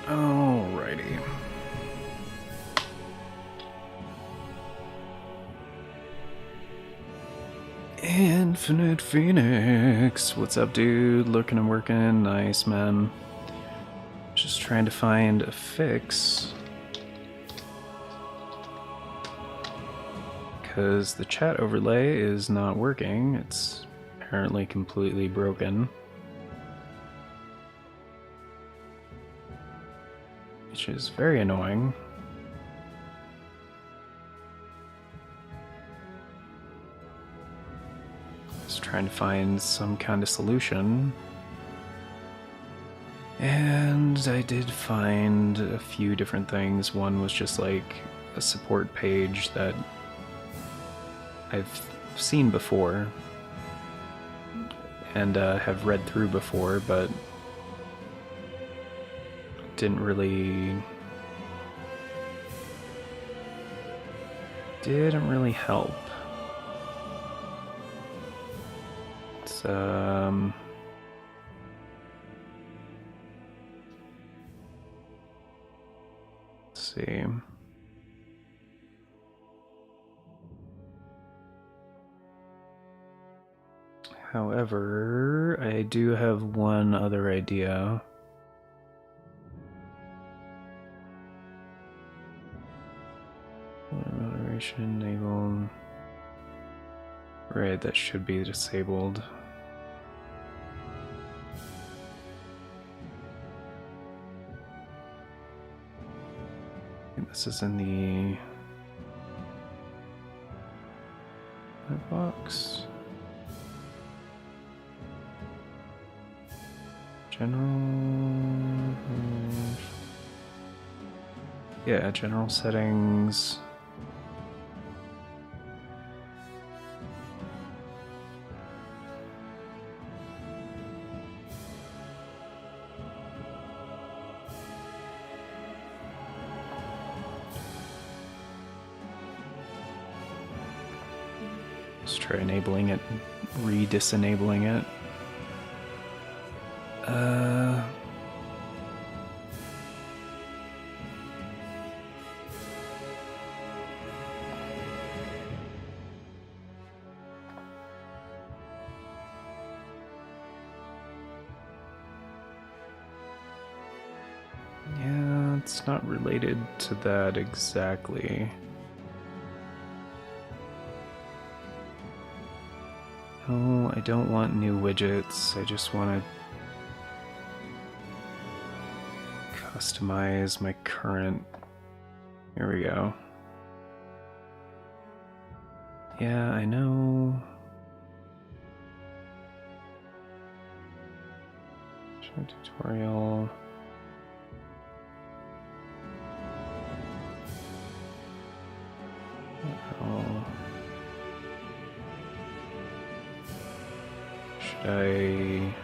Alrighty. Infinite Phoenix. What's up, dude? Lurking and working. Nice, man. Just trying to find a fix. Because the chat overlay is not working. It's apparently completely broken. Which is very annoying. Just trying to find some kind of solution. And I did find a few different things. One was just like a support page that I've seen before and have read through before, but didn't really help. It's let's see. However, I do have one other idea. Moderation enabled. Right, that should be disabled. I think this is in the box. General. Yeah, general settings. Let's try enabling it, re-disenabling it. Yeah, it's not related to that exactly. No, I don't want new widgets. I just want to customize my current. Here we go. Yeah, I know. Show tutorial. Oh. Should I...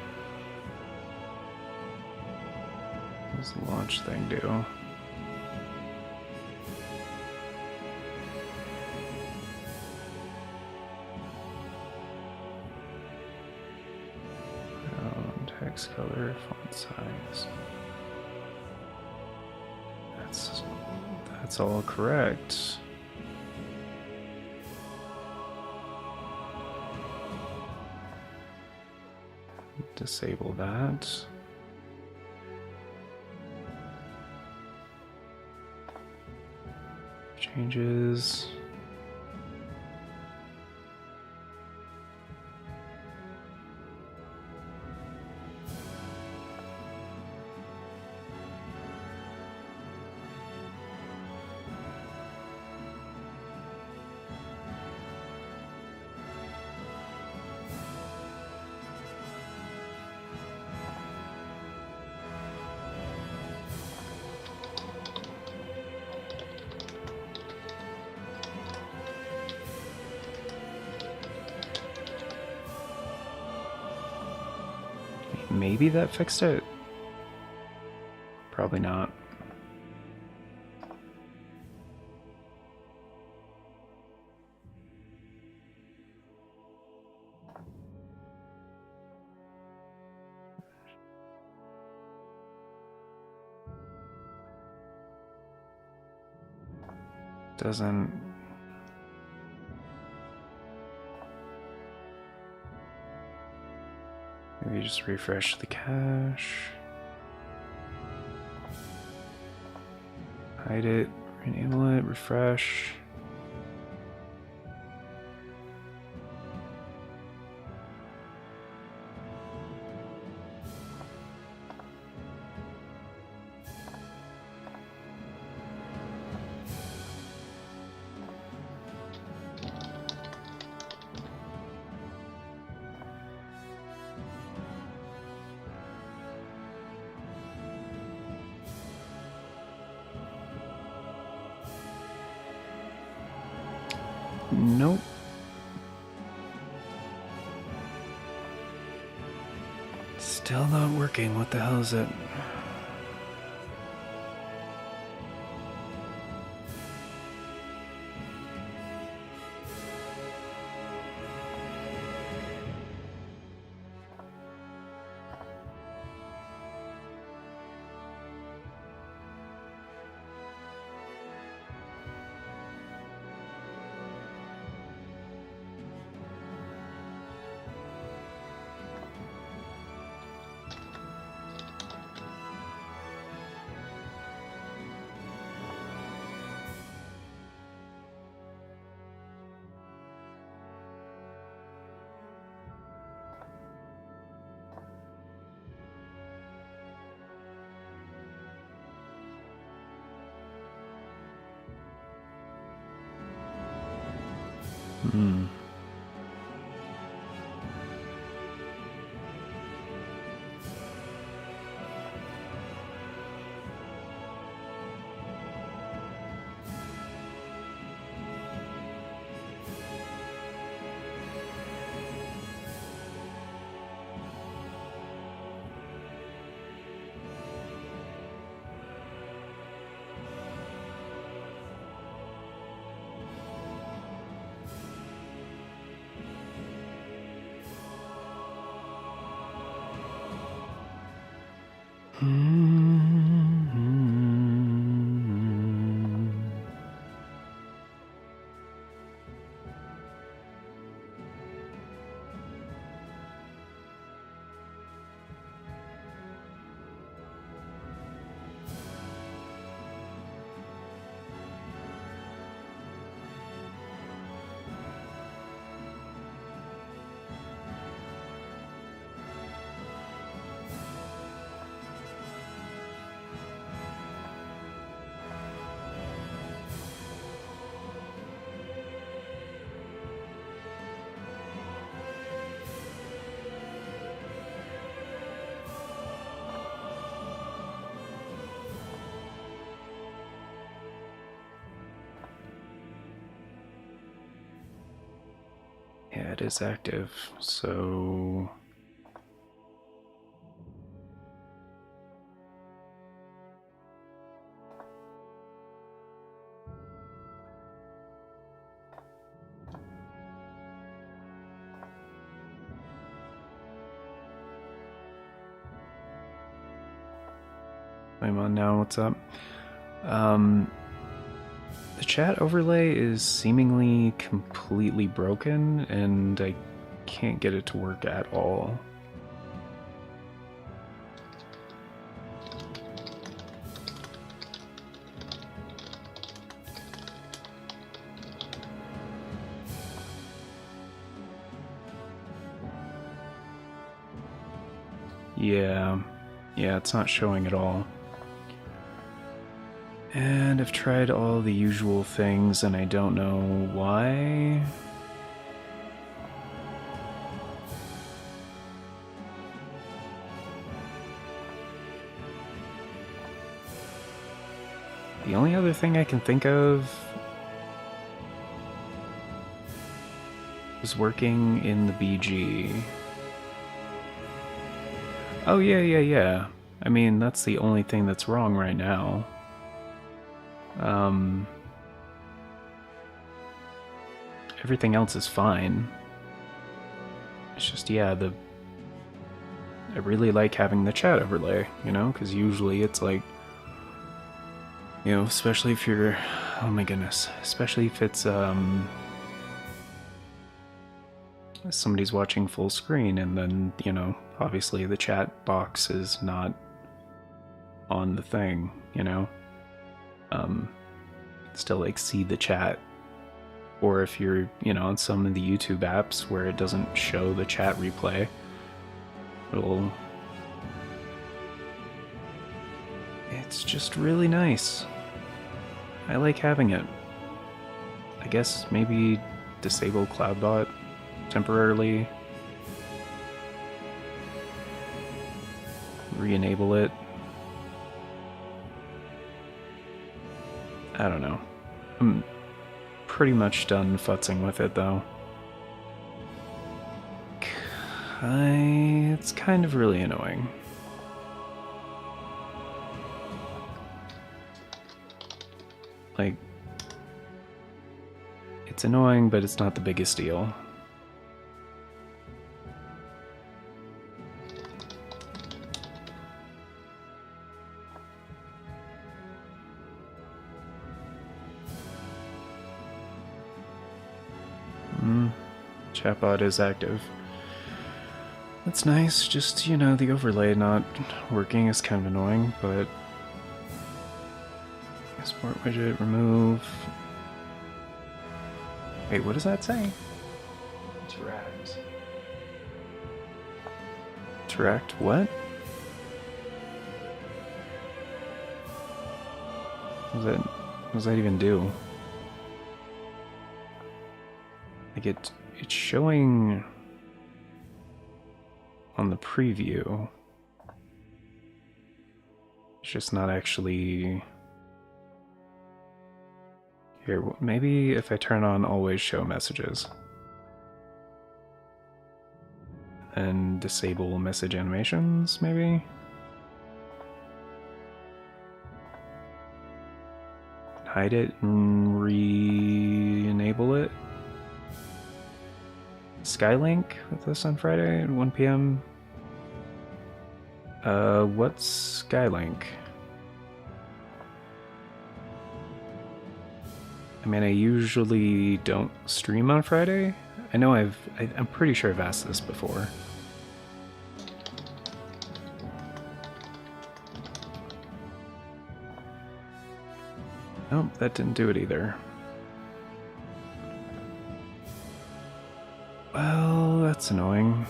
What does the launch thing do? Text color, font size. That's all correct. Disable that. Changes. Maybe that fixed it. Probably not. doesn't... Maybe just refresh the cache. Hide it, enable it, refresh. Nope. Still not working. What the hell is it? Hmm. Yeah, it is active, so... I'm on now, what's up? The chat overlay is seemingly completely broken, and I can't get it to work at all. Yeah, it's not showing at all. And I've tried all the usual things, and I don't know why. The only other thing I can think of was working in the BG. Oh, yeah. I mean, that's the only thing that's wrong right now. Everything else is fine. It's just, yeah, I really like having the chat overlay, you know, because usually it's like, you know, especially if you're Oh my goodness. Especially if it's somebody's watching full screen and then, you know, obviously the chat box is not on the thing, you know? Still like see the chat. Or if you're, you know, on some of the YouTube apps where it doesn't show the chat replay, it's just really nice. I like having it. I guess maybe disable CloudBot temporarily. Re-enable it. I don't know. I'm pretty much done futzing with it though. It's kind of really annoying. Like, it's annoying, but it's not the biggest deal. Chatbot is active. That's nice, just, you know, the overlay not working is kind of annoying, but... Export widget, remove... Wait, what does that say? Interact. Interact what? What does that even do? Like it's showing on the preview. It's just not actually... Here, maybe if I turn on always show messages and disable message animations, maybe? Hide it and re-enable it. Skylink with us on Friday at 1 p.m. What's Skylink? I mean, I usually don't stream on Friday. I know I'm pretty sure I've asked this before. Nope, that didn't do it either. Well, that's annoying.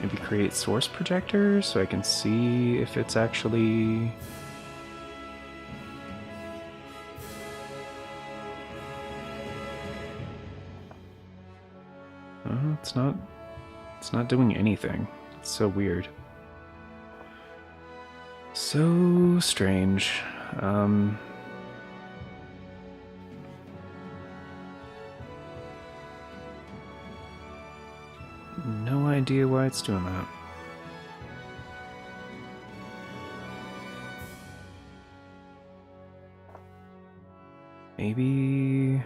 Maybe create source projectors so I can see if it's actually... It's not doing anything. It's so weird. So strange. No idea why it's doing that. Maybe...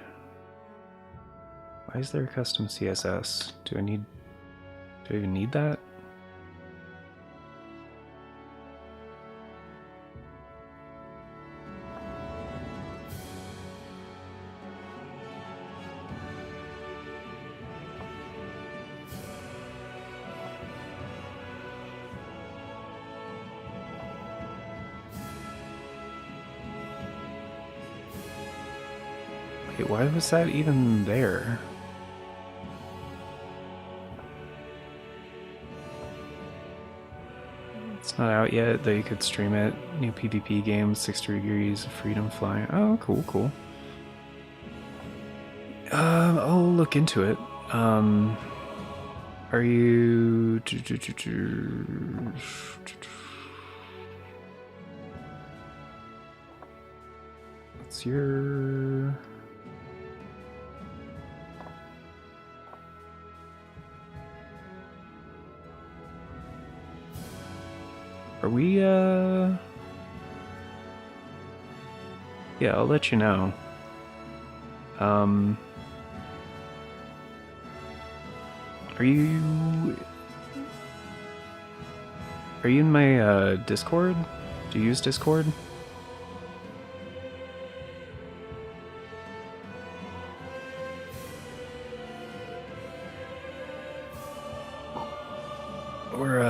Why is there a custom CSS? Do I even need that? Wait, why was that even there? It's not out yet, though you could stream it. New PvP game, 60 Degrees of Freedom Flying. Oh, cool, cool. I'll look into it. Are you... What's your... Are we, Yeah, I'll let you know. Are you in my Discord? Do you use Discord? Or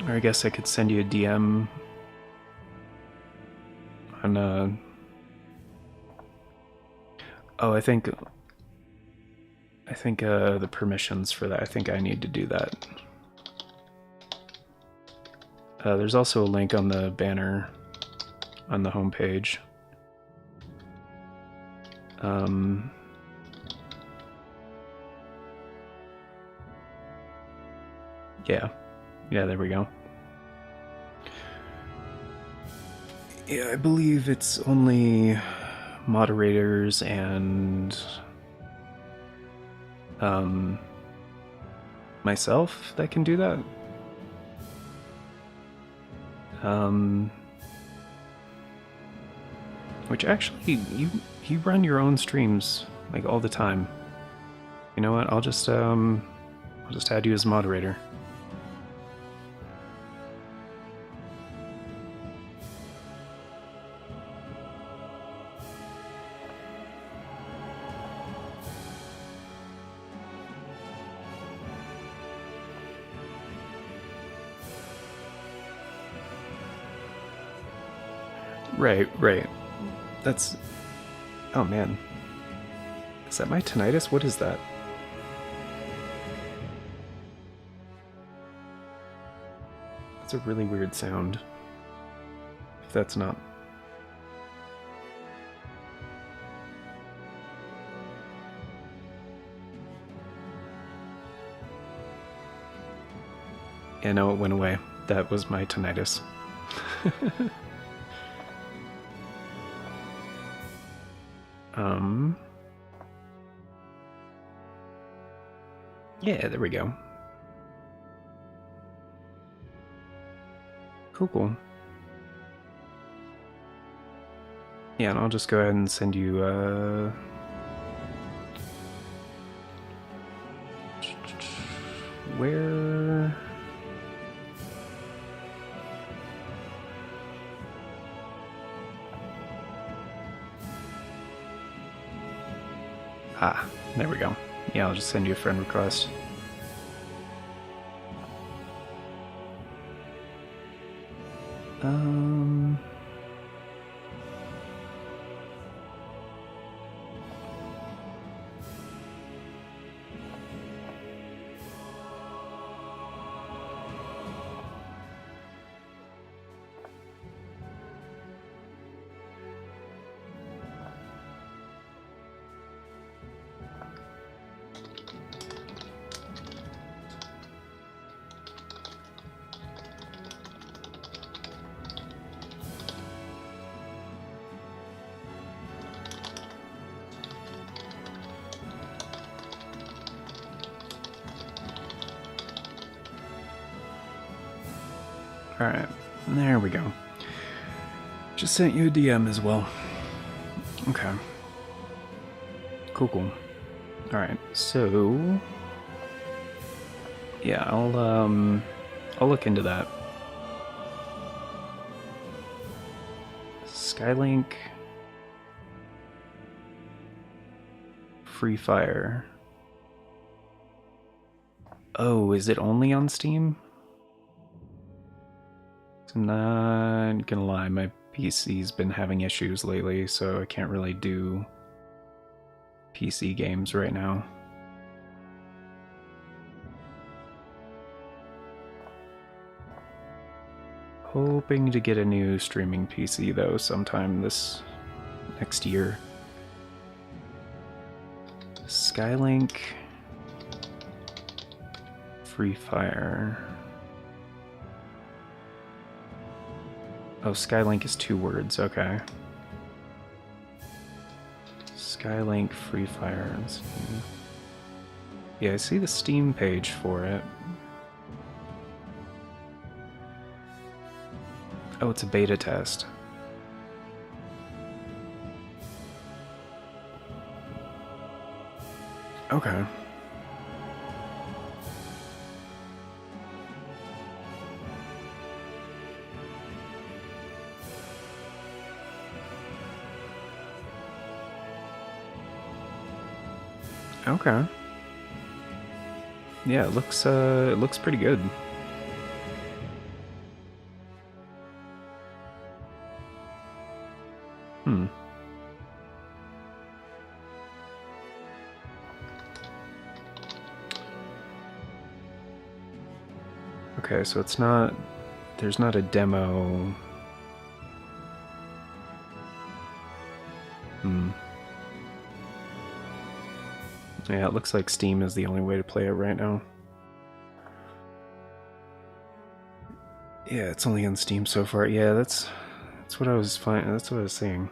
I guess I could send you a DM on oh, I think the permissions for that, I think I need to do that. There's also a link on the banner on the homepage. Yeah, there we go. Yeah, I believe it's only moderators and myself that can do that. Which actually, you run your own streams like all the time. You know what? I'll just add you as moderator. Right. That's... Oh man. Is that my tinnitus? What is that? That's a really weird sound. If that's not... Yeah, no, it went away. That was my tinnitus. Yeah, there we go. Cool. Yeah, and I'll just go ahead and send you, where... Ah, there we go. Yeah, I'll just send you a friend request. Alright, there we go. Just sent you a DM as well. Okay. Cool. Alright, so... Yeah, I'll look into that. Skylink... Free Fire. Oh, is it only on Steam? I'm not gonna lie, my PC's been having issues lately, so I can't really do PC games right now. Hoping to get a new streaming PC though sometime this next year. Skylink Free Fire. Oh, Skylink is 2 words, okay. Skylink Free Fire. Yeah, I see the Steam page for it. Oh, it's a beta test. Okay. Okay. Yeah, it looks pretty good. Hmm. Okay, so it's not... There's not a demo... Hmm. Yeah, it looks like Steam is the only way to play it right now. Yeah, it's only on Steam so far. Yeah, that's what I was that's what I was saying.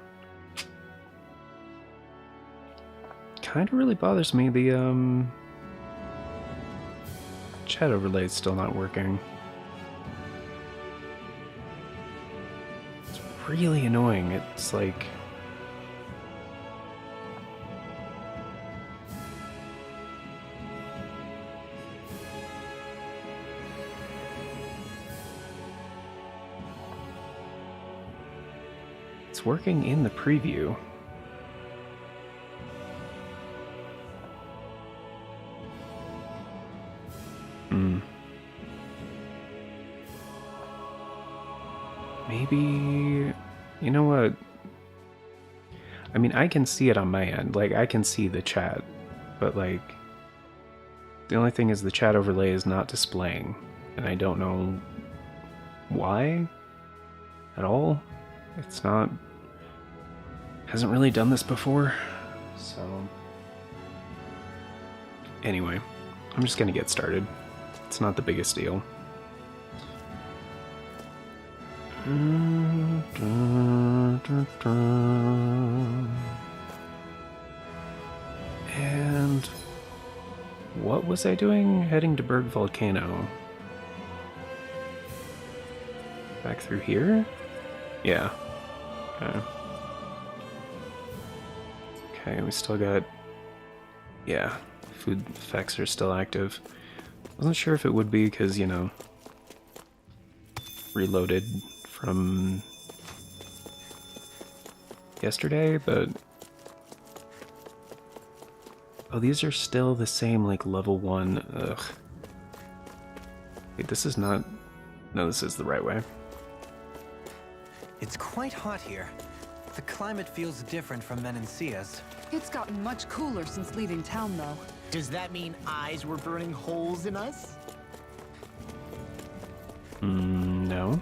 Kind of really bothers me, the chat overlay is still not working. It's really annoying. It's like... It's working in the preview. Maybe... You know what? I mean, I can see it on my end. Like, I can see the chat. But, like... The only thing is the chat overlay is not displaying. And I don't know... why? At all? It's not... Hasn't really done this before. So... Anyway. I'm just gonna get started. It's not the biggest deal. And what was I doing? Heading to Berg Volcano. Back through here? Yeah. Okay. Okay, we still got... Yeah, food effects are still active. Wasn't sure if it would be because, you know, reloaded from yesterday, but... Oh, these are still the same, like, level 1. Ugh. Wait, this is not... No, this is the right way. It's quite hot here. The climate feels different from Menancia's. It's gotten much cooler since leaving town, though. Does that mean eyes were burning holes in us? No.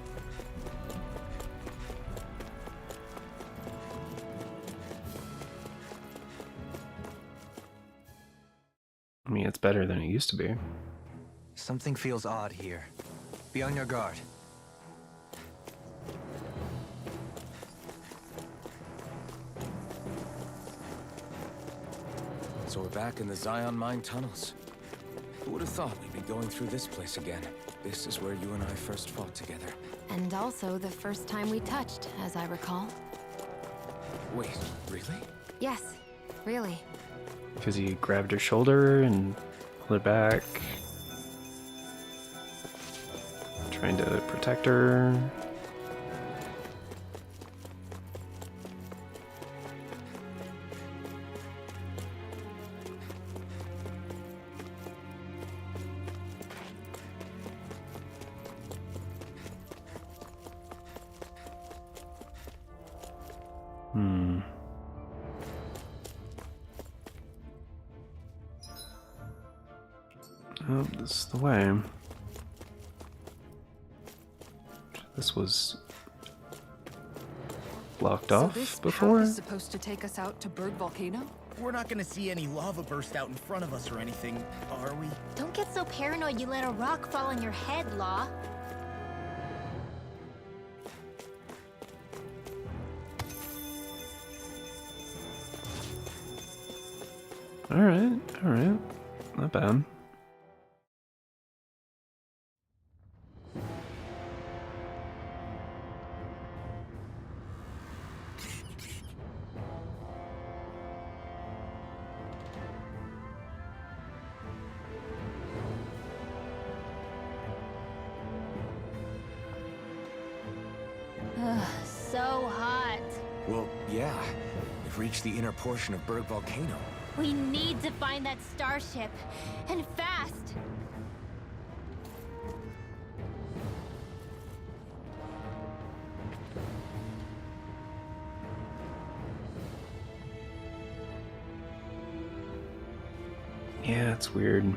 I mean, it's better than it used to be. Something feels odd here. Be on your guard. So we're back in the Zion Mine tunnels. Who would have thought we'd be going through this place again? This is where you and I first fought together. And also the first time we touched, as I recall. Wait, really? Yes, really. Because he grabbed her shoulder and pulled her back. Trying to protect her. Oh, this is the way. This was blocked off this before? path is supposed to take us out to Berg Volcano? We're not gonna see any lava burst out in front of us or anything, are we? Don't get so paranoid you let a rock fall on your head, Law. Alright, alright. Not bad. So hot. Well, yeah. We've reached the inner portion of Berg Volcano. We need to find that starship. And fast. Yeah, it's weird.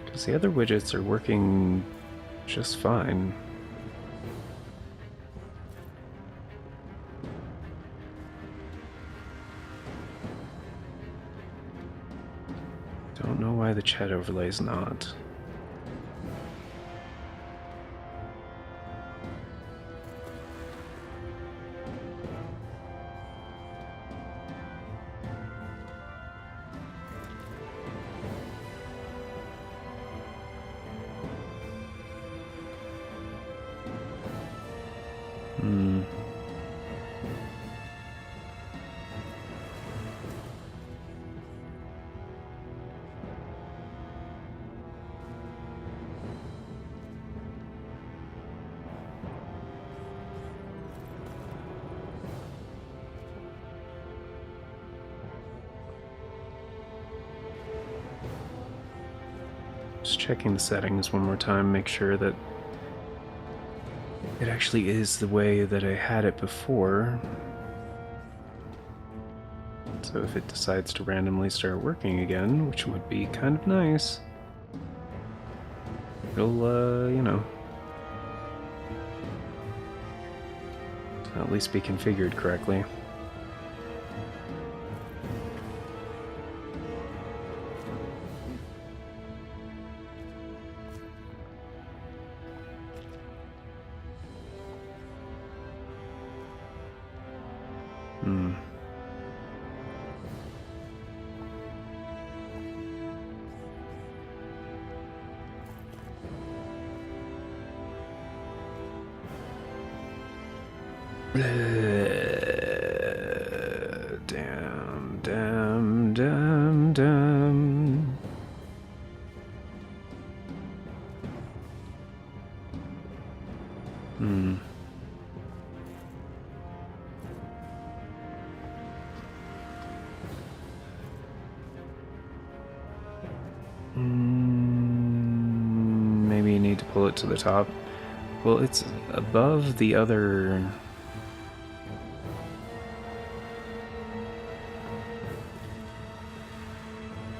Because the other widgets are working just fine. Don't know why the chat overlay's not. Just checking the settings one more time, make sure that it actually is the way that I had it before. So if it decides to randomly start working again, which would be kind of nice, it'll, you know, at least be configured correctly. Damn. Maybe you need to pull it to the top. Well, it's above the other...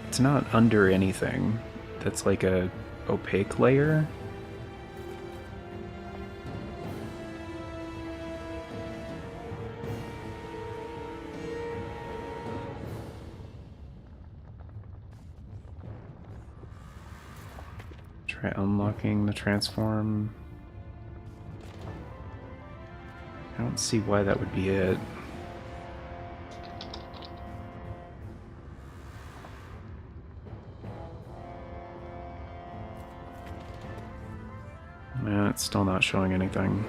It's not under anything. That's like a opaque layer. Try unlocking the transform. I don't see why that would be it. Yeah, it's still not showing anything.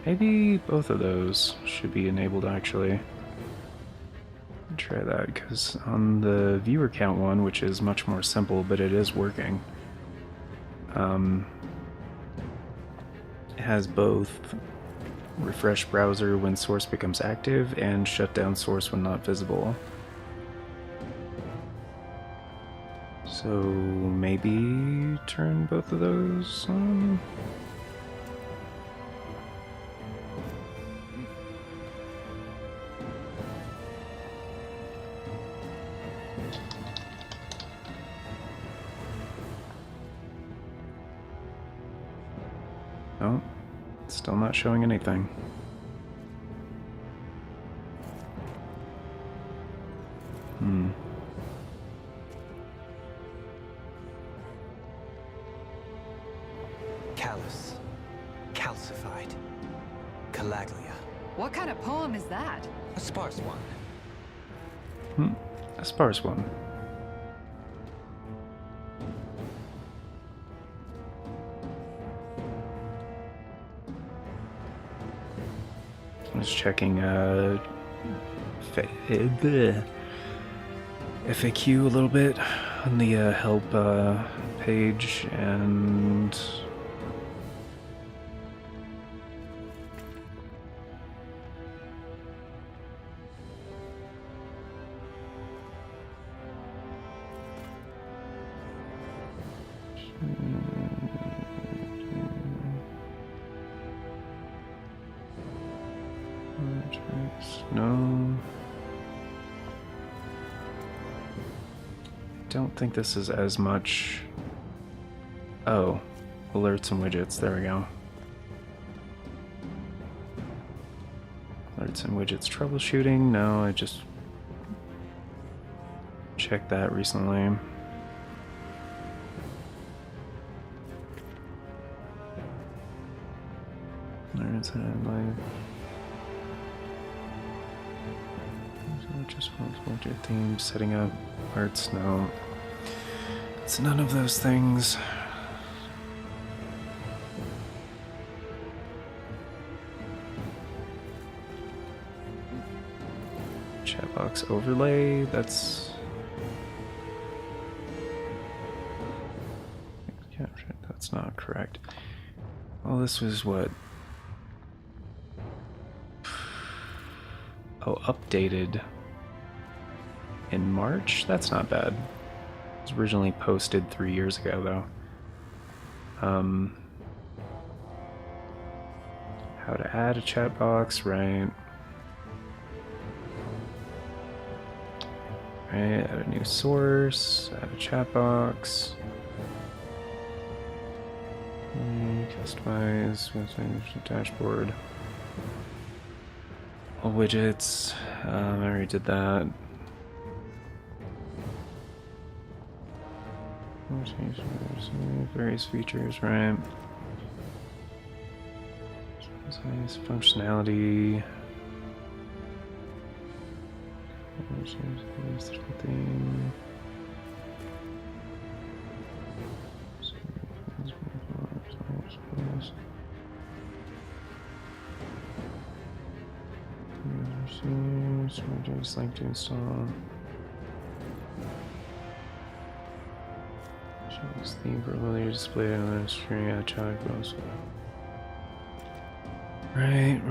Maybe both of those should be enabled actually. Try that, because on the viewer count one, which is much more simple, but it is working, it has both refresh browser when source becomes active and shut down source when not visible. So maybe turn both of those on? Oh, still not showing anything. Callous. Calcified. Calaglia. What kind of poem is that? A sparse one. A sparse one. I was checking FAQ a little bit on the help page, and no. I don't think this is as much. Oh, alerts and widgets. There we go. Alerts and widgets troubleshooting. No, I just checked that recently. Alerts and live. Just responsible for your theme, setting up arts. No, it's none of those things. Chat box overlay. That's captured. That's not correct. Well, this was what? Oh, updated in March? That's not bad. It was originally posted 3 years ago, though. How to add a chat box, right? Right, add a new source, add a chat box. Customize, dashboard. All widgets, I already did that. Various features, right? Size, functionality. Thing. Just like to install. Shows theme for whether you display on the screen at chat box. Right.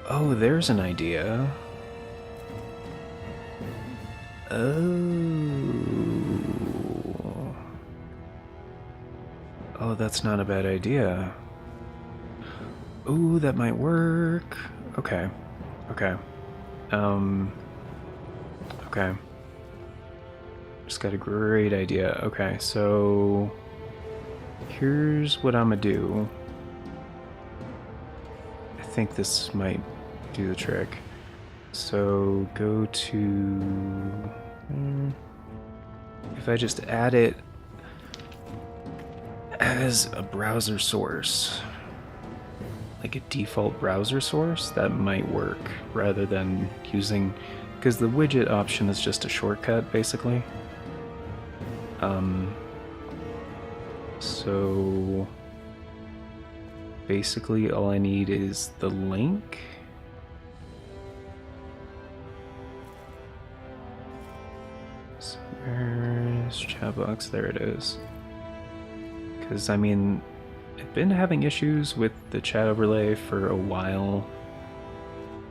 Oh, there's an idea. Oh, that's not a bad idea. Ooh, that might work. Okay. Okay. Just got a great idea. Okay, so here's what I'm gonna do. I think this might do the trick. So go to... if I just add it as a browser source, like a default browser source, that might work rather than using, because the widget option is just a shortcut basically. So basically all I need is the link. So where's Chatbox? There it is. Because I mean, I've been having issues with the chat overlay for a while.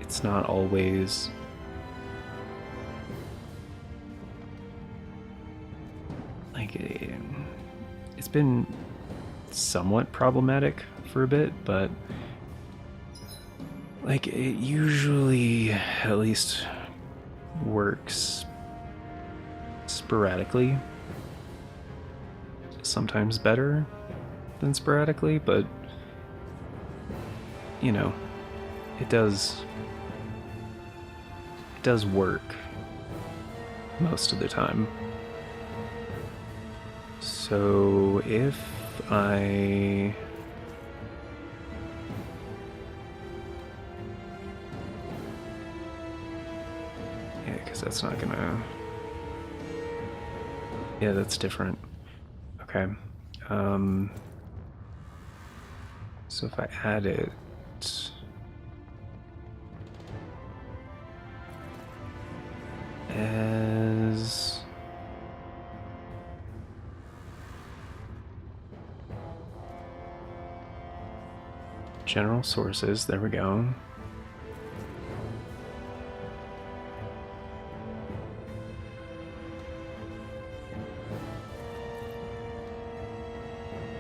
It's not always like it's been somewhat problematic for a bit, but like it usually at least works sporadically. Sometimes better than sporadically, but you know, it does work most of the time. So if I... Yeah, because that's not gonna... Yeah, that's different. Okay. So if I add it... as... general sources, there we go.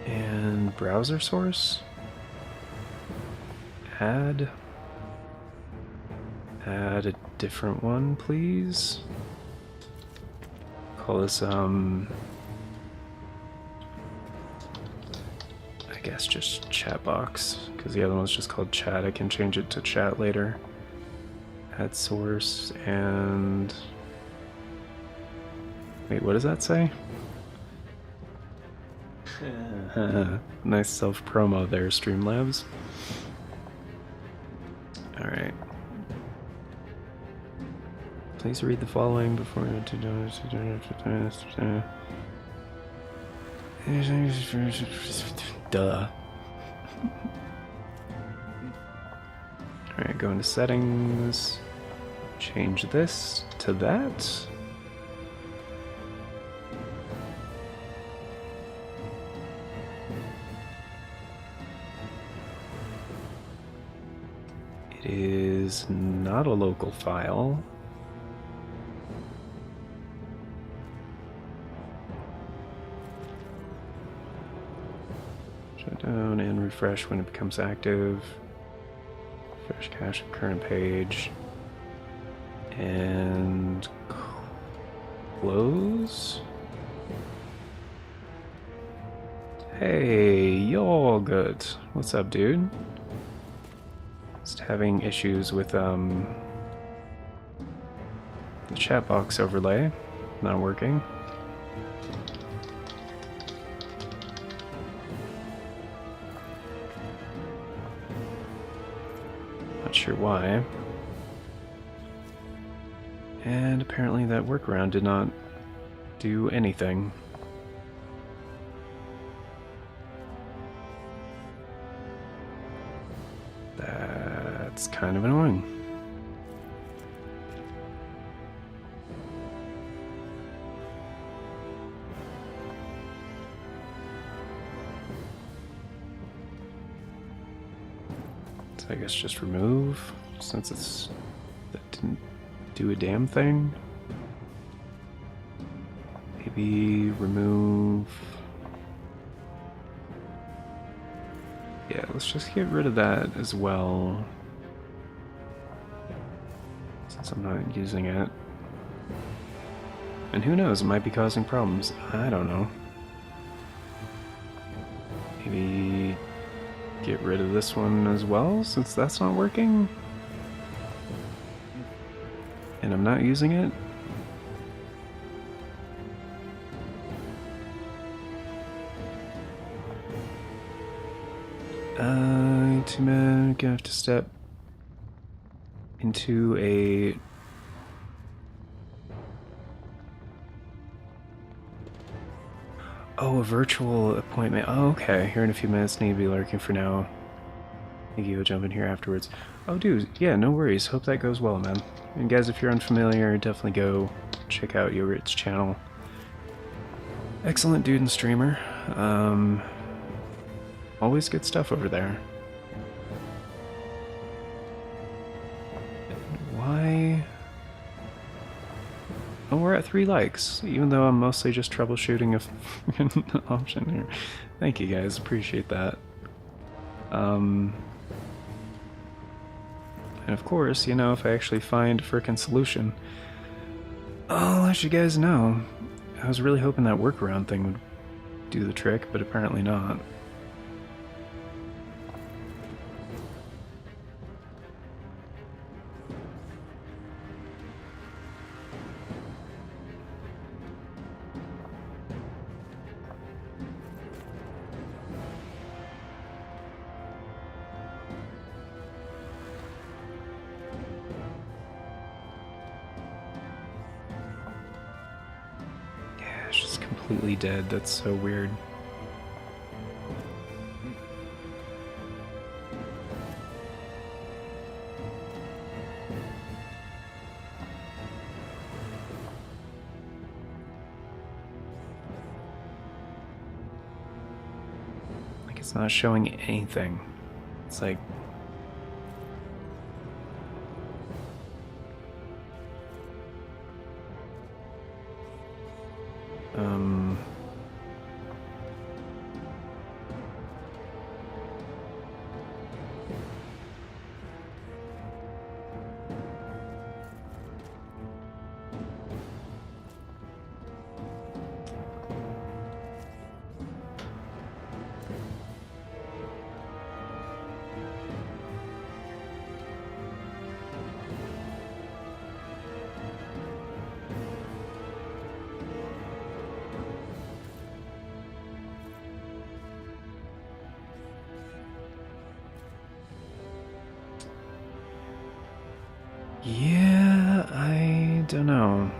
And browser source. Add a different one, please. Call this I guess just chat box, because the other one's just called chat. I can change it to chat later. Add source and... Wait, what does that say? Nice self-promo there, Streamlabs. Alright. Please read the following before to do Duh. Alright, go into settings. Change this to that. It is not a local file. Shut down and refresh when it becomes active. Refresh cache of current page. And close. Hey, y'all good. What's up, dude? Just having issues with the chat box overlay not working. Not sure why. And apparently that workaround did not do anything. That's kind of annoying. So I guess just remove, since that didn't do a damn thing. Maybe remove... Yeah, let's just get rid of that as well, since I'm not using it. And who knows, it might be causing problems. I don't know. Maybe get rid of this one as well, since that's not working. And I'm not using it. I'm gonna have to step into a... Oh, a virtual appointment. Oh, okay. Here in a few minutes, need to be lurking for now. Thank you, jump in here afterwards. Oh, dude, yeah, no worries. Hope that goes well, man. And guys, if you're unfamiliar, definitely go check out Yorit's channel. Excellent dude and streamer. Always good stuff over there. Why? Oh, we're at 3 likes, even though I'm mostly just troubleshooting a option here. Thank you guys, appreciate that. And of course, you know, if I actually find a frickin' solution, I'll let you guys know. I was really hoping that workaround thing would do the trick, but apparently not. completely dead. That's so weird. Like it's not showing anything. It's like yeah, I don't know.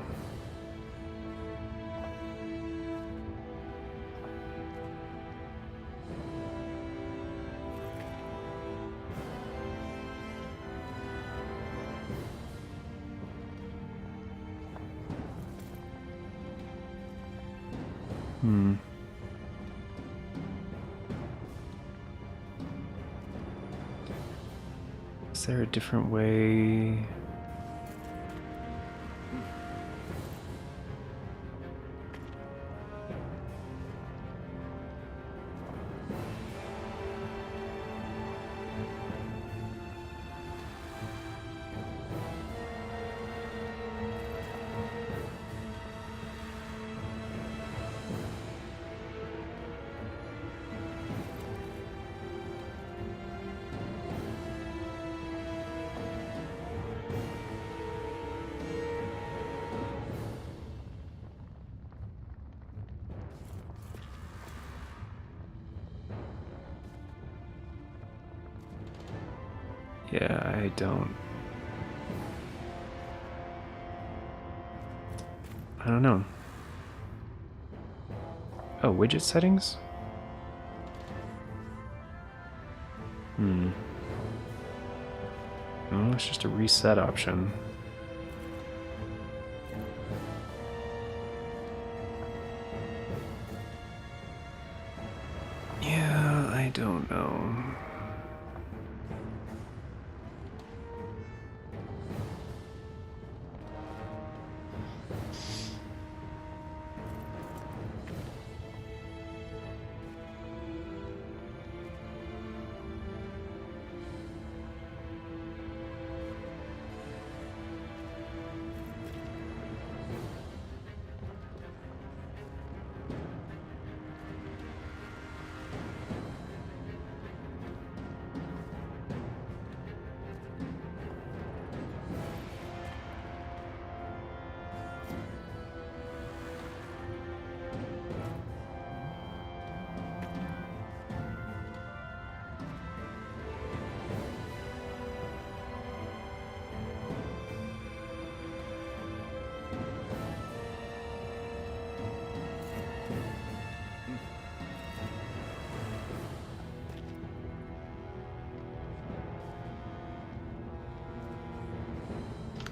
Is there a different way? Yeah, I don't know. Oh, widget settings? Oh, it's just a reset option. Yeah, I don't know.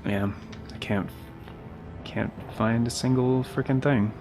Yeah, I can't find a single frickin' thing.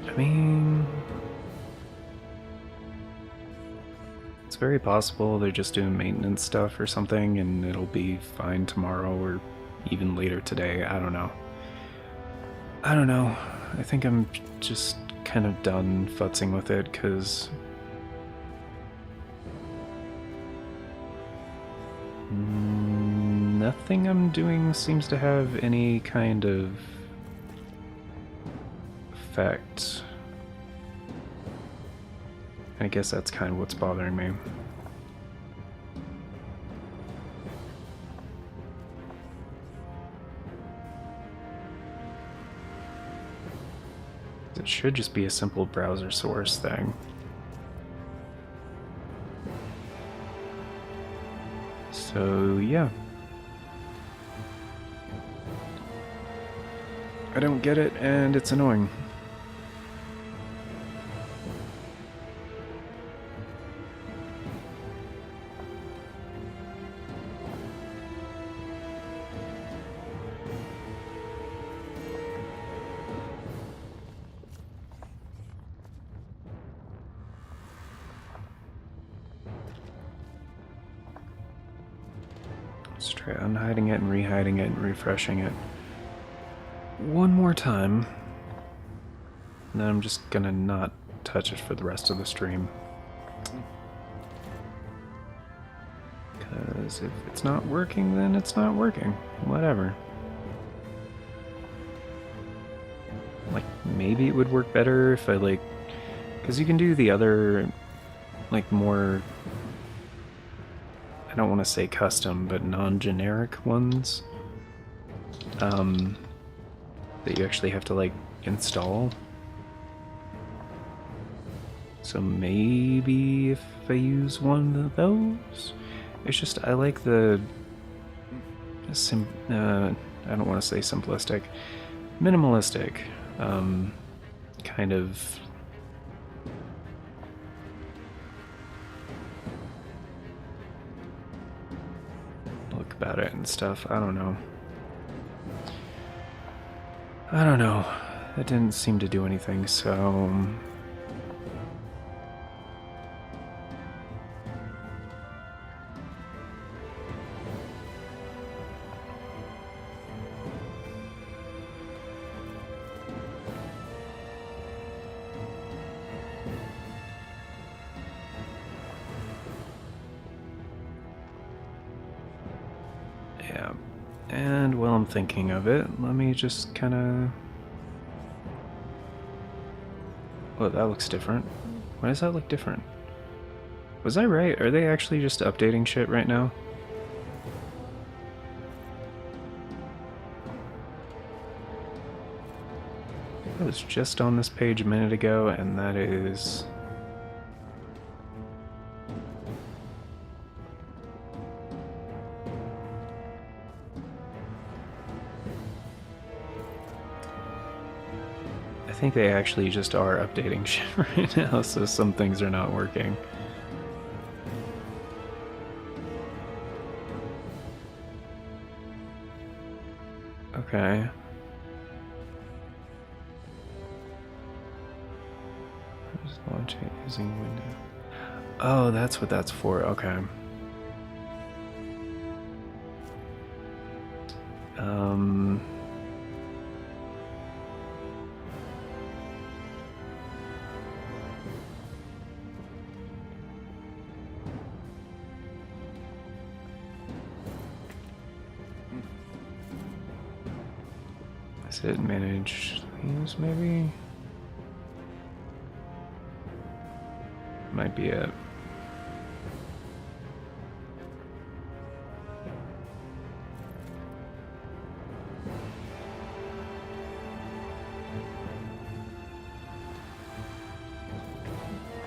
I mean, it's very possible they're just doing maintenance stuff or something and it'll be fine tomorrow or even later today. I don't know. I think I'm just kind of done futzing with it because nothing I'm doing seems to have any kind of effect. I guess that's kind of what's bothering me. It should just be a simple browser source thing. So, yeah. I don't get it, and it's annoying. Let's try unhiding it and rehiding it and refreshing it one more time. And then I'm just gonna not touch it for the rest of the stream. Because if it's not working, then it's not working. Whatever. Like, maybe it would work better if I, like... Because you can do the other, like, more... I don't want to say custom, but non-generic ones. That you actually have to, like, install. So maybe if I use one of those? It's just, I like the... I don't want to say simplistic. Minimalistic. Kind of... look about it and stuff. I don't know. I don't know. That didn't seem to do anything, so... yeah. And while I'm thinking of it, let me just kind of... Oh, that looks different. Why does that look different? Was I right? Are they actually just updating shit right now? I was just on this page a minute ago, and that is... I think they actually just are updating shit right now, so some things are not working. Okay. Just launch it using window. Oh, that's what that's for. Okay. Is it manage these, maybe? Might be it.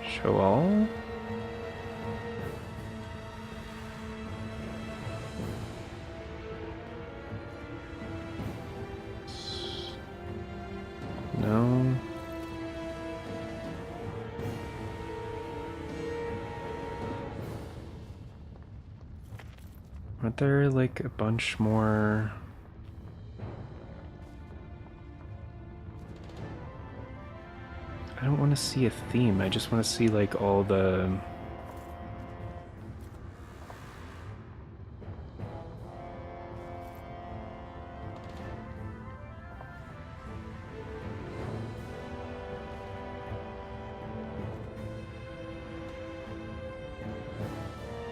Show all? No. Aren't there like a bunch more? I don't want to see a theme, I just want to see like all the...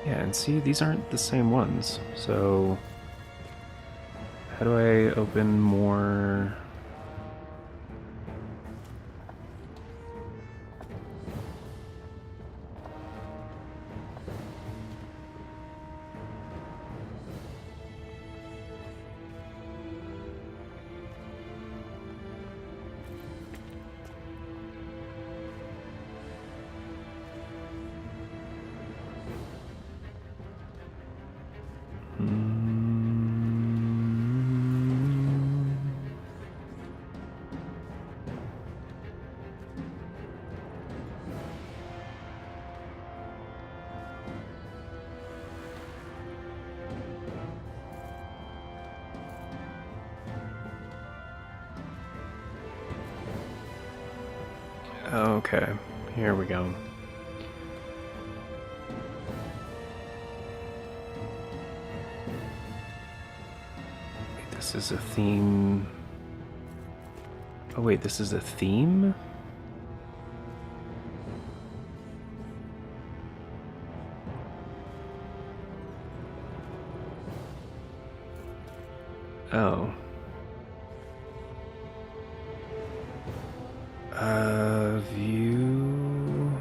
Yeah, and see, these aren't the same ones, so... How do I open more? Okay, here we go. Wait, this is a theme. Oh wait, this is a theme? Oh. View.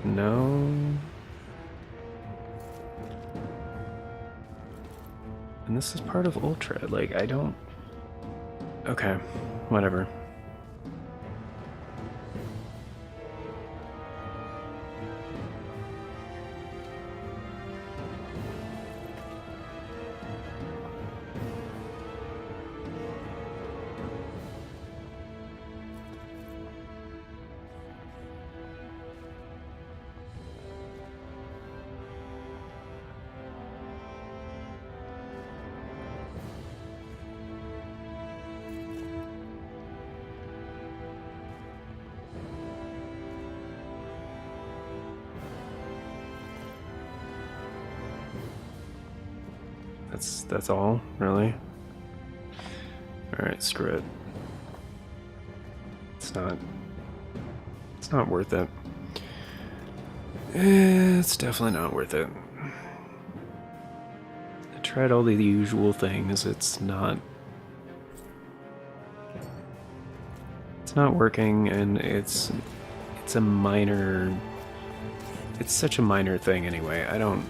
No. And this is part of Ultra. Like, I don't. Okay, whatever. That's all, really? Alright, screw it. It's not worth it. It's definitely not worth it. I tried all the usual things, it's not working, and it's a minor, it's such a minor thing anyway. I don't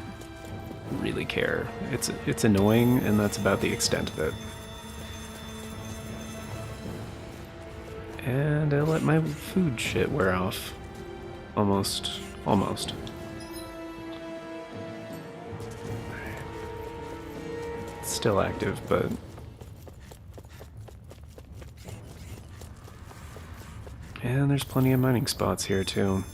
really care. It's annoying, and that's about the extent of it. And I let my food shit wear off. Almost. It's still active, but and there's plenty of mining spots here too.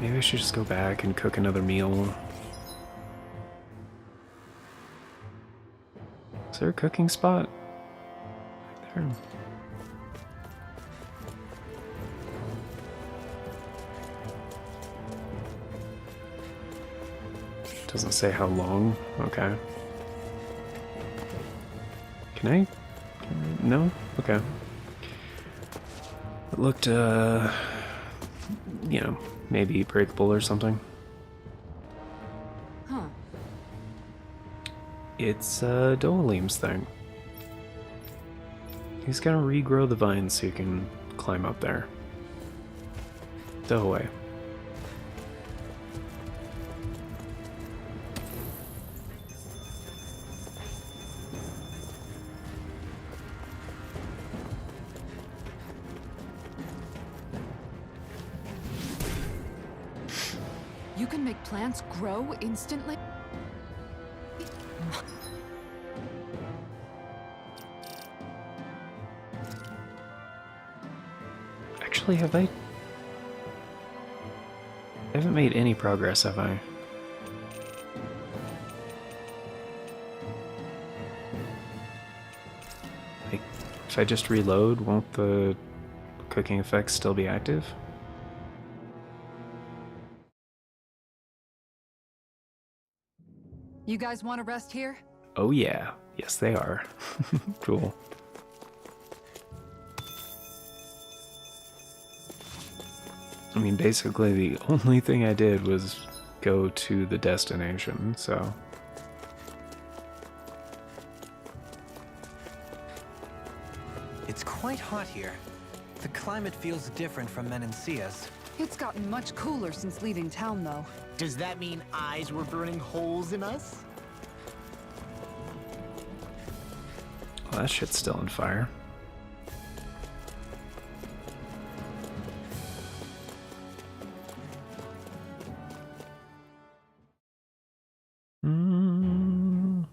Maybe I should just go back and cook another meal. Is there a cooking spot? Right there. Doesn't say how long. Okay. Can I? No? Okay. It looked, you know, maybe breakable or something. Huh. It's Doleem's thing. He's gonna regrow the vines so you can climb up there. Away. You can make plants grow instantly? Actually, have I haven't made any progress, have I? Like, if I just reload, won't the cooking effects still be active? You guys want to rest here? Oh yeah. Yes, they are. Cool. I mean, basically the only thing I did was go to the destination, so... It's quite hot here. The climate feels different from Menancia's. It's gotten much cooler since leaving town, though. Does that mean eyes were burning holes in us? Well, that shit's still on fire.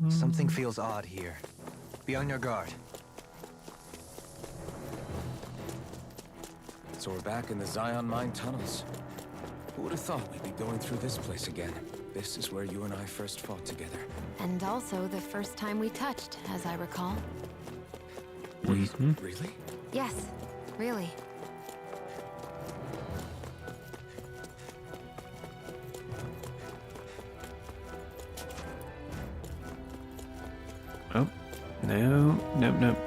Something feels odd here. Be on your guard. So we're back in the Zion Mine tunnels. Who would have thought we'd be going through this place again? This is where you and I first fought together. And also the first time we touched, as I recall. Really? Yes, really. Oh, no, nope, nope.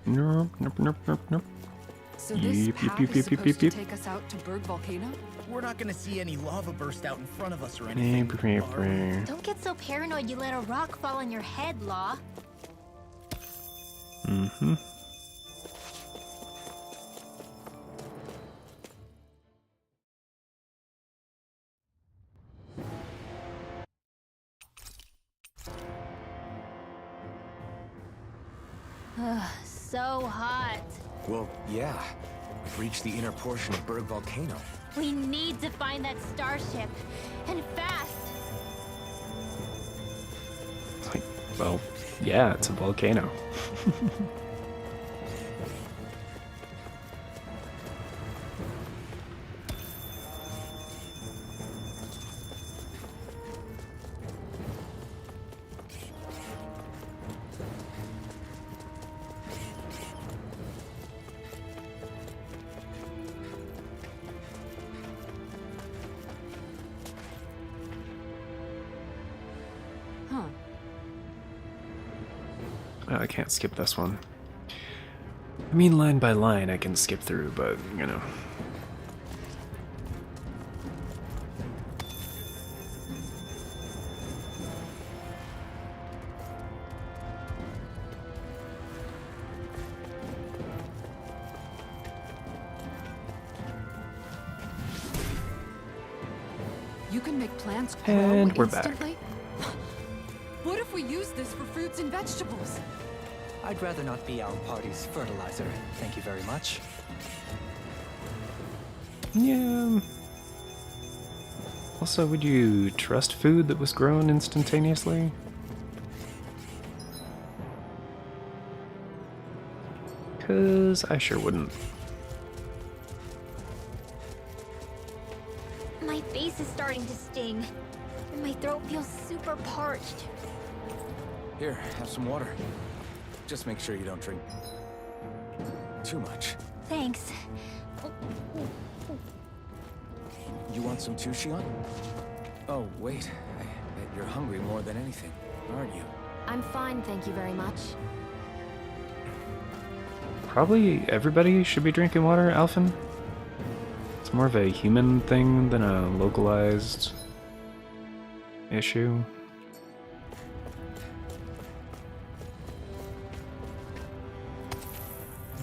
Nope, nope, nope, nope, nope. So this path is supposed to take us out to Berg Volcano? We're not gonna see any lava burst out in front of us or anything. are we? Don't get so paranoid you let a rock fall on your head, Law. Mm-hmm. So hot. Well, yeah. We've reached the inner portion of Berg Volcano. We need to find that starship. And fast. Like, well, yeah, it's a volcano. Huh. I can't skip this one. I mean, line by line I can skip through, but, you know. You can make plants grow And we're back. instantly? What if we use this for fruits and vegetables? I'd rather not be our party's fertilizer. Thank you very much. Yeah. Also, would you trust food that was grown instantaneously? Cause I sure wouldn't. My face is starting to sting. And my throat feels super parched. Here, have some water. Just make sure you don't drink too much. Thanks. You want some too, Shion? Oh, wait. I bet you're hungry more than anything, aren't you? I'm fine, thank you very much. Probably everybody should be drinking water, Alphen. It's more of a human thing than a localized issue.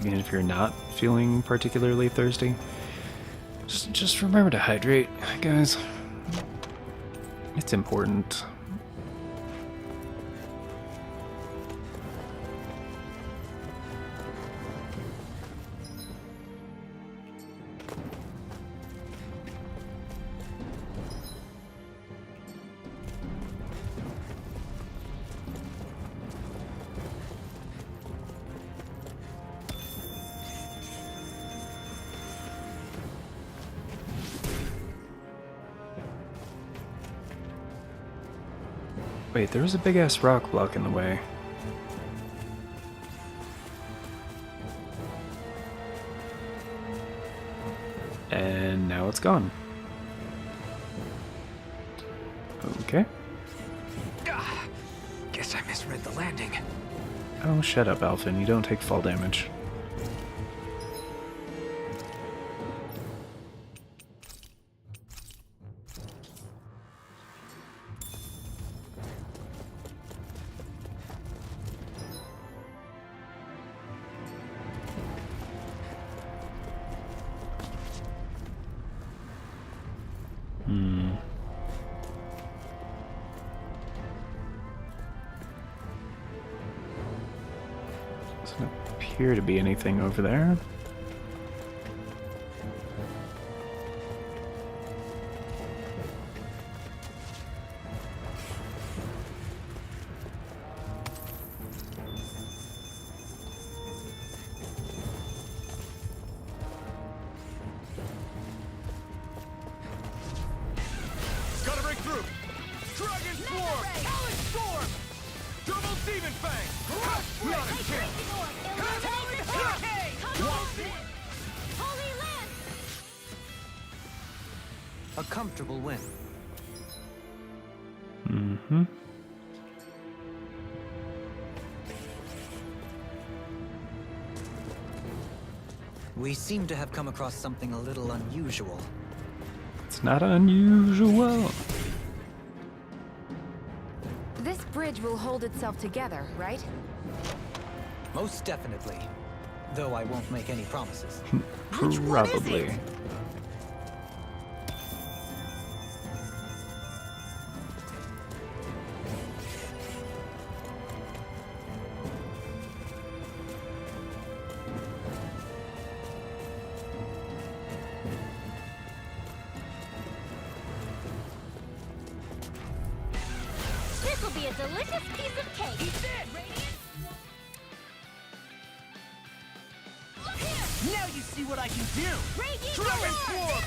Even if you're not feeling particularly thirsty, just remember to hydrate, guys. It's important. Wait, there was a big-ass rock block in the way. And now it's gone. Okay. Guess I misread the landing. Oh, shut up, Alphen. You don't take fall damage. appear to be anything over there. Gotta break through! Dragon Swarm! Alex Storm! Double Demon Fang! Not a chance! Holy Lance! A comfortable win. Mm-hmm. We seem to have come across something a little unusual. It's not unusual. This bridge will hold itself together, right? Most definitely. Though I won't make any promises. Probably. This will be a delicious piece of cake. Eat this! Look here! Now you see what I can do! Raging Dragon Swarm!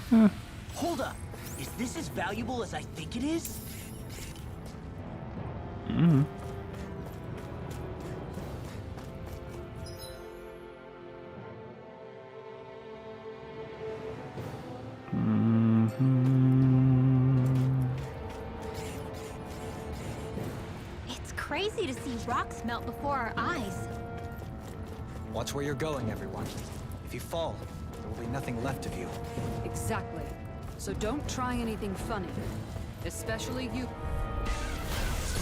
Swarm! Hold up! Is this as valuable as I think it is? Mm-hmm. It's crazy to see rocks melt before our eyes. Watch where you're going, everyone. If you fall, there will be nothing left of you. Exactly. So don't try anything funny. Especially you.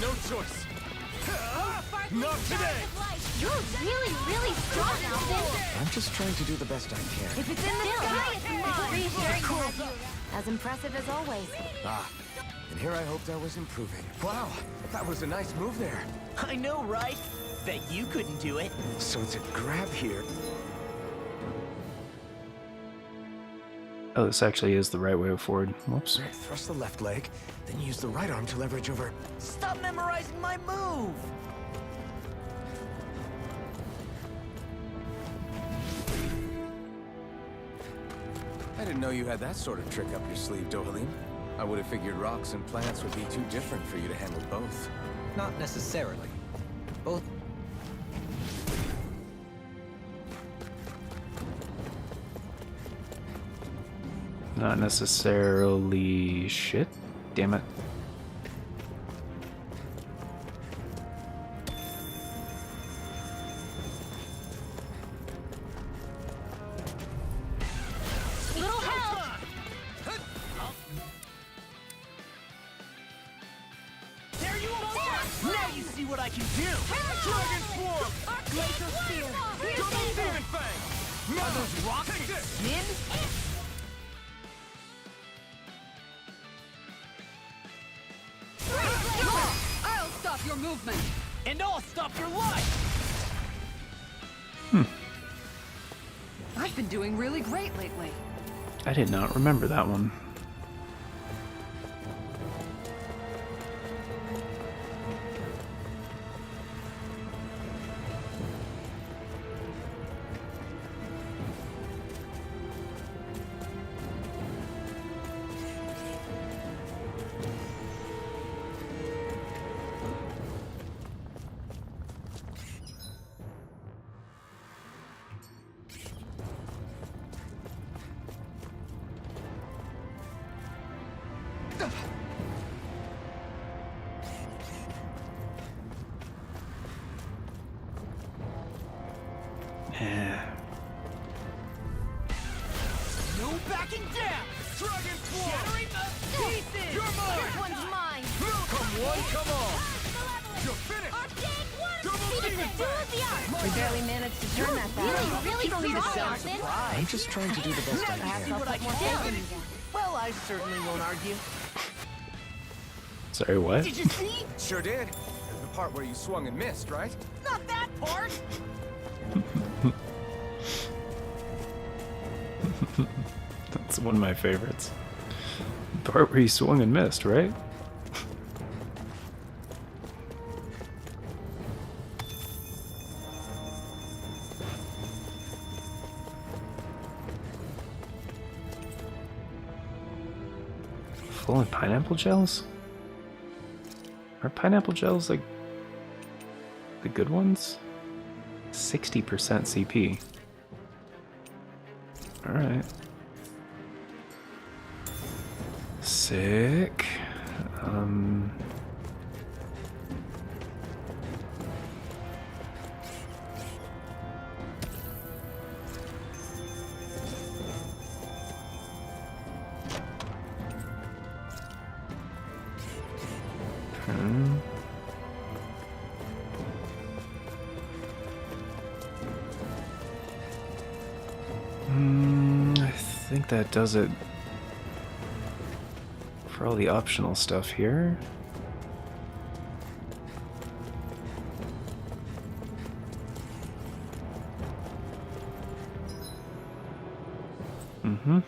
No choice! Not today! You're really, really strong, Alvin. I'm just trying to do the best I can. If it's in the sky, it's mine. Reassuring to have you. As impressive as always. Ah, and here I hoped I was improving. Wow, that was a nice move there. I know, right? Bet you couldn't do it. So to grab here, Oh, this actually is the right way forward. Whoops. thrust the left leg, then use the right arm to leverage over. Stop memorizing my move! I didn't know you had that sort of trick up your sleeve, Dohalim. I would have figured rocks and plants would be too different for you to handle both. Not necessarily. Both. Not necessarily shit. Damn it. Little help. There you are! Now you see what I can do! Dragon Swarm! Glacial Spear. Double Demon Fang! Are those rocks Take this! skin? I'll stop your movement. And I'll stop your life! I've been doing really great lately. I did not remember that one. No backing down! Dragon Swarm! Shattering the pieces! You're mine! This one's mine. Come one, come all! You're finished! Arcade water Double speed Demon is as the art. We barely managed to turn that Really, fast. really You don't need to strong, sound Alvin. surprised. I'm just trying to do the best I Now you see can. what I can do! Well, I certainly won't argue. Sorry, what? Did you see? Sure did. part where you swung and missed, right? Not that part! That's one of my favorites. The part where he swung and missed, right? Full of pineapple gels? Are pineapple gels like the good ones? 60% CP. Alright. Sick. I think that does it for all the optional stuff here. Mm-hmm.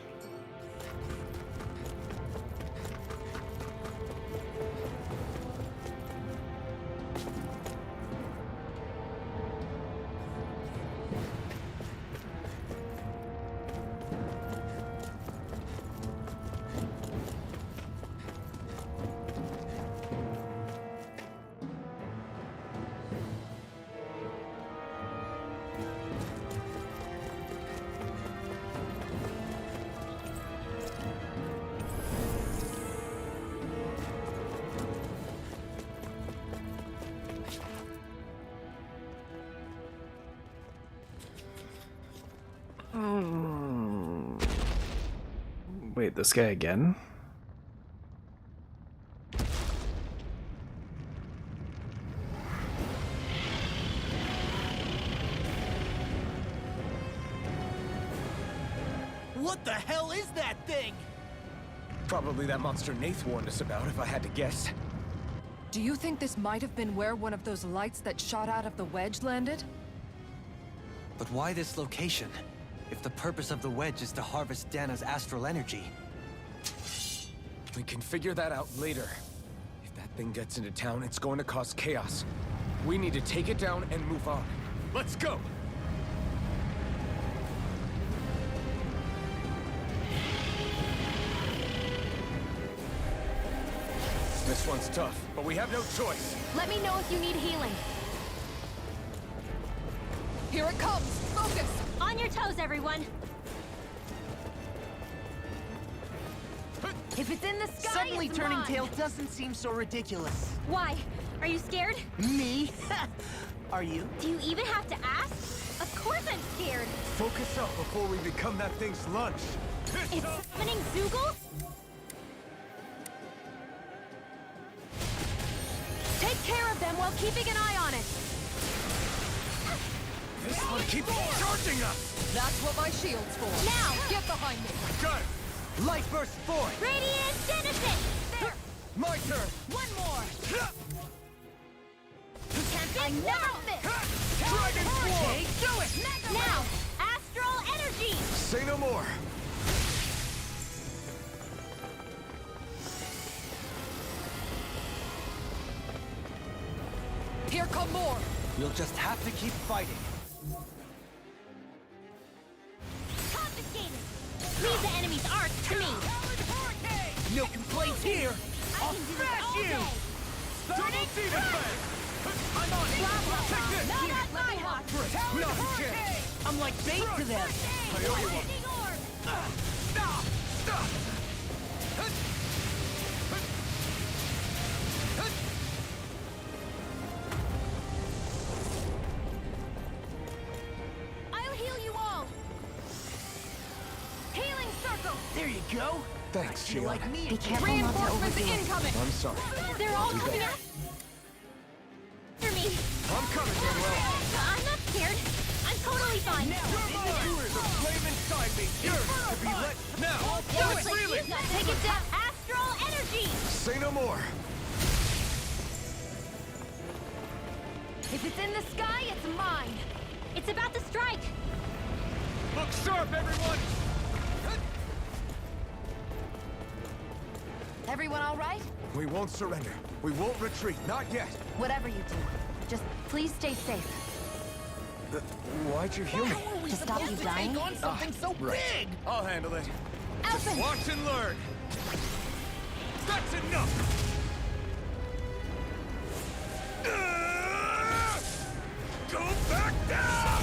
Wait, this guy again? What the hell is that thing? Probably that monster Nath warned us about, if I had to guess. Do you think this might have been where one of those lights that shot out of the wedge landed? But why this location? If the purpose of the wedge is to harvest Dana's astral energy. We can figure that out later. If that thing gets into town, it's going to cause chaos. We need to take it down and move on. Let's go! This one's tough, but we have no choice. Let me know if you need healing. Here it comes! Focus! On your toes, everyone. If it's in the sky, Suddenly it's turning mine. tail doesn't seem so ridiculous. Why? Are you scared? Me? Are you? Do you even have to ask? Of course I'm scared. Focus up before we become that thing's lunch. It's summoning Zoogle? Take care of them while keeping an eye on it. This one keeps charging us! That's what my shield's for. Now! Get behind me! Got it! Light burst forth! Radiant Genesis! There! My turn! One more! I never miss! Dragon Swarm! Jade, do it! Now! Astral Energy! Say no more! Here come more! You'll just have to keep fighting. Confiscated! Leave the enemy's arc to me! No complaints here. I can do this all you. day! Double Demon Fang! I'm on it! Blah, blah, Take blah. this! No, not my watch! Not a chance! I'm like bait to them. I owe you one. Lightning orb! Stop! Stop! I'll heal you all! Healing circle! There you go. Thanks, Feel Shield. like me. Be careful not to Reinforcements overdo it. incoming! I'm sorry. They're all Do coming better. after me! I'm coming, Manuel! I'm not scared. I'm totally fine. The flame inside me yearns to be let... Now! Looks like you've got take it down. Astral energy. Say no more! If it's in the sky, it's mine. It's about to strike. Look sharp, everyone! Everyone all right? We won't surrender. We won't retreat. Not yet. Whatever you do, just please stay safe. Why'd you heal me? How are we To stop supposed you to dying? take on something so big? I'll handle it. Just watch and learn! That's enough! Go back down!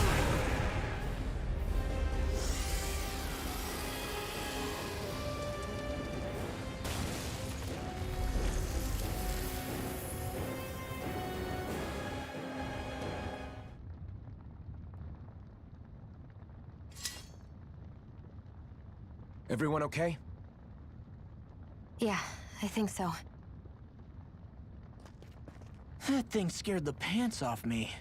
Everyone okay? Yeah, I think so. That thing scared the pants off me.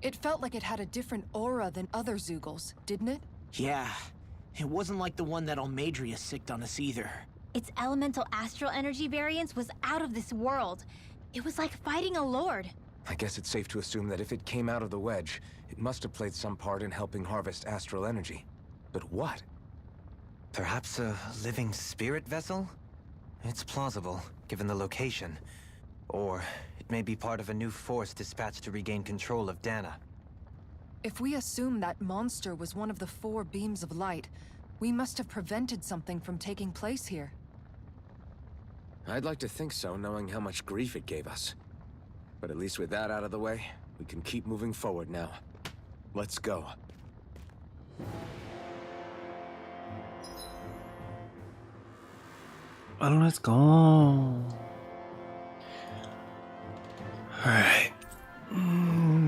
It felt like it had a different aura than other Zeugles, didn't it? Yeah, it wasn't like the one that Almadria sicked on us either. Its elemental astral energy variance was out of this world. It was like fighting a lord. I guess it's safe to assume that if it came out of the wedge, it must have played some part in helping harvest astral energy. But what? Perhaps a living spirit vessel? It's plausible, given the location. Or it may be part of a new force dispatched to regain control of Dana. If we assume that monster was one of the 4 beams of light, we must have prevented something from taking place here. I'd like to think so, knowing how much grief it gave us. But at least with that out of the way, we can keep moving forward now. Let's go. Let's go. Alright.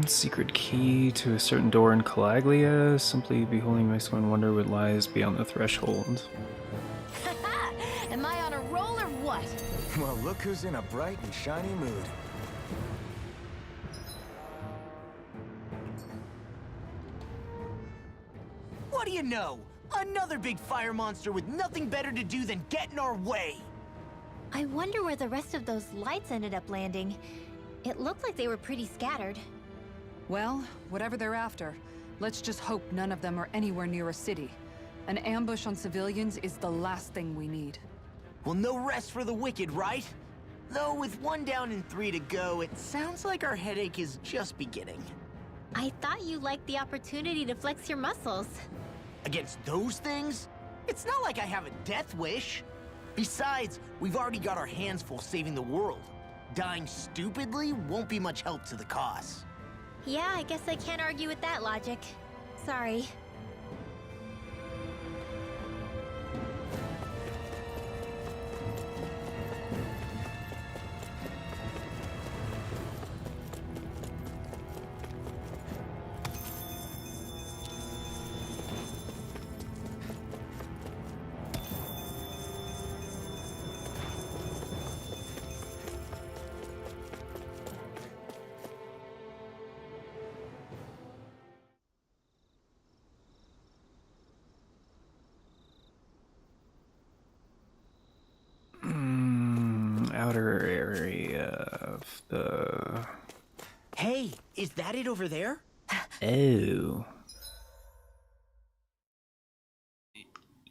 Secret key to a certain door in Calaglia. Simply beholding my soul in wonder what lies beyond the threshold. Am I on a roll or what? Well, look who's in a bright and shiny mood. What do you know? Another big fire monster with nothing better to do than get in our way! I wonder where the rest of those lights ended up landing. It looked like they were pretty scattered. Well, whatever they're after, let's just hope none of them are anywhere near a city. An ambush on civilians is the last thing we need. Well, no rest for the wicked, right? Though with 1 down and 3 to go, it sounds like our headache is just beginning. I thought you liked the opportunity to flex your muscles. Against those things? It's not like I have a death wish. Besides, we've already got our hands full saving the world. Dying stupidly won't be much help to the cause. Yeah, I guess I can't argue with that logic. Sorry. Outer area of the... Hey, is that it over there? Oh.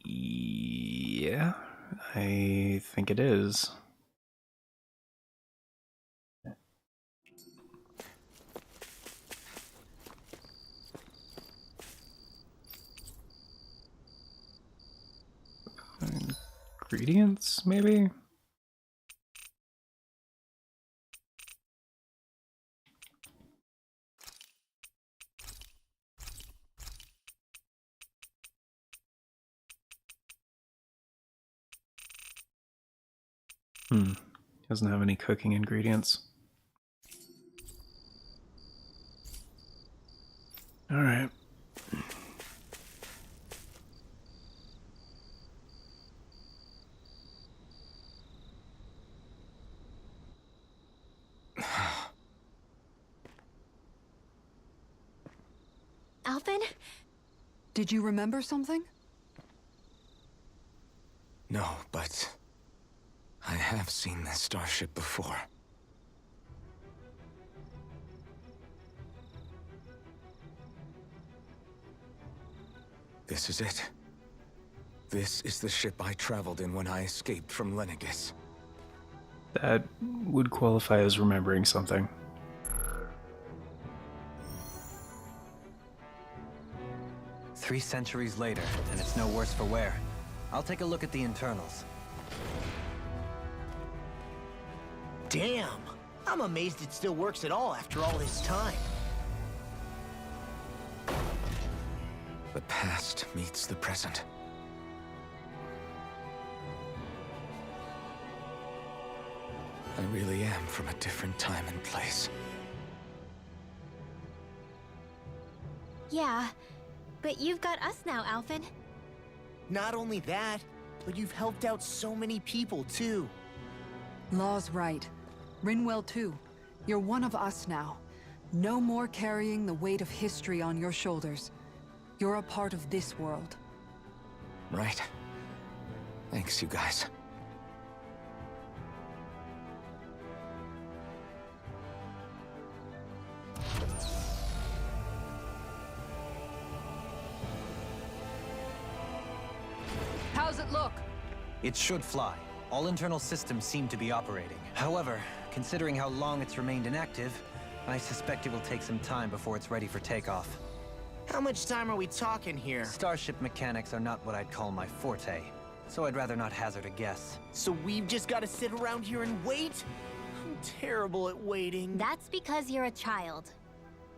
Yeah, I think it is. Ingredients, maybe? Doesn't have any cooking ingredients. All right. Alvin? Did you remember something? No, but I have seen this starship before. This is it. This is the ship I traveled in when I escaped from Lenegis. That would qualify as remembering something. "3 centuries later, and it's no worse for wear. I'll take a look at the internals." Damn! I'm amazed it still works at all after all this time. The past meets the present. I really am from a different time and place. Yeah, but you've got us now, Alphen. Not only that, but you've helped out so many people, too. Law's right. Rinwell too. You're one of us now. No more carrying the weight of history on your shoulders. You're a part of this world. Right. Thanks, you guys. How's it look? It should fly. All internal systems seem to be operating. However, considering how long it's remained inactive, I suspect it will take some time before it's ready for takeoff. How much time are we talking here? Starship mechanics are not what I'd call my forte, so I'd rather not hazard a guess. So we've just got to sit around here and wait? I'm terrible at waiting. That's because you're a child.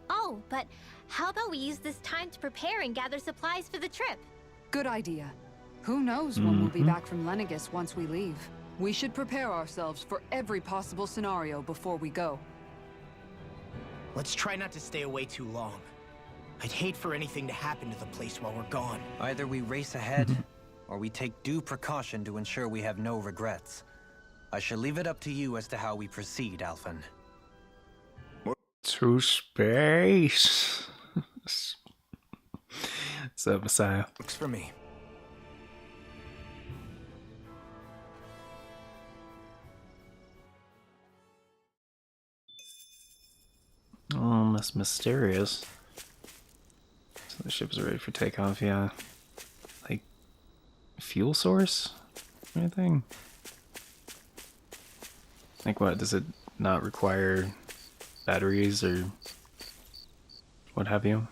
Oh, but how about we use this time to prepare and gather supplies for the trip? Good idea. Who knows when we'll be back from Lenegis once we leave. We should prepare ourselves for every possible scenario before we go. Let's try not to stay away too long. I'd hate for anything to happen to the place while we're gone. Either we race ahead, or we take due precaution to ensure we have no regrets. I shall leave it up to you as to how we proceed, Alphen. To space. What's up, Messiah? Looks for me. Oh, that's mysterious. So the ship is ready for takeoff, yeah. Like, fuel source? Anything? Like what, does it not require batteries or what have you?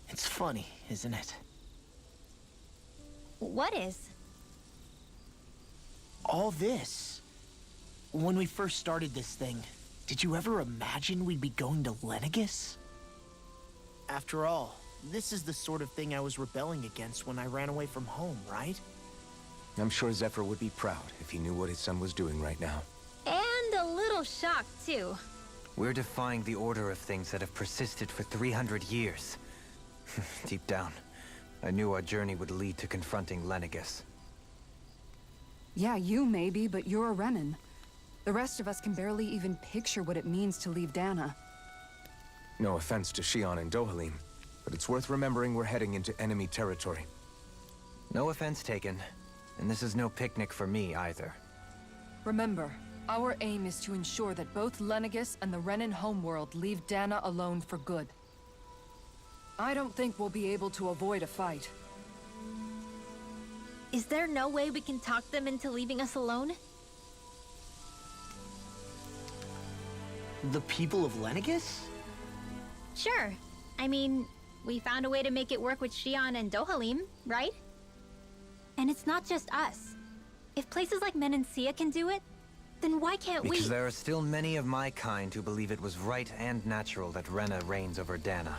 It's funny, isn't it? What is? All this. When we first started this thing, did you ever imagine we'd be going to Lenegis? After all, this is the sort of thing I was rebelling against when I ran away from home, right? I'm sure Zephyr would be proud if he knew what his son was doing right now. And a little shocked, too. We're defying the order of things that have persisted for 300 years. Deep down, I knew our journey would lead to confronting Lenegis. Yeah, you maybe, but you're a Renan. The rest of us can barely even picture what it means to leave Dana. No offense to Shion and Dohalim, but it's worth remembering we're heading into enemy territory. No offense taken, and this is no picnic for me either. Remember, our aim is to ensure that both Lenegis and the Renan homeworld leave Dana alone for good. I don't think we'll be able to avoid a fight. Is there no way we can talk them into leaving us alone? The people of Lenegis? Sure. I mean, we found a way to make it work with Shion and Dohalim, right? And it's not just us. If places like Menancia can do it, then why can't we? Because there are still many of my kind who believe it was right and natural that Rena reigns over Dana.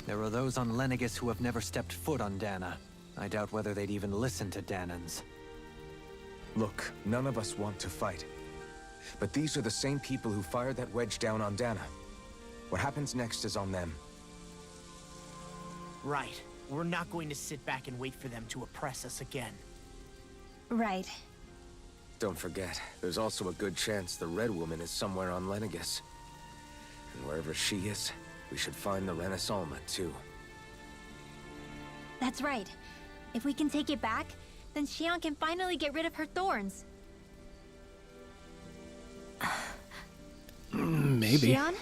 There are those on Lenegis who have never stepped foot on Dana. I doubt whether they'd even listen to Danans. Look, none of us want to fight. But these are the same people who fired that wedge down on Dana. What happens next is on them. Right. We're not going to sit back and wait for them to oppress us again. Right. Don't forget, there's also a good chance the Red Woman is somewhere on Lenegis. And wherever she is, we should find the Renaissance too. That's right. If we can take it back, then Shion can finally get rid of her thorns. Maybe. Xion?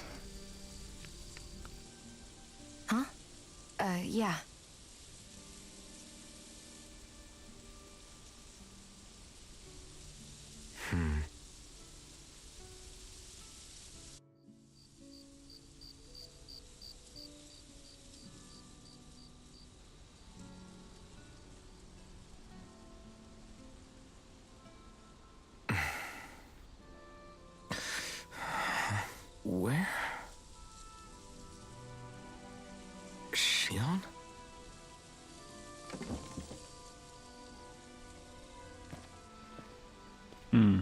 Huh? Yeah. Where? Xion? Hmm.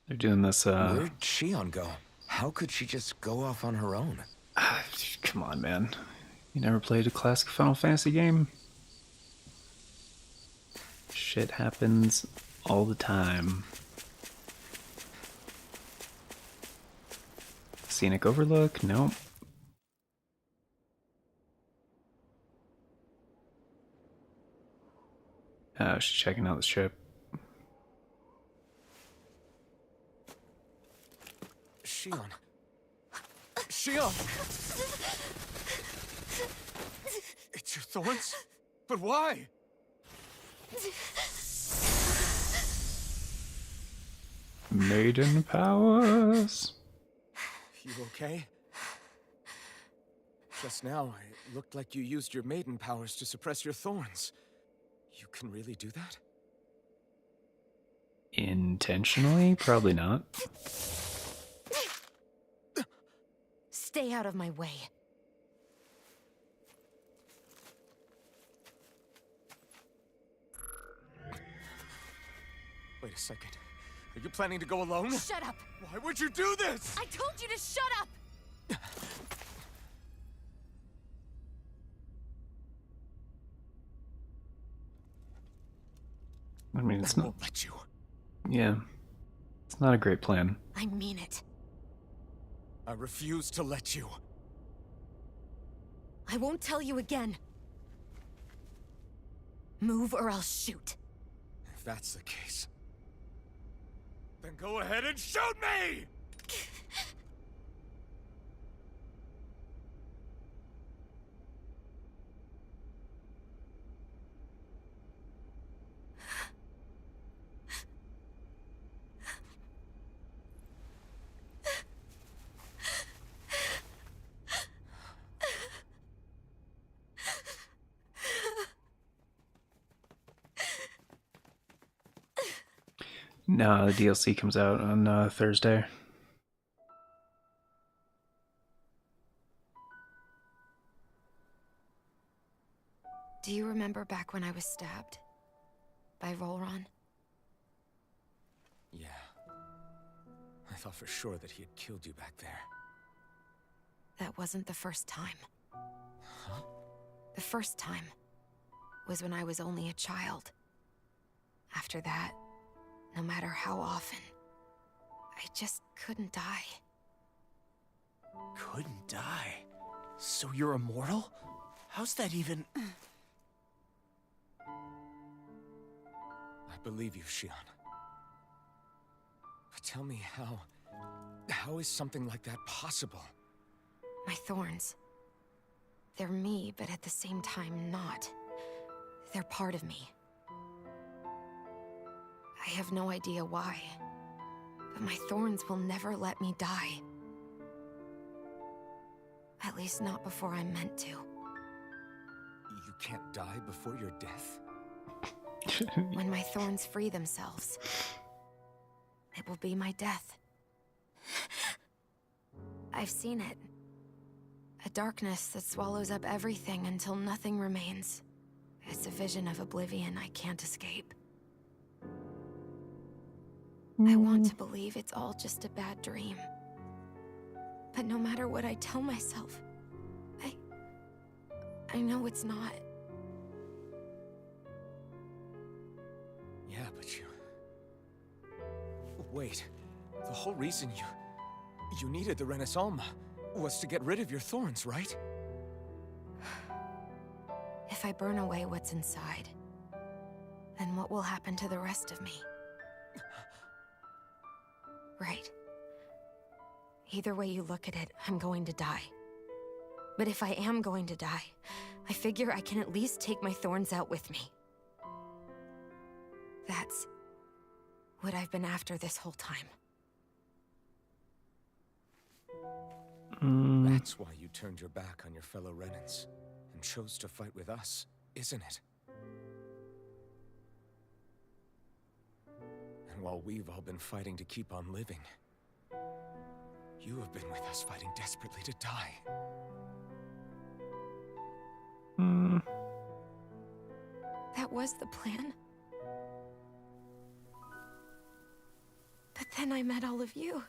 They're doing this, Where'd Xion go? How could she just go off on her own? Come on, man. You never played a classic Final Fantasy game? Shit happens all the time. Scenic Overlook? Nope. She's checking out the ship. Xion. Xion! It's your thorns? But why? Maiden powers. You okay? Just now, it looked like you used your maiden powers to suppress your thorns. You can really do that? Intentionally? Probably not. Stay out of my way. Wait a second. Are you planning to go alone? Shut up! Why would you do this? I told you to shut up! I mean, it's I not. won't let you. Yeah. It's not a great plan. I mean it. I refuse to let you. I won't tell you again. Move or I'll shoot. If that's the case, then go ahead and shoot me! No, the DLC comes out on Thursday. Do you remember back when I was stabbed? By Rolron? Yeah. I thought for sure that he had killed you back there. That wasn't the first time. Huh? The first time was when I was only a child. After that, no matter how often, I just couldn't die. Couldn't die? So you're immortal? How's that even... I believe you, Xion. But tell me how is something like that possible? My thorns. They're me, but at the same time not. They're part of me. I have no idea why, but my thorns will never let me die. At least not before I'm meant to. You can't die before your death? When my thorns free themselves, it will be my death. I've seen it. A darkness that swallows up everything until nothing remains. It's a vision of oblivion I can't escape. I want to believe it's all just a bad dream. But no matter what I tell myself, I know it's not. Yeah, but you... Wait. The whole reason you needed the Renaissance was to get rid of your thorns, right? If I burn away what's inside, then what will happen to the rest of me? Right. Either way you look at it, I'm going to die. But if I am going to die, I figure I can at least take my thorns out with me. That's what I've been after this whole time. That's why you turned your back on your fellow Renans and chose to fight with us, isn't it? And while we've all been fighting to keep on living, you have been with us fighting desperately to die. That was the plan. But then I met all of you.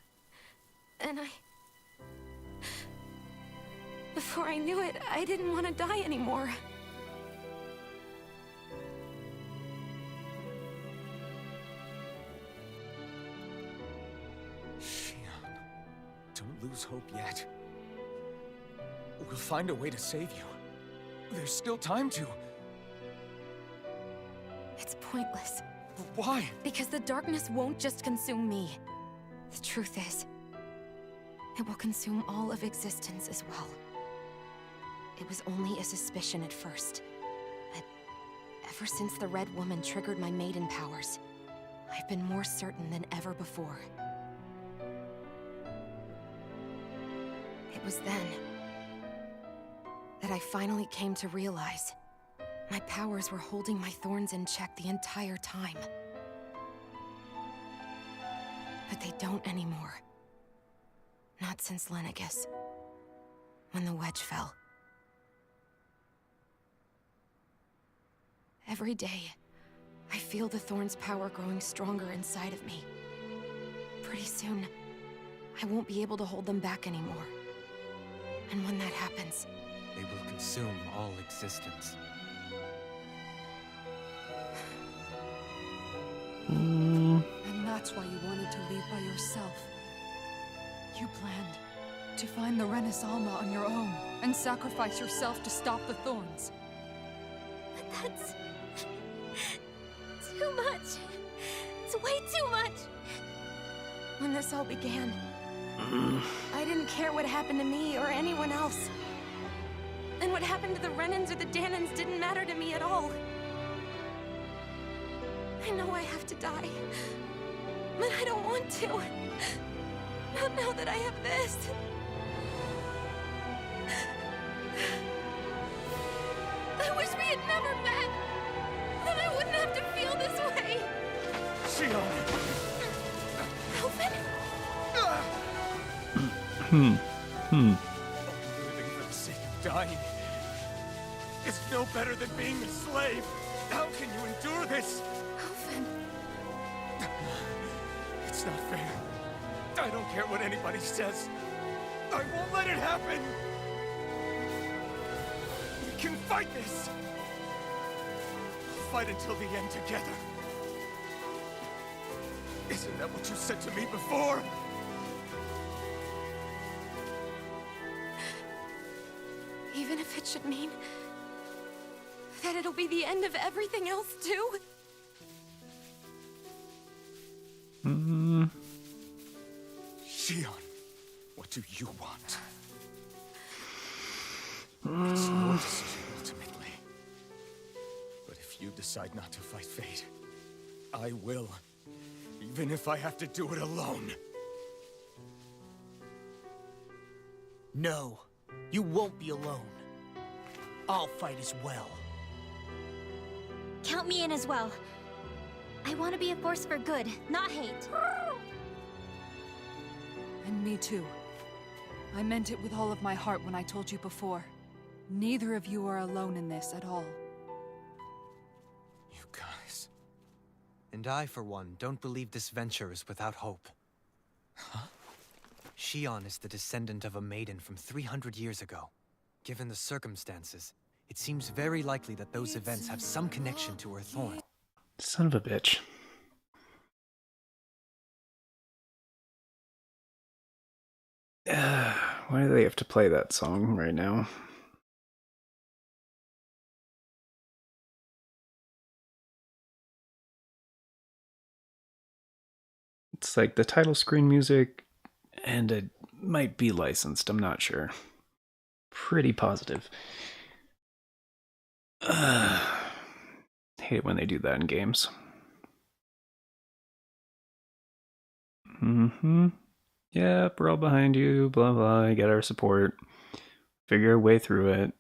And before I knew it, I didn't want to die anymore. Shion, don't lose hope yet. We'll find a way to save you. There's still time to. It's pointless. Why? Because the darkness won't just consume me. The truth is, it will consume all of existence as well. It was only a suspicion at first, but ever since the Red Woman triggered my maiden powers, I've been more certain than ever before. It was then that I finally came to realize my powers were holding my thorns in check the entire time. But they don't anymore. Not since Lenegis, when the wedge fell. Every day, I feel the thorn's power growing stronger inside of me. Pretty soon, I won't be able to hold them back anymore. And when that happens, They will consume all existence. And that's why you wanted to leave by yourself. You planned to find the Renis Alma on your own and sacrifice yourself to stop the thorns. But that's too much. It's way too much. when this all began, I didn't care what happened to me or anyone else. And what happened to the Renans or the Danans didn't matter to me at all. I know I have to die, but I don't want to. Not now that I have this. I wish we had never met. Then I wouldn't have to feel this way. Shion! Alvin? Living for the sake of dying is no better than being a slave. How can you endure this? Alvin. It's not fair. I don't care what anybody says. I won't let it happen. We can fight this. Fight until the end together. Isn't that what you said to me before? Even if it should mean that it'll be the end of everything else, too? Shion, what do you want? It's your decision, ultimately. But if you decide not to fight fate, I will. Even if I have to do it alone. No, you won't be alone. I'll fight as well. Count me in as well. I want to be a force for good, not hate. And me too. I meant it with all of my heart when I told you before. Neither of you are alone in this at all. You guys. And I, for one, don't believe this venture is without hope. Huh? Shion is the descendant of a maiden from 300 years ago. Given the circumstances, it seems very likely that those events have some connection to her thorn. Son of a bitch. Why do they have to play that song right now? It's like the title screen music, and it might be licensed, I'm not sure. Pretty positive. Hate it when they do that in games. Yep, we're all behind you, blah blah, get our support. Figure a way through it.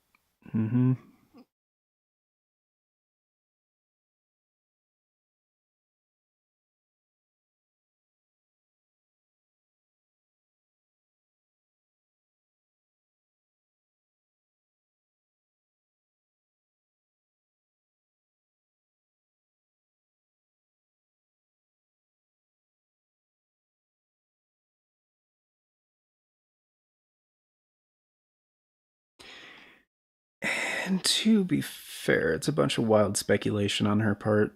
And to be fair, it's a bunch of wild speculation on her part.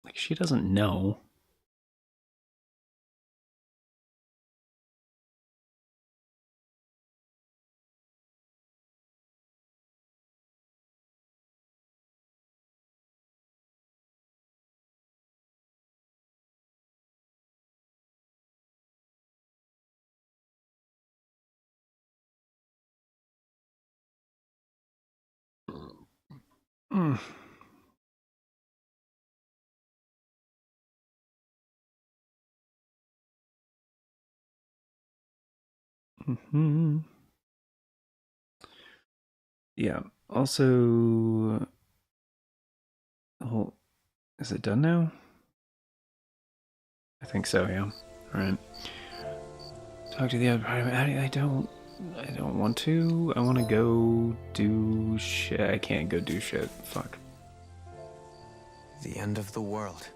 Like, she doesn't know. Yeah. Also, oh, is it done now? I think so. Yeah. All right. Talk to the other party. I don't want to. I want to go do shit. I can't go do shit. Fuck. The end of the world.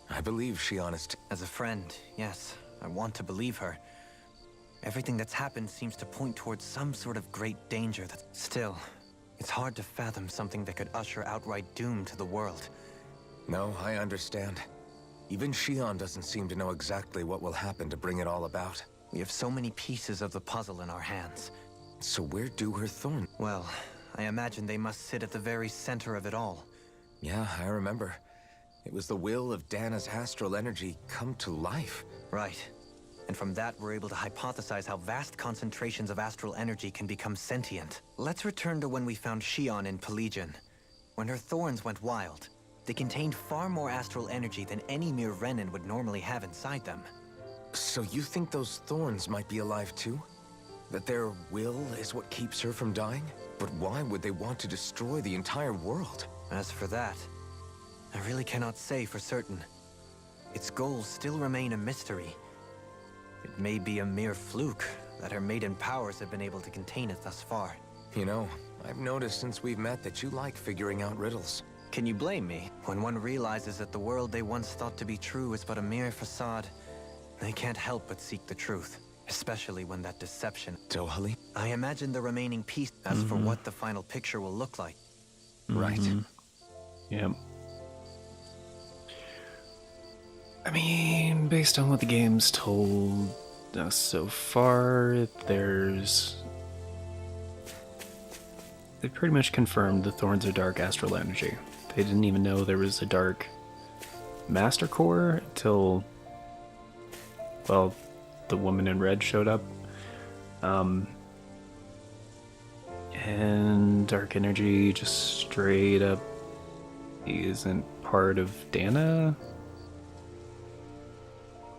I believe Shion is... As a friend, yes, I want to believe her. Everything that's happened seems to point towards some sort of great danger that... Still, it's hard to fathom something that could usher outright doom to the world. No, I understand. Even Shion doesn't seem to know exactly what will happen to bring it all about. We have so many pieces of the puzzle in our hands. So where do her thorns? Well, I imagine they must sit at the very center of it all. Yeah, I remember. It was the will of Dana's astral energy come to life. Right. And from that, we're able to hypothesize how vast concentrations of astral energy can become sentient. Let's return to when we found Shion in Pelagian. When her thorns went wild, they contained far more astral energy than any mere Renin would normally have inside them. So you think those thorns might be alive too? That their will is what keeps her from dying? But why would they want to destroy the entire world? As for that, I really cannot say for certain. Its goals still remain a mystery. It may be a mere fluke that her maiden powers have been able to contain it thus far. You know, I've noticed since we've met that you like figuring out riddles. Can you blame me? When one realizes that the world they once thought to be true is but a mere facade, they can't help but seek the truth, especially when that deception... Dohalim? I imagine the remaining piece as for what the final picture will look like. Right. Yep. I mean, based on what the game's told us so far, they pretty much confirmed the thorns are dark astral energy. They didn't even know there was a dark master core until, well, the woman in red showed up. And dark energy just straight up isn't part of Dana.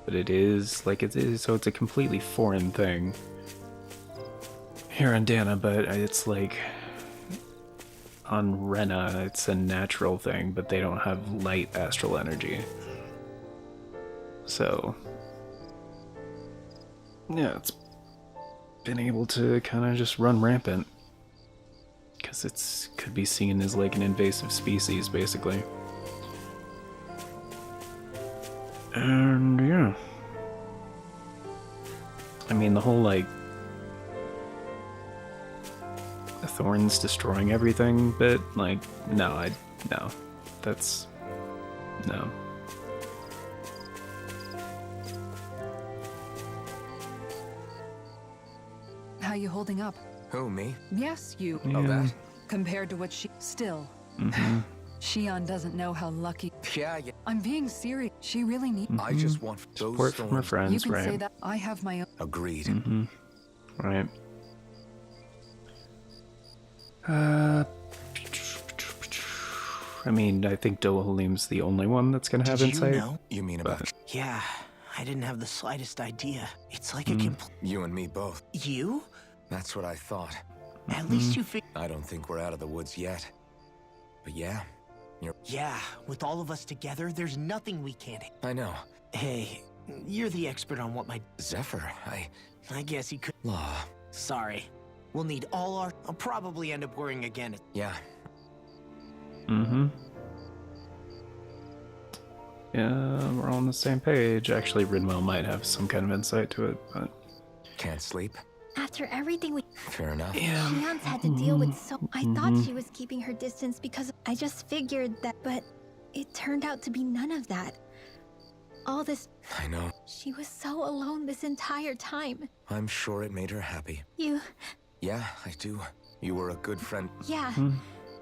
But it is, like it is, so it's a completely foreign thing here on Dana, but it's like on Rena, it's a natural thing, but they don't have light astral energy. So, yeah, it's been able to kind of just run rampant. Because it's could be seen as like an invasive species, basically. And yeah. I mean, the whole like the thorns destroying everything bit, like, no. That's no. How you holding up? Who, me? Yes, you. Oh, that? Compared to what she... Still. Shion doesn't know how lucky. Yeah. I'm being serious. She really needs. I just want those Support from her thorns. friends, You can right? say that. I have my own. Agreed. Mm-hmm. Right. I mean, I think Dohalim's the only one that's gonna have Did insight. you know? You mean about Yeah, I didn't have the slightest idea. It's like a complete... you and me both? You? That's what I thought. At least you figured... I don't think we're out of the woods yet. But yeah, Yeah, with all of us together, there's nothing we can't... I know. Hey, you're the expert on what my... Zephyr, I guess you could... Law. Sorry. We'll need all our... I'll probably end up worrying again. Yeah. Mm-hmm. Yeah, we're all on the same page. Actually, Rinwell might have some kind of insight to it, but... Can't sleep? After everything we... Fair enough. Yeah. Shion's had to deal with so... I thought she was keeping her distance because I just figured that... But it turned out to be none of that. All this... I know. She was so alone this entire time. I'm sure it made her happy. You... Yeah, I do. You were a good friend. Yeah.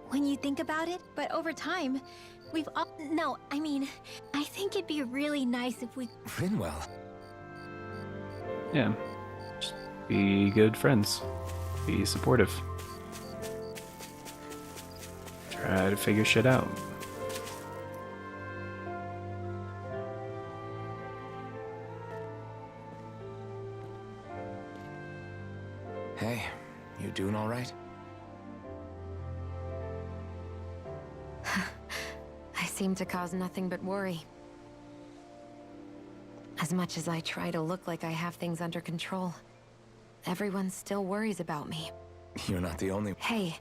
When you think about it, but over time, we've all... No, I mean, I think it'd be really nice if we... Rinwell. Yeah. Just be good friends. Be supportive. Try to figure shit out. Hey, you doing all right? I seem to cause nothing but worry. As much as I try to look like I have things under control, everyone still worries about me. You're not the only... Hey.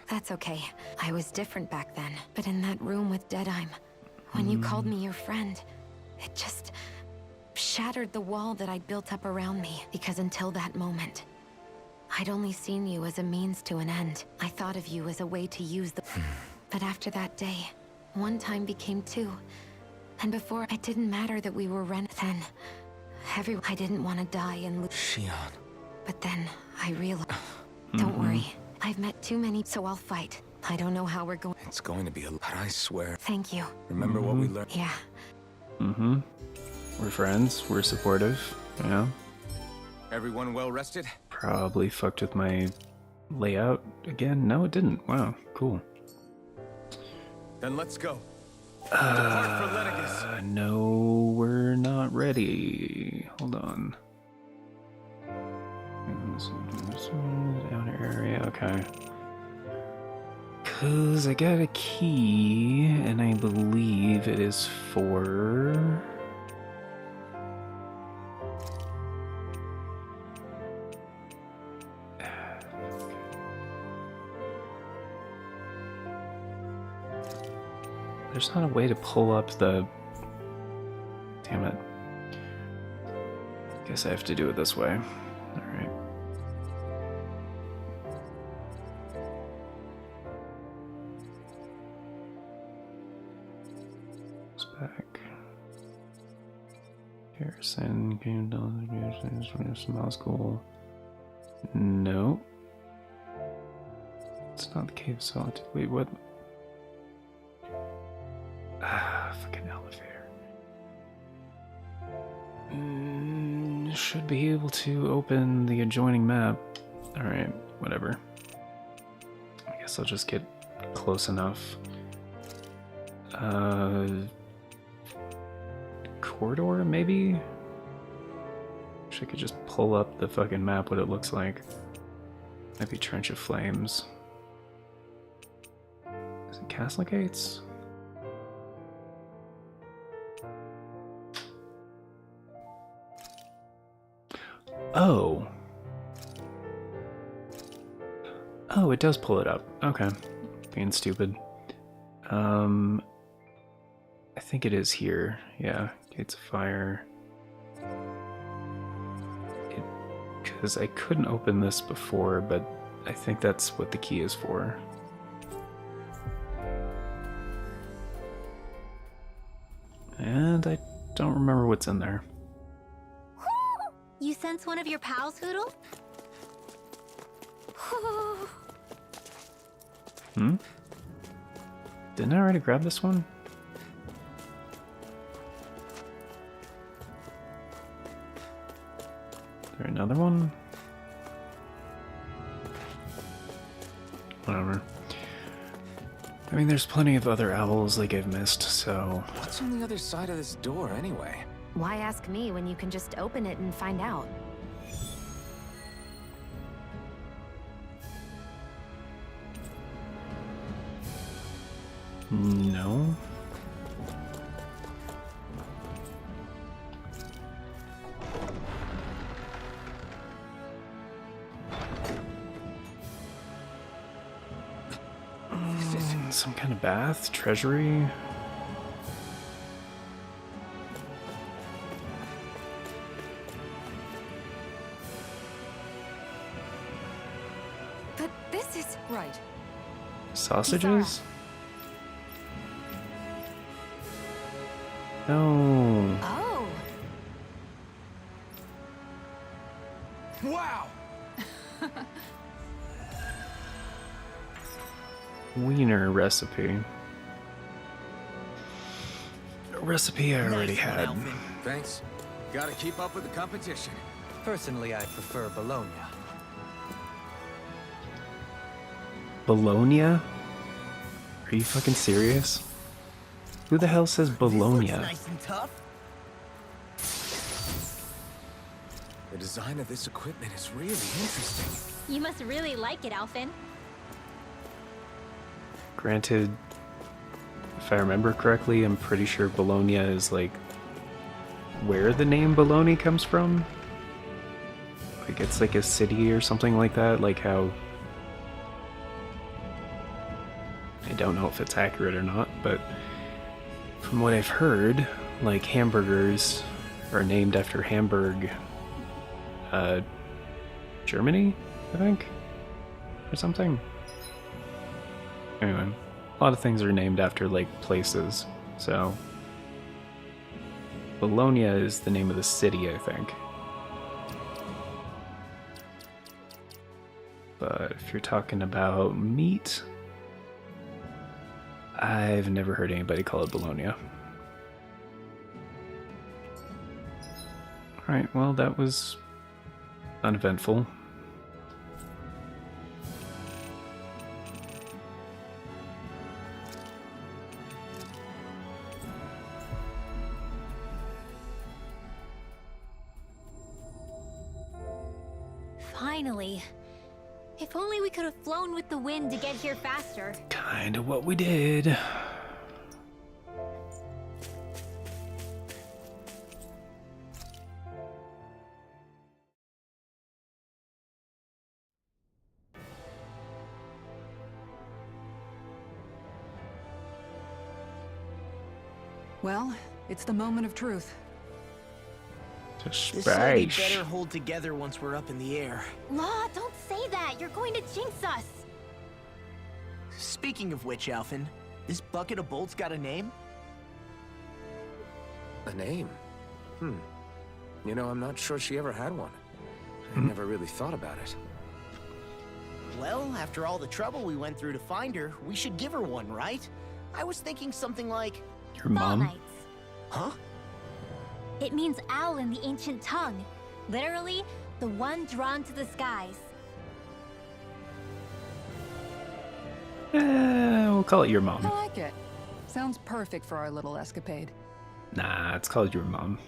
That's okay. I was different back then. But in that room with Deadheim, when you called me your friend, it just shattered the wall that I'd built up around me. Because until that moment, I'd only seen you as a means to an end. I thought of you as a way to use the... But after that day, one time became two. And before, it didn't matter that we were Then, I didn't want to die and lose. Shion. But then, I realized... Don't worry. I've met too many, so I'll fight. I don't know how we're going... It's going to be a lot, I swear. Thank you. Remember what we learned? Yeah. Mm-hmm. We're friends. We're supportive. Yeah. Everyone well rested? Probably fucked with my layout again. No, it didn't. Wow, cool. Then let's go. Depart for Lenegis. No, we're not ready. Hold on. Outer area, okay. Cause I got a key, and I believe it is for... There's not a way to pull up the... Damn it. Guess I have to do it this way. Alright. It's back. Harrison, Game Dollars, Small School. No. It's not the Cave of Solitude. Wait, what? Fucking elevator. Should be able to open the adjoining map. Alright, whatever. I guess I'll just get close enough. Corridor, maybe? Wish I could just pull up the fucking map, what it looks like. Might be Trench of Flames. Is it Castle Gates? Oh. Oh, it does pull it up. Okay. Being stupid. I think it is here. Yeah, Gates of Fire. Because I couldn't open this before, but I think that's what the key is for. And I don't remember what's in there. You sense one of your pals, Hoodle? Didn't I already grab this one? Is there another one? Whatever. I mean, there's plenty of other owls like I've missed, so... What's on the other side of this door, anyway? Why ask me when you can just open it and find out? No. Some kind of bath? Treasury? But this is... Right. Sausages? No. Oh! Wow! Wiener recipe. A recipe I already Nice one, had. Alvin. Thanks. Gotta keep up with the competition. Personally, I prefer bologna. Bologna? Are you fucking serious? Who the hell says bologna? This looks nice and tough. The design of this equipment is really interesting. You must really like it, Alvin. Granted, if I remember correctly, I'm pretty sure Bologna is like where the name Bologna comes from. Like it's like a city or something like that, like how... I don't know if it's accurate or not, but from what I've heard, like hamburgers are named after Hamburg, Germany, I think, or something. Anyway, a lot of things are named after like places, so Bologna is the name of the city, I think. But if you're talking about meat, I've never heard anybody call it Bologna. Alright, well that was uneventful. Finally. If only we could have flown with the wind to get here faster. Kinda what we did. Well, it's the moment of truth. To This side space. better hold together once we're up in the air. Law, don't say that. You're going to jinx us. Speaking of which, Alvin, this bucket of bolts got a name? A name? You know, I'm not sure she ever had one. I never really thought about it. Well, after all the trouble we went through to find her, we should give her one, right? I was thinking something like... Your Fall mom? Knights. Huh? It means owl in the ancient tongue. Literally, the one drawn to the skies. We'll call it your I mom. like it. Sounds perfect for our little escapade. Nah, it's called your mom.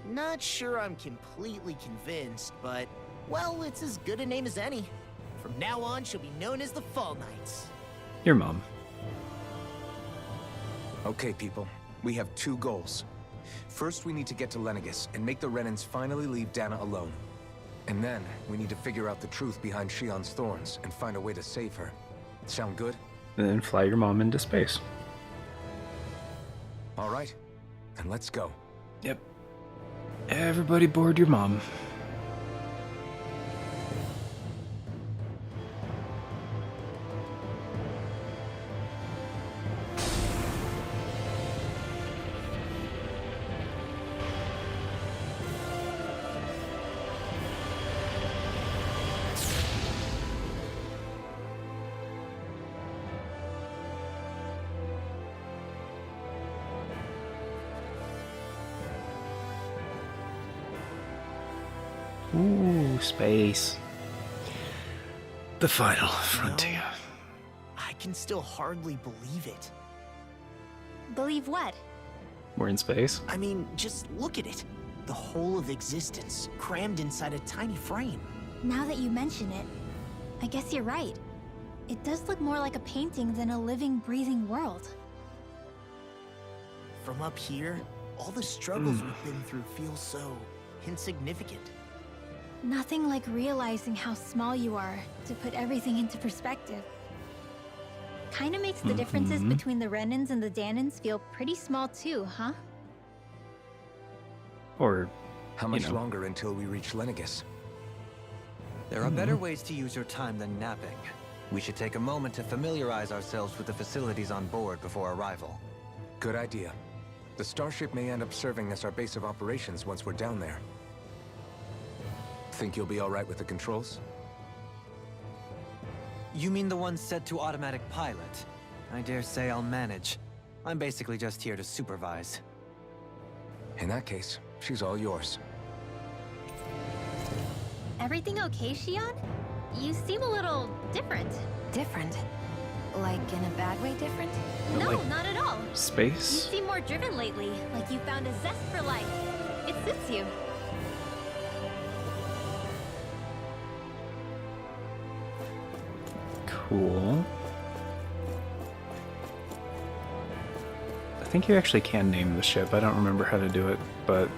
Not sure I'm completely convinced, but... Well, it's as good a name as any. From now on, she'll be known as the Fall Knights. Your mom. Okay, people. We have two goals. First, we need to get to Lenegis and make the Renans finally leave Dana alone. And then, we need to figure out the truth behind Shion's thorns and find a way to save her. Sound good? And then fly your mom into space. All right. Then let's go. Yep. Everybody board your mom. Ooh, space. The final frontier. I can still hardly believe it. Believe what? We're in space. I mean, just look at it. The whole of existence, crammed inside a tiny frame. Now that you mention it, I guess you're right. It does look more like a painting than a living, breathing world. From up here, all the struggles we've been through feel so insignificant. Nothing like realizing how small you are to put everything into perspective. Kinda makes the differences between the Renans and the Danans feel pretty small too, huh? Or, How much longer until we reach Lenegis? There are better ways to use your time than napping. We should take a moment to familiarize ourselves with the facilities on board before arrival. Good idea. The starship may end up serving as our base of operations once we're down there. Think you'll be all right with the controls? You mean the one set to automatic pilot? I dare say I'll manage. I'm basically just here to supervise. In that case, she's all yours. Everything okay, Shion? You seem a little different. Different? Like in a bad way different? No, like not at all. You space? seem more driven lately, like you found a zest for life. It suits you. Cool. I think you actually can name the ship. I don't remember how to do it, but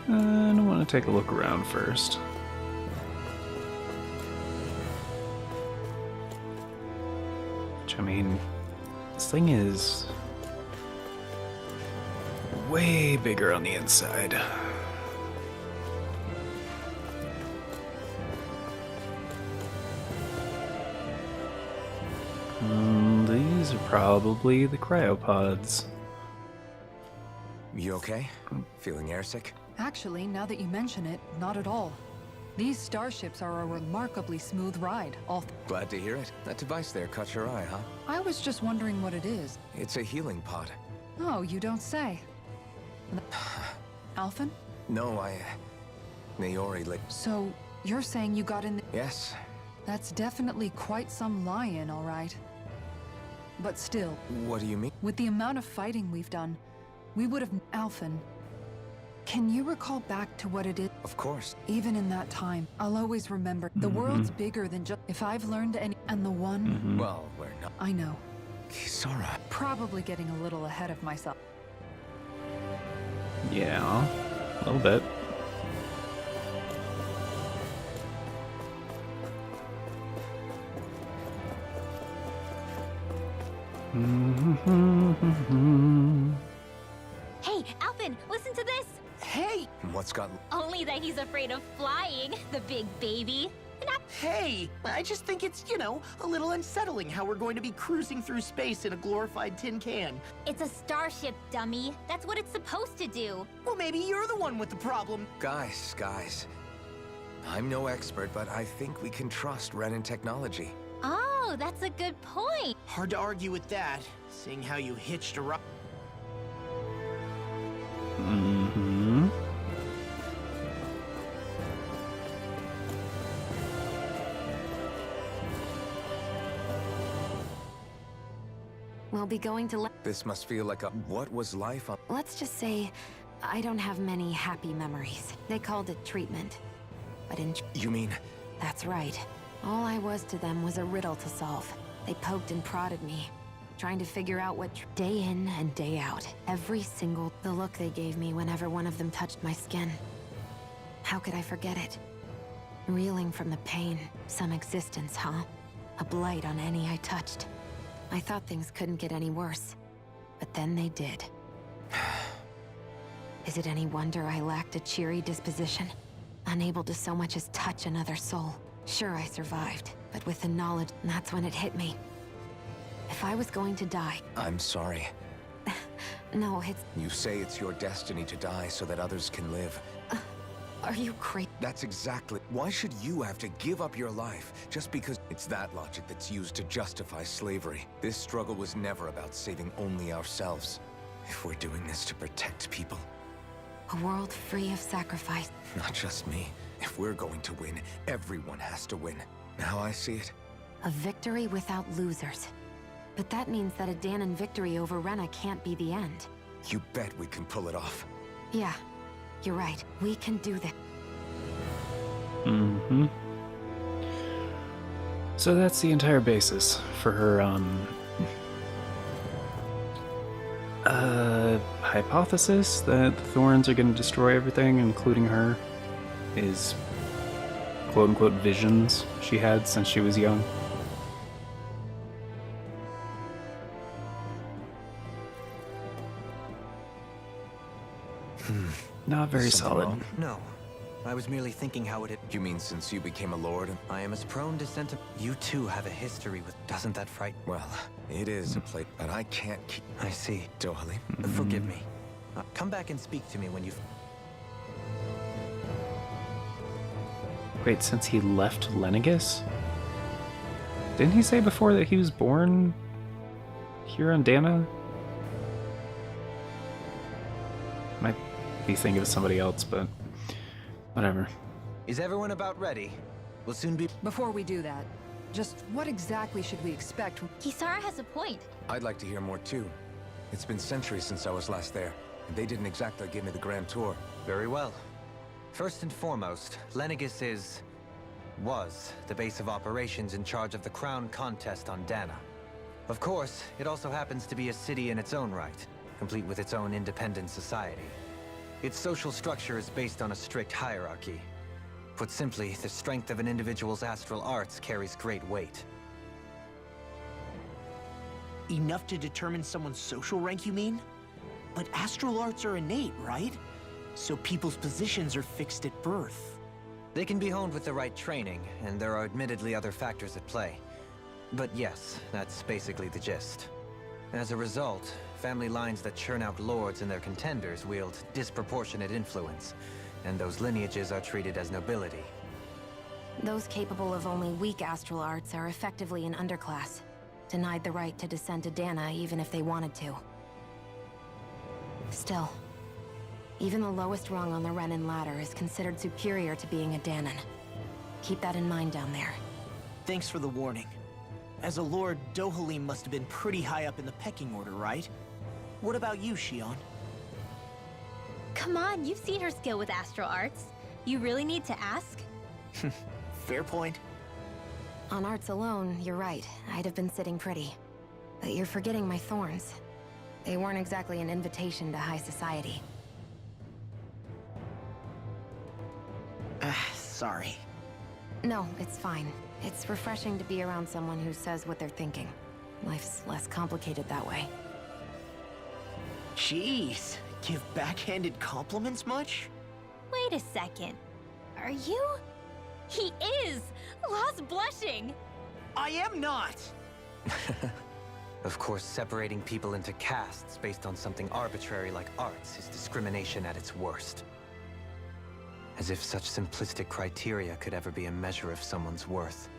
I want to take a look around first. Which, I mean, this thing is way bigger on the inside. These are probably the cryopods. You okay? Feeling airsick? Actually, now that you mention it, not at all. These starships are a remarkably smooth ride. Glad to hear it. That device there caught your eye, huh? I was just wondering what it is. It's a healing pod. Oh, you don't say. Alphen? No, Naori lit. So, you're saying you got in the... Yes. That's definitely quite some lie-in, all right. But still, What do you mean? with the amount of fighting we've done, we would have... Alphen, can you recall back to what it is? Of course. Even in that time, I'll always remember, the world's bigger than just... If I've learned any... And the one... Well, we're not. I know. Kisara. Probably getting a little ahead of myself. Yeah, a little bit. Hey, Alphen, listen to this! Hey! What's got... Only that he's afraid of flying, the big baby. Hey! I just think it's, you know, a little unsettling how we're going to be cruising through space in a glorified tin can. It's a starship, dummy. That's what it's supposed to do. Well, maybe you're the one with the problem. Guys. I'm no expert, but I think we can trust Renin technology. Oh, that's a good point. Hard to argue with that, seeing how you hitched a ride. We'll be going to This must feel like a... What was life on... Let's just say I don't have many happy memories. They called it treatment. But You mean... that's right. All I was to them was a riddle to solve. They poked and prodded me, trying to figure out what... Day in and day out, every single... The look they gave me whenever one of them touched my skin. How could I forget it? Reeling from the pain. Some existence, huh? A blight on any I touched. I thought things couldn't get any worse. But then they did. Is it any wonder I lacked a cheery disposition? Unable to so much as touch another soul. Sure, I survived, but with the knowledge, that's when it hit me. If I was going to die... I'm sorry. No, it's... You say it's your destiny to die so that others can live. Are you crazy? That's exactly... Why should you have to give up your life just because it's that logic that's used to justify slavery? This struggle was never about saving only ourselves. If we're doing this to protect people... A world free of sacrifice. Not just me. If we're going to win, everyone has to win. How I see it? A victory without losers. But that means that a Danon victory over Rena can't be the end. You bet we can pull it off. Yeah, you're right. We can do this. Mm-hmm. So that's the entire basis for her, hypothesis that the Thorns are going to destroy everything, including her, is quote-unquote visions she had since she was young. Not very Something solid. wrong? No. I was merely thinking how it had... You mean since you became a lord? I am as prone to sentiment. You too have a history with... Doesn't that frighten? Well, it is a plate, but I can't keep... I see. Dohalim. Forgive me. Come back and speak to me when you... Wait, since he left Lenegis? Didn't he say before that he was born here on Dana? Might be thinking of somebody else, but whatever. Is everyone about ready? We'll soon be... Before we do that, just what exactly should we expect? Kisara has a point. I'd like to hear more too. It's been centuries since I was last there, and they didn't exactly give me the grand tour. Very well. First and foremost, Lenegis was the base of operations in charge of the crown contest on Dana. Of course, it also happens to be a city in its own right, complete with its own independent society. Its social structure is based on a strict hierarchy. Put simply, the strength of an individual's astral arts carries great weight. Enough to determine someone's social rank, you mean? But astral arts are innate, right? So people's positions are fixed at birth. They can be honed with the right training, and there are admittedly other factors at play. But yes, that's basically the gist. As a result, family lines that churn out lords and their contenders wield disproportionate influence, and those lineages are treated as nobility. Those capable of only weak astral arts are effectively an underclass, denied the right to descend to Dana even if they wanted to. Still, even the lowest rung on the Renin ladder is considered superior to being a Danon. Keep that in mind down there. Thanks for the warning. As a lord, Dohalim must have been pretty high up in the pecking order, right? What about you, Shion? Come on, you've seen her skill with astral arts. You really need to ask? Fair point. On arts alone, you're right. I'd have been sitting pretty. But you're forgetting my thorns. They weren't exactly an invitation to high society. Sorry. No, it's fine. It's refreshing to be around someone who says what they're thinking. Life's less complicated that way. Jeez, give backhanded compliments much? Wait a second. Are you? He is! Lost blushing! I am not! Of course, separating people into castes based on something arbitrary like arts is discrimination at its worst. As if such simplistic criteria could ever be a measure of someone's worth.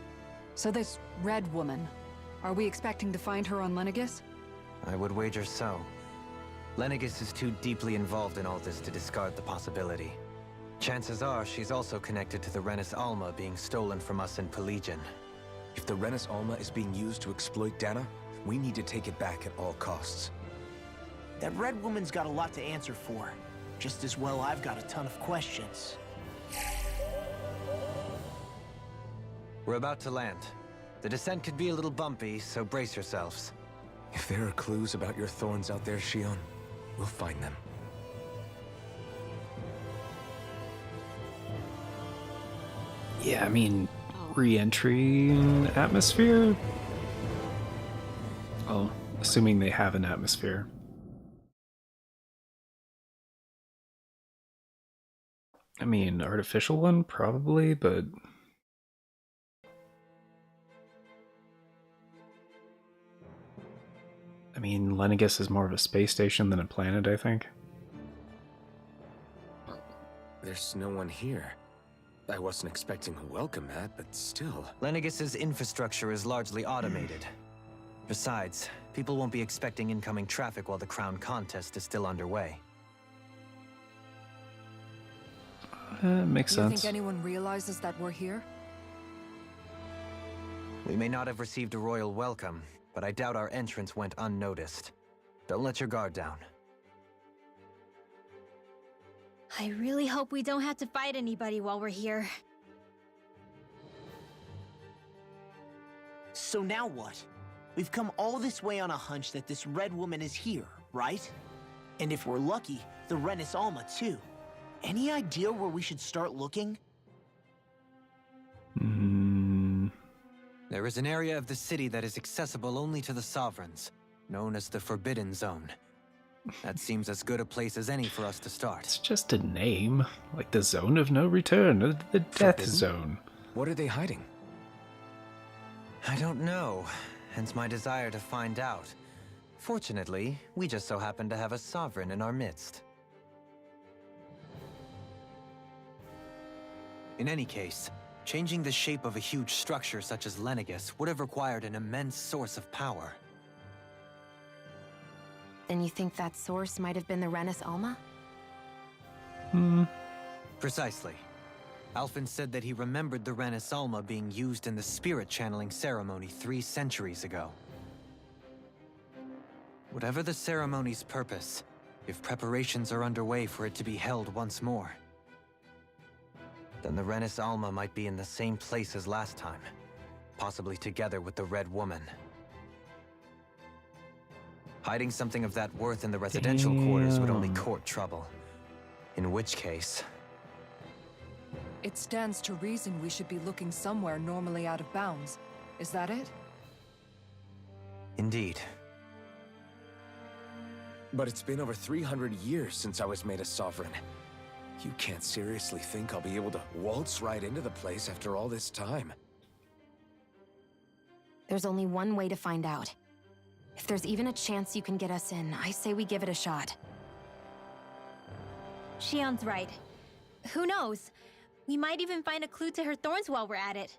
So this Red Woman, are we expecting to find her on Lenegis? I would wager so. Lenegis is too deeply involved in all this to discard the possibility. Chances are she's also connected to the Renis Alma being stolen from us in Pelegion. If the Renis Alma is being used to exploit Dana, we need to take it back at all costs. That Red Woman's got a lot to answer for. Just as well I've got a ton of questions. We're about to land. The descent could be a little bumpy, so brace yourselves. If there are clues about your thorns out there, Shion, we'll find them. Yeah, I mean, re-entry in atmosphere? Well, assuming they have an atmosphere. I mean, artificial one, probably, but... I mean, Lenegis is more of a space station than a planet, I think. There's no one here. I wasn't expecting a welcome mat, but still. Lenegis' infrastructure is largely automated. Besides, people won't be expecting incoming traffic while the crown contest is still underway. Makes Do you sense. think anyone realizes that we're here? We may not have received a royal welcome, but I doubt our entrance went unnoticed. Don't let your guard down. I really hope we don't have to fight anybody while we're here. So now what? We've come all this way on a hunch that this red woman is here, right? And if we're lucky, the Renis Alma too. Any idea where we should start looking? There is an area of the city that is accessible only to the Sovereigns, known as the Forbidden Zone. That seems as good a place as any for us to start. It's just a name, like the Zone of No Return, or the Death Forbidden? Zone. What are they hiding? I don't know, hence my desire to find out. Fortunately, we just so happen to have a Sovereign in our midst. In any case, changing the shape of a huge structure such as Lenegis would have required an immense source of power. Then you think that source might have been the Renis Alma? Precisely. Alphen said that he remembered the Renis Alma being used in the spirit channeling ceremony 3 centuries ago. Whatever the ceremony's purpose, if preparations are underway for it to be held once more, then the Renis Alma might be in the same place as last time, possibly together with the Red Woman. Hiding something of that worth in the residential quarters would only court trouble. In which case... It stands to reason we should be looking somewhere normally out of bounds. Is that it? Indeed. But it's been over 300 years since I was made a sovereign. You can't seriously think I'll be able to waltz right into the place after all this time. There's only one way to find out. If there's even a chance you can get us in, I say we give it a shot. Shion's right. Who knows? We might even find a clue to her thorns while we're at it.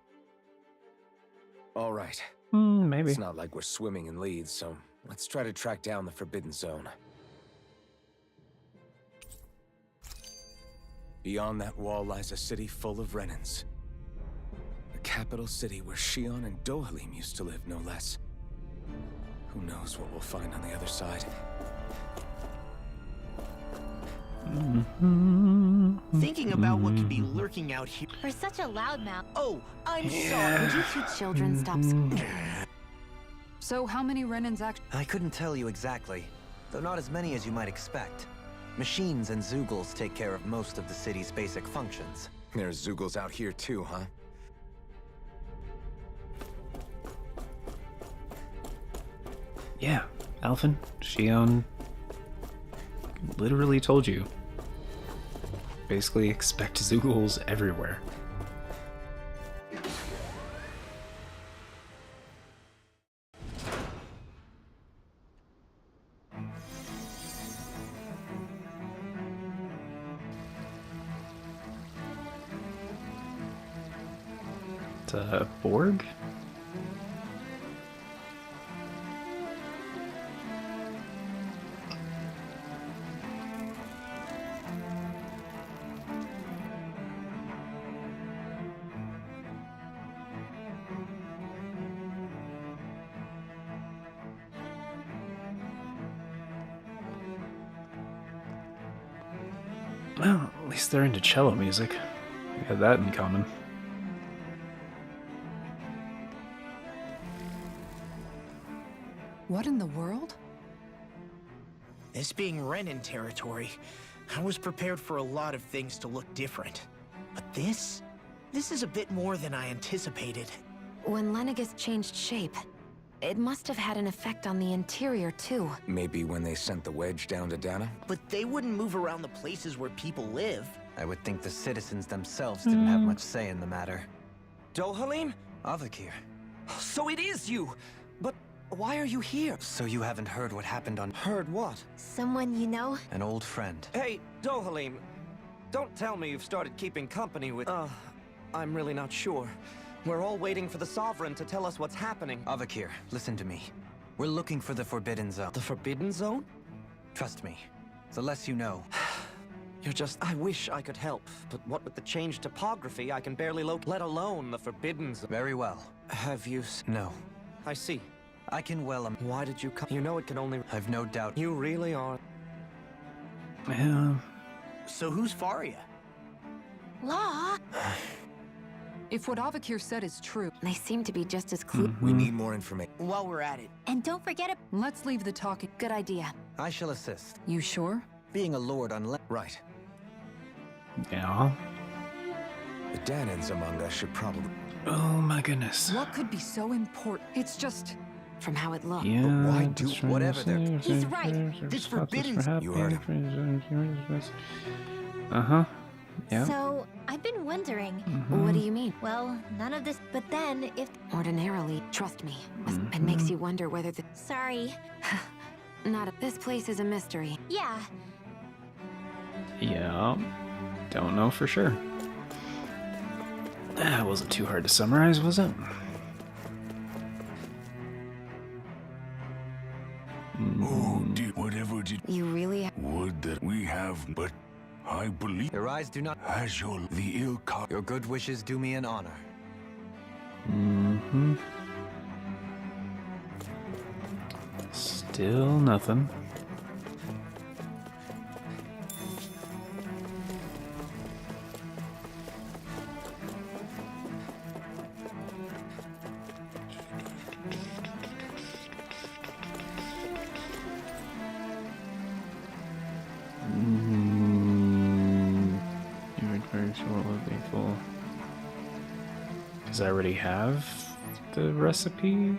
All right. Maybe. It's not like we're swimming in leads, so let's try to track down the Forbidden Zone. Beyond that wall lies a city full of Renans. The capital city where Shion and Dohalim used to live, no less. Who knows what we'll find on the other side? Thinking about what could be lurking out here. You're such a loudmouth. Oh, I'm sorry. Would you two children stop So how many Renans I couldn't tell you exactly, though not as many as you might expect. Machines and Zeugles take care of most of the city's basic functions. There's Zeugles out here too, huh? Yeah, Alphen, Shion literally told you. Basically expect Zeugles everywhere. It's a Borg? Well, at least they're into cello music. We have that in common. What in the world? This being Renin territory, I was prepared for a lot of things to look different. But this is a bit more than I anticipated. When Lenegis changed shape, it must have had an effect on the interior too. Maybe when they sent the wedge down to Dana? But they wouldn't move around the places where people live. I would think the citizens themselves didn't have much say in the matter. Dohalim? Avakir, So it is you! But why are you here? so you haven't heard what happened on Heard what? Someone you know? an old friend? Hey, Dohalim, don't tell me you've started keeping company with... I'm really not sure. We're all waiting for the Sovereign to tell us what's happening. Avakir, listen to me. We're looking for the Forbidden Zone. The Forbidden Zone? Trust me. The less you know. I wish I could help, but what with the changed topography, I can barely locate, let alone the Forbidden Zone. Very well. Have you No. I see. I can well Why did you come? You know it can only... I've no doubt. You really are. Yeah. So who's Faria? Law? If what Avakir said is true, They seem to be just as clue. We need more information. While we're at it, And don't forget it. let's leave the talking. Good idea. I shall assist. You sure? Being a lord on Right. Yeah. The Danans among us should probably... Oh my goodness. What could be so important? It's just... From how it looked. Yeah. why do whatever they're- He's right. This forbidden- You heard him. Uh-huh. Yeah. So, I've been wondering. What do you mean? Well, none of this. But then, if. Ordinarily, trust me, it makes you wonder whether the... Sorry. This place is a mystery. Yeah. Yeah. Don't know for sure. That wasn't too hard to summarize, was it? Oh, dear, whatever did You really... would that we have, but I believe Your eyes do not... as the ill car. Your good wishes do me an honor. Mm-hmm. Still nothing. Because I already have the recipe?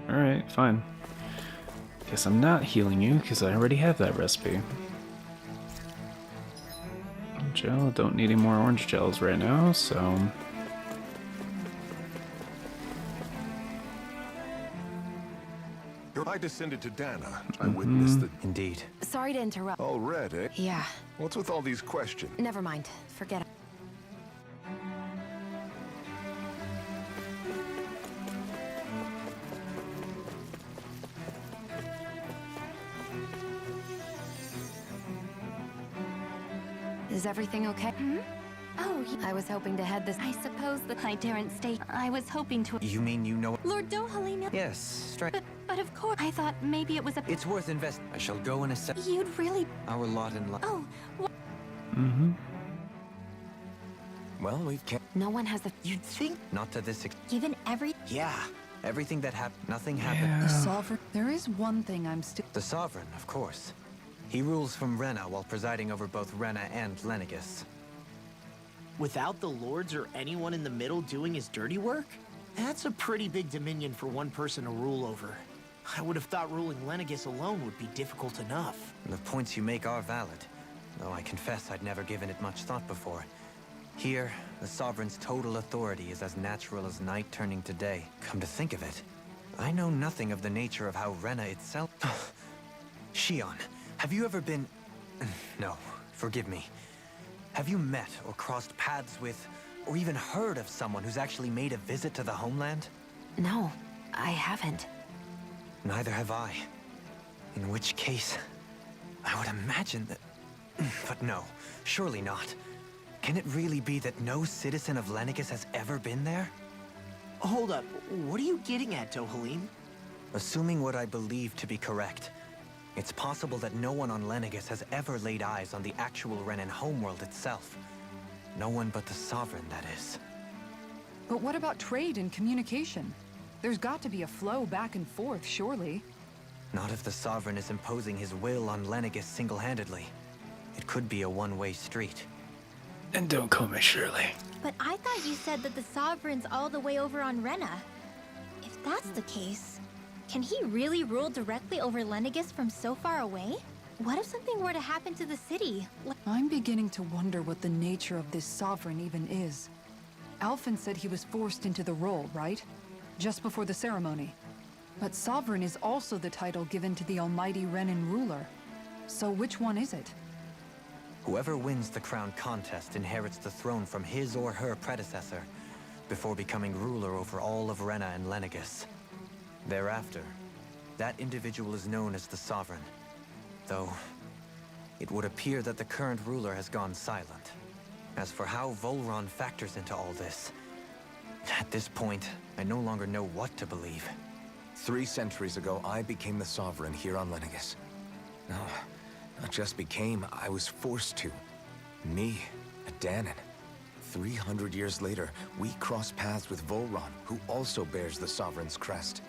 Alright, fine. Guess I'm not healing you because I already have that recipe. Gel, don't need any more orange gels right now, so... I descended to Dana. I witnessed the... Indeed. Sorry to interrupt. Already? Yeah, What's with all these questions? never mind. Forget it. Is everything okay? Oh, I was hoping to head this... I suppose that I daren't stay. I was hoping to. You mean you know... Lord Dohalim. Yes, straight. But of course. I thought maybe it was a. It's worth invest. I shall go in a sec. You'd really. Our lot in life. Oh, Mm-hmm. Well, we've kept... No one has the... you'd think. Not to this given every. Yeah. Everything that happened, nothing happened. The Yeah. Sovereign... There is one thing I'm still... The Sovereign, of course. He rules from Rena while presiding over both Rena and Lenegus. Without the lords or anyone in the middle doing his dirty work? That's a pretty big dominion for one person to rule over. I would have thought ruling Lenegus alone would be difficult enough. The points you make are valid, though I confess I'd never given it much thought before. Here, the Sovereign's total authority is as natural as night turning to day. Come to think of it, I know nothing of the nature of how Rena itself... Shion, have you ever been... No, forgive me. Have you met or crossed paths with, or even heard of someone who's actually made a visit to the homeland? No, I haven't. Neither have I. In which case, I would imagine that... But no, surely not. Can it really be that no citizen of Lenegus has ever been there? Hold up, what are you getting at, Dohalim? Assuming what I believe to be correct, it's possible that no one on Lenegus has ever laid eyes on the actual Renan homeworld itself. No one but the Sovereign, that is. But what about trade and communication? There's got to be a flow back and forth, surely. Not if the Sovereign is imposing his will on Lenegus single-handedly. It could be a one-way street. And don't call me Shirley. But I thought you said that the Sovereign's all the way over on Rena. If that's the case, can he really rule directly over Lenegus from so far away? What if something were to happen to the city? I'm beginning to wonder what the nature of this Sovereign even is. Alphen said he was forced into the role, right? Just before the ceremony. But Sovereign is also the title given to the almighty Renan ruler. So which one is it? Whoever wins the crown contest inherits the throne from his or her predecessor, before becoming ruler over all of Rena and Lenegis. Thereafter, that individual is known as the Sovereign, though it would appear that the current ruler has gone silent. As for how Volron factors into all this, at this point, I no longer know what to believe. 3 centuries ago, I became the Sovereign here on Lenegis. No, not just became, I was forced to. Me, a Danon. 300 years later, we cross paths with Volron, who also bears the Sovereign's crest.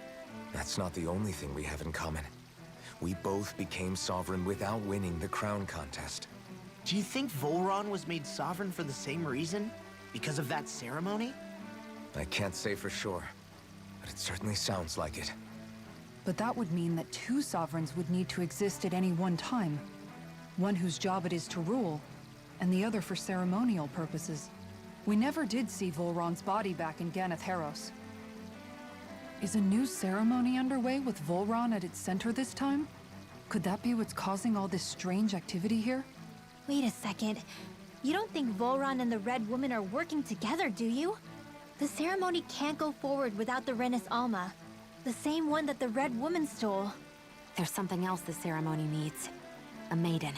That's not the only thing we have in common. We both became Sovereign without winning the crown contest. Do you think Volron was made sovereign for the same reason? Because of that ceremony? I can't say for sure, but it certainly sounds like it. But that would mean that 2 sovereigns would need to exist at any one time. One whose job it is to rule, and the other for ceremonial purposes. We never did see Volron's body back in Ganath Haros. Is a new ceremony underway with Volron at its center this time? Could that be what's causing all this strange activity here? Wait a second. You don't think Volron and the Red Woman are working together, do you? The ceremony can't go forward without the Renis Alma. The same one that the Red Woman stole. There's something else the ceremony needs. A maiden.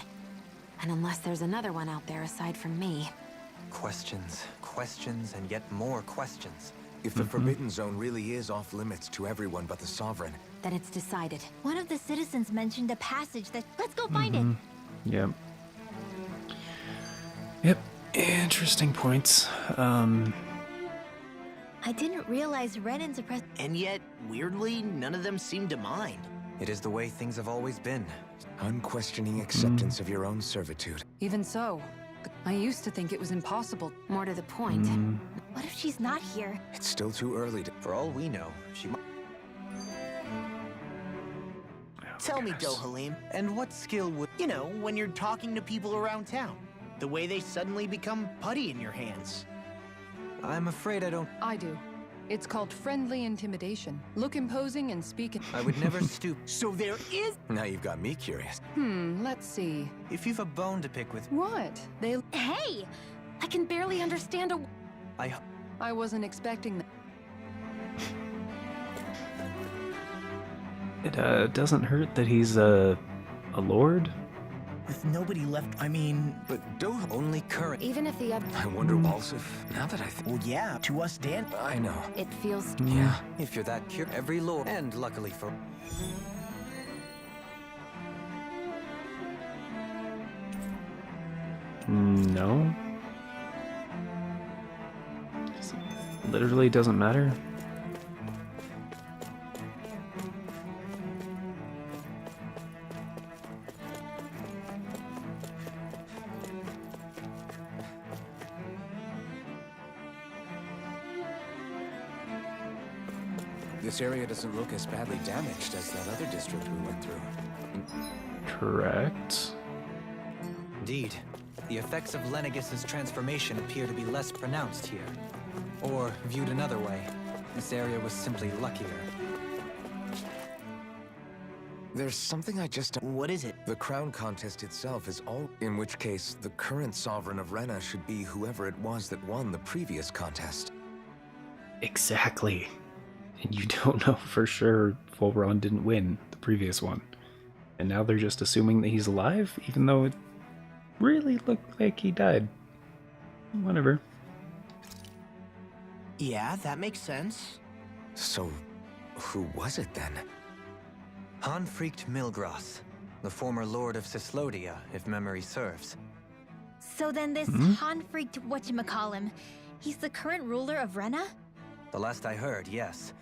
And unless there's another one out there aside from me... Questions, questions, and yet more questions. If the Forbidden Zone really is off limits to everyone but the Sovereign... Then it's decided. One of the citizens mentioned a passage that... Let's go find it! Yep. Yep. Interesting points. I didn't realize Renan's oppressed... And yet, weirdly, none of them seem to mind. It is the way things have always been. Unquestioning acceptance of your own servitude. Even so, I used to think it was impossible. More to the point. What if she's not here? It's still too early to... For all we know, she might... Tell me, Dohalim. And what skill would... You know, when you're talking to people around town. The way they suddenly become putty in your hands. I'm afraid I don't... I do. It's called friendly intimidation. Look imposing and speak... I would never stoop. So there is... Now you've got me curious. Let's see. If you've a bone to pick with... What? They... Hey! I can barely understand a... I wasn't expecting that. It doesn't hurt that he's a lord. With nobody left, I mean... But Doha... Only current... Even if the other... I wonder also, now that I think... Well, yeah, to us, Dan. I know. It feels... Yeah. If you're that curious, every lord... And luckily for... No. Literally doesn't matter. This area doesn't look as badly damaged as that other district we went through. Correct. Indeed. The effects of Lenegis' transformation appear to be less pronounced here. Or, viewed another way, this area was simply luckier. There's something I just... What is it? The crown contest itself is all... In which case, the current Sovereign of Rena should be whoever it was that won the previous contest. Exactly. And you don't know for sure Volron didn't win the previous one. And now they're just assuming that he's alive, even though it really looked like he died. Whatever. Yeah, that makes sense. So, who was it then? Hanfricht Milgras, the former Lord of Cislodia, if memory serves. So then this Hanfricht whatchamacallem, he's the current ruler of Rena? The last I heard, yes.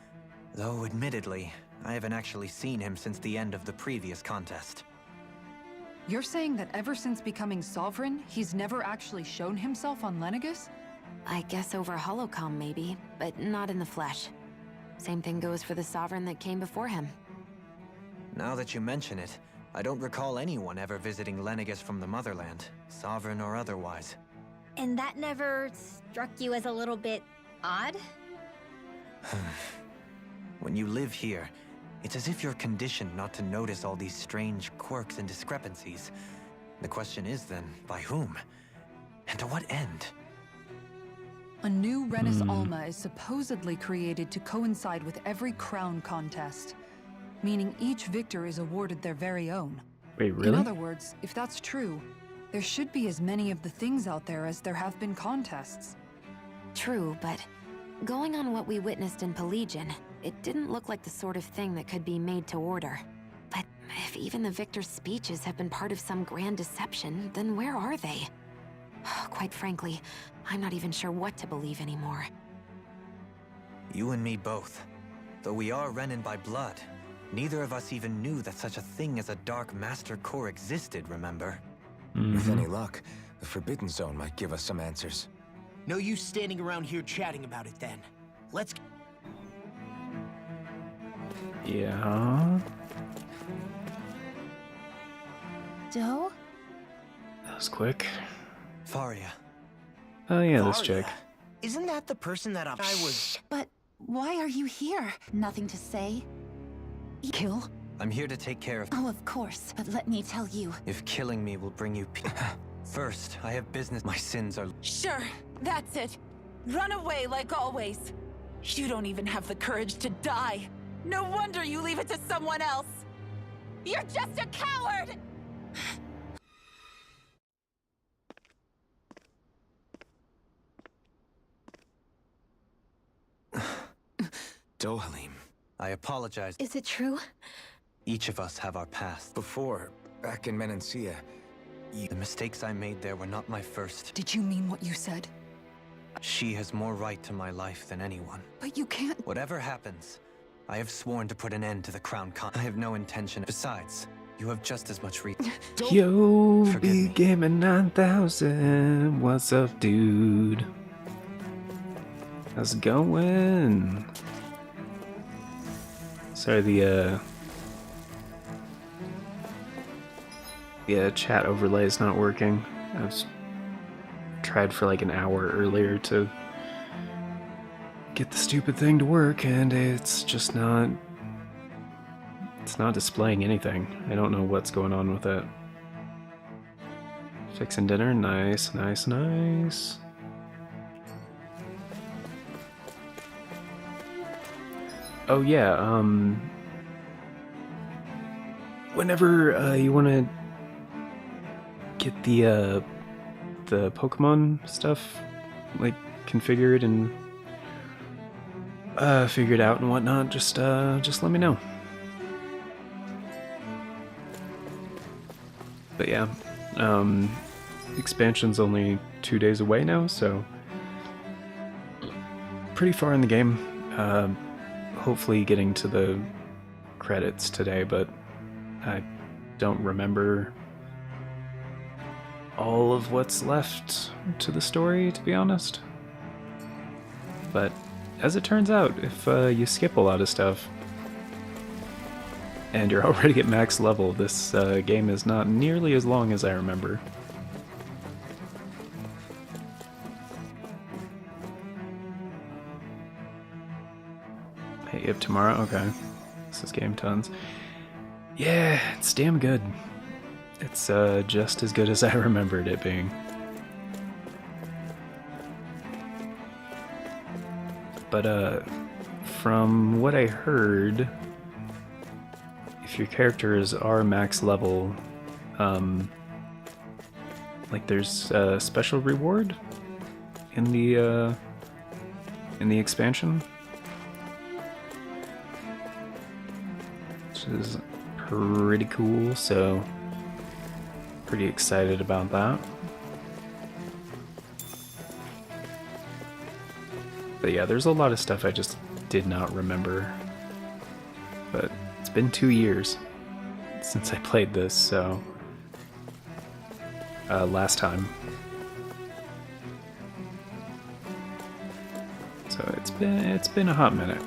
Though, admittedly, I haven't actually seen him since the end of the previous contest. You're saying that ever since becoming sovereign, he's never actually shown himself on Lenegis? I guess over holocom maybe, but not in the flesh. Same thing goes for the sovereign that came before him. Now that you mention it, I don't recall anyone ever visiting Lenegis from the motherland, sovereign or otherwise. And that never struck you as a little bit odd? When you live here, it's as if you're conditioned not to notice all these strange quirks and discrepancies. The question is then, by whom? And to what end? A new Renis Alma is supposedly created to coincide with every crown contest, meaning each victor is awarded their very own. Wait, really? In other words, if that's true, there should be as many of the things out there as there have been contests. True, but going on what we witnessed in Pelagian, it didn't look like the sort of thing that could be made to order. But if even the victor's speeches have been part of some grand deception, then where are they? Quite frankly, I'm not even sure what to believe anymore. You and me both. Though we are Renin by blood, neither of us even knew that such a thing as a Dark Master Core existed, remember? With any luck, the Forbidden Zone might give us some answers. No use standing around here chatting about it then. Let's... Yeah. Doe? That was quick. Faria. Oh yeah, this Varia. chick. Isn't that the person that I was... But why are you here? Nothing to say? Kill? I'm here to take care of... Oh, of course. But let me tell you. If killing me will bring you peace. First, I have business. My sins are... Sure, that's it. Run away like always. You don't even have the courage to die. No wonder you leave it to someone else. You're just a coward! Dohalim. I apologize. Is it true? Each of us have our past. Before, back in Menancia, The mistakes I made there were not my first. Did you mean what you said? She has more right to my life than anyone. But you can't... Whatever happens, I have sworn to put an end to the Crown Con. I have no intention. Besides, you have just as much reason. Yo, Forgive be me. gaming 9000. What's up, dude? How's it going? Sorry, the chat overlay is not working. I was tried for like an hour earlier to get the stupid thing to work, and it's just not. It's not displaying anything. I don't know what's going on with it. Fixing dinner, nice, nice, nice. Oh yeah, whenever you want to get the Pokemon stuff like configured and figured out and whatnot, just let me know. But yeah, expansion's only 2 days away now, so pretty far in the game. Hopefully getting to the credits today, but I don't remember all of what's left to the story, to be honest. But as it turns out, if you skip a lot of stuff and you're already at max level, this game is not nearly as long as I remember. Hey, you have tomorrow? Okay. This is game tons. Yeah, it's damn good. It's just as good as I remembered it being. But from what I heard, if your characters are max level, like there's a special reward in the expansion, which is pretty cool. So pretty excited about that. But yeah, there's a lot of stuff I just did not remember. But it's been 2 years since I played this, so last time. So it's been a hot minute.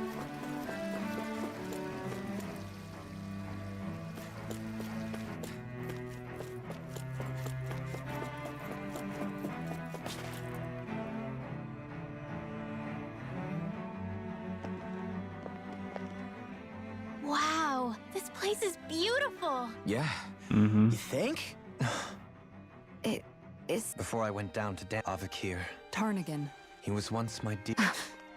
Wow, this place is beautiful. yeah. Mm-hmm. You think? is... Before I went down to Avakir, Tarnigan. he was once my dear.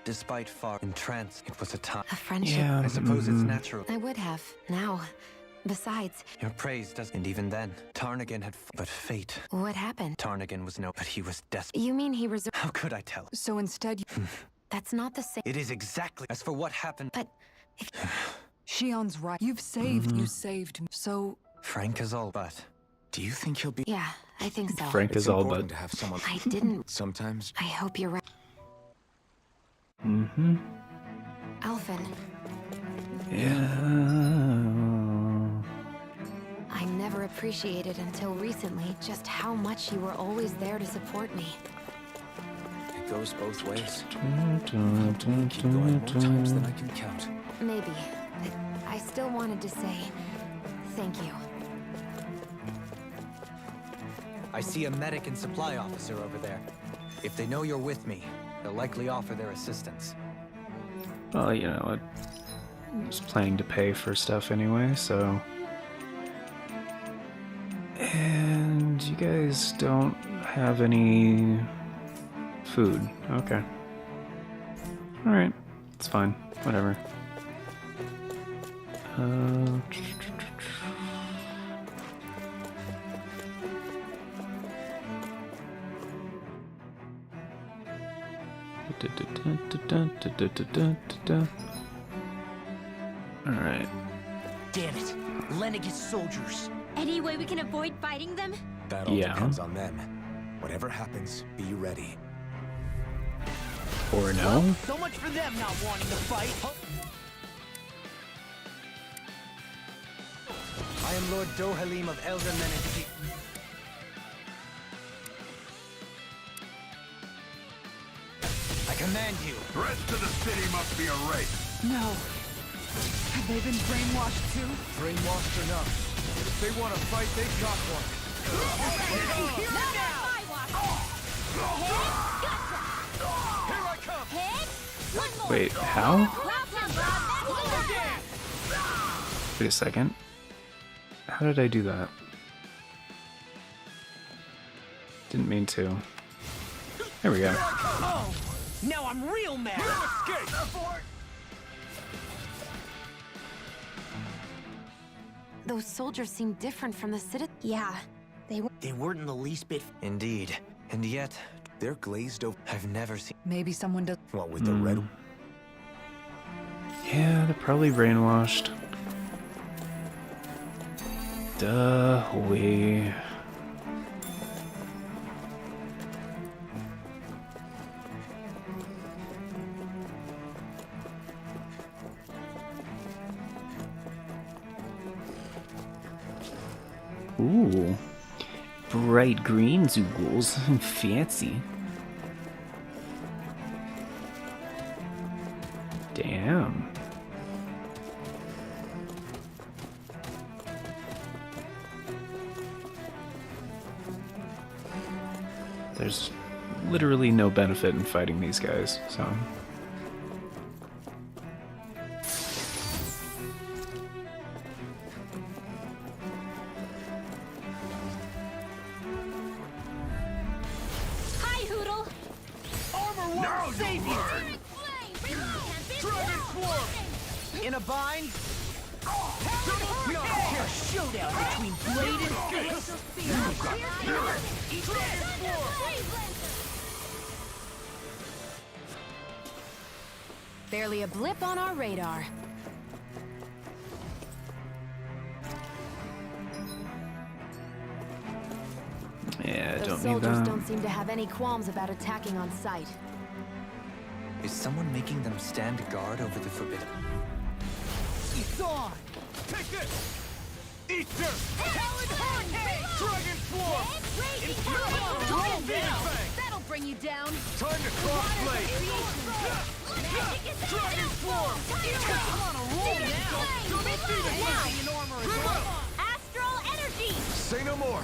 Despite far entranced, it was a time. A friendship? Yeah, I suppose it's natural. I would have. Now. Besides... Your praise does... And even then, Tarnigan had... But fate. What happened? Tarnigan was no... But he was desperate. You mean he reserved... How could I tell? So instead, That's not the same... It is exactly... As for what happened... But... If... Shion's right. You saved me. So... Frank is all but... Do you think he'll be... Yeah, I think so. Frank It's is all important but. to have someone... I didn't... Sometimes... I hope you're right. Mm-hmm. Alphen, Yeah. I never appreciated until recently just how much you were always there to support me. It goes both ways. Keep Keep going more times than I can count. Maybe, but I still wanted to say thank you. I see a medic and supply officer over there. If they know you're with me, they'll likely offer their assistance. Well, you know, I was planning to pay for stuff anyway, so... And you guys don't have any food. Okay. Alright. It's fine. Whatever. Alright. Damn it. Lenegis soldiers. Any way we can avoid fighting them? That all Yeah. depends on them. Whatever happens, be ready. Or no? So much for them not wanting to fight. I am Lord Dohalim of Elder Menensi. I command you. The rest of the city must be erased. No. Have they been brainwashed too? Brainwashed enough. If they want to fight, they've got one. Here I come. Wait, how? Wait a second. How did I do that? Didn't mean to. There we go. Oh, now I'm real mad. Escape. Those soldiers seem different from the city. Yeah, they were. They weren't in the least bit. Indeed. And yet, They're glazed over. I've never seen... Maybe someone does. What, with the red... Yeah, they're probably brainwashed. Duh, we. Ooh. Bright green zoogles. Fancy. Damn. There's literally no benefit in fighting these guys, so... Hi, Hoodle! Armor Now won't you save you. learn. Dragon Swarm. In a bind. A showdown between Blade and Fist. Barely a blip on our radar. Yeah, Those don't need soldiers that. don't seem to have any qualms about attacking on sight. Is someone making them stand guard over the forbidden? It's on. Take this. Easter. Dragon Swarm. Roll down! That'll bring you down! Time to cross blade. Dragon Swarm. I'm on a roll now. Astral energy! Say no more.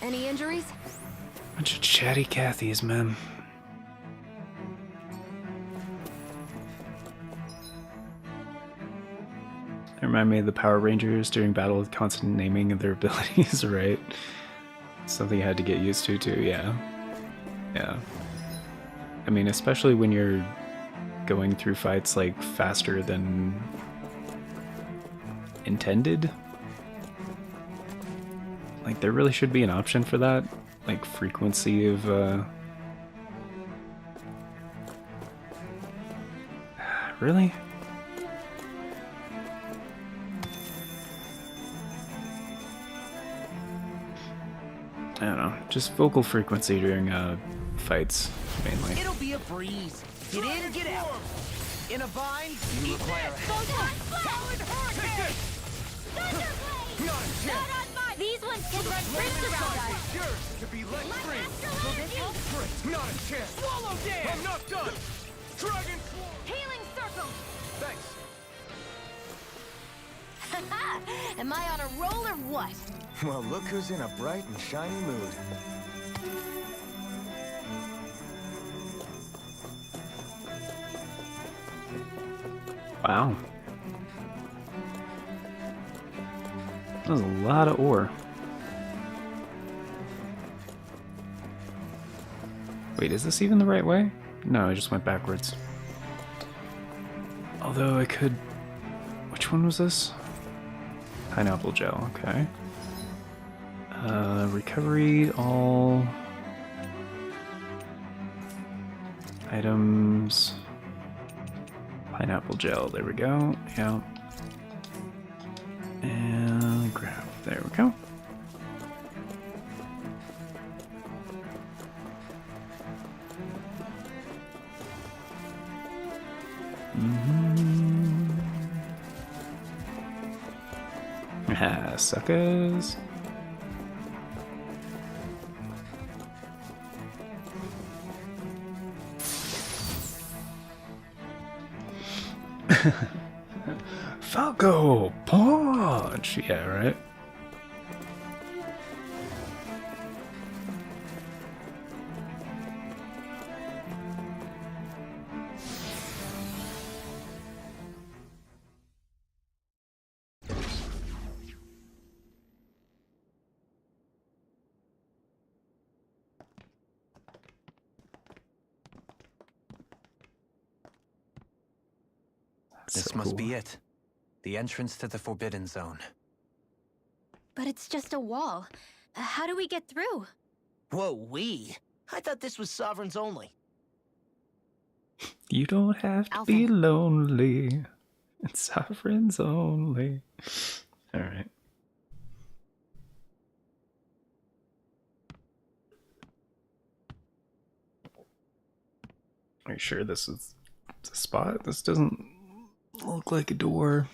Any injuries? Bunch of chatty Cathys, man. remind me of the Power Rangers during battle with constant naming of their abilities, right? Something I had to get used to too, yeah. Yeah. I mean, especially when you're going through fights like faster than intended. Like, there really should be an option for that. Like, frequency of, really? I don't know. Just vocal frequency during, fights, mainly. It'll be a breeze. Get in, get out. In a vine, You require These ones can run frisks around us. Yours to be let free. Not a chance. swallow dance. I'm not done. Dragon Swarm. Healing circle. Thanks. Am I on a roll or what? Well, look who's in a bright and shiny mood. Wow. That was a lot of ore. Wait, is this even the right way? No, I just went backwards. Although I could... Which one was this? Pineapple gel, okay. Recovery, all... Items... Pineapple gel, there we go, yeah. And grab, there we go. Ah, suckers. Falco punch. Yeah, right. This must be it. The entrance to the Forbidden Zone. But it's just a wall. How do we get through? Whoa, we? I thought this was Sovereigns only. You don't have to be lonely. It's Sovereigns only. Alright. Are you sure this is the spot? This doesn't look like a door.